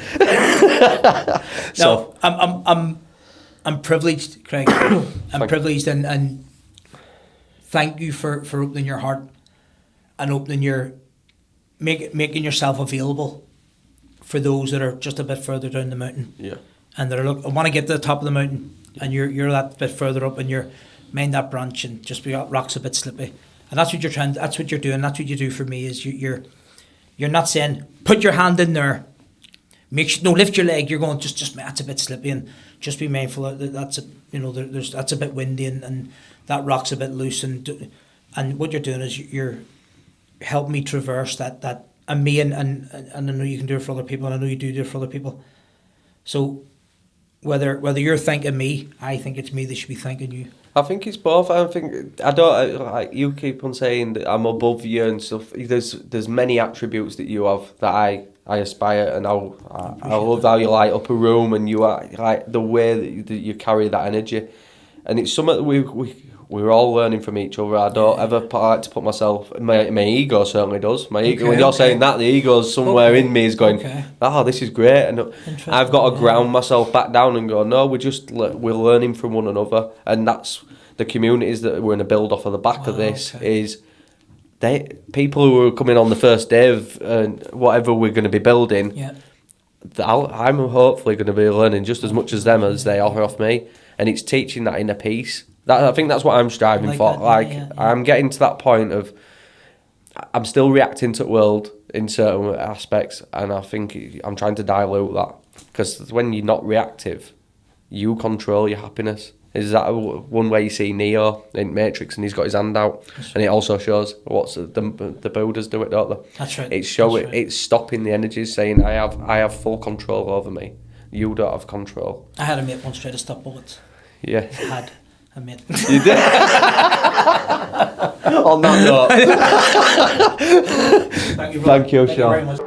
So I'm privileged, Craig. I'm privileged, and thank you for opening your heart and opening making yourself available for those that are just a bit further down the mountain. Yeah. And they're I want to get to the top of the mountain, and you're that bit further up, and you're mind that branch, and just be rocks a bit slippy. And that's what you're trying. That's what you're doing. That's what you do for me. Is you're not saying put your hand in there, lift your leg. You're going just that's a bit slippy, and just be mindful that that's that's a bit windy, and that rock's a bit loose, and what you're doing is you're helping me traverse that, and me and I know you can do it for other people, and I know you do it for other people. So whether you're thanking me, I think it's me that should be thanking you. I think it's both. I don't like you keep on saying that I'm above you and stuff. There's many attributes that you have that I aspire, and I love how you light up a room, and you are like the way that you carry that energy, and it's something that we're all learning from each other. I don't ever like to put myself. My ego certainly does. My ego. When you're saying that, the ego's somewhere in me is going, "Oh, this is great," and I've got to ground myself back down and go, "No, we're learning from one another," and that's the communities that we're going to build off of the back of this. Is people who are coming on the first day of whatever we're going to be building. Yeah. I'm hopefully going to be learning just as much as them as they are off me, and it's teaching that inner peace. I think that's what I'm striving for. I'm getting to that point of I'm still reacting to the world in certain aspects, and I think I'm trying to dilute that, because when you're not reactive, you control your happiness. Is that one way you see Neo in Matrix, and he's got his hand out, and it also shows what's the Buddhas do it, don't they? That's right. It's stopping the energies, saying I have full control over me. You don't have control. I had a mate once try to stop bullets. Yeah. I had. I mate. You did. On that note, Thank you, thank you, very Sean. much.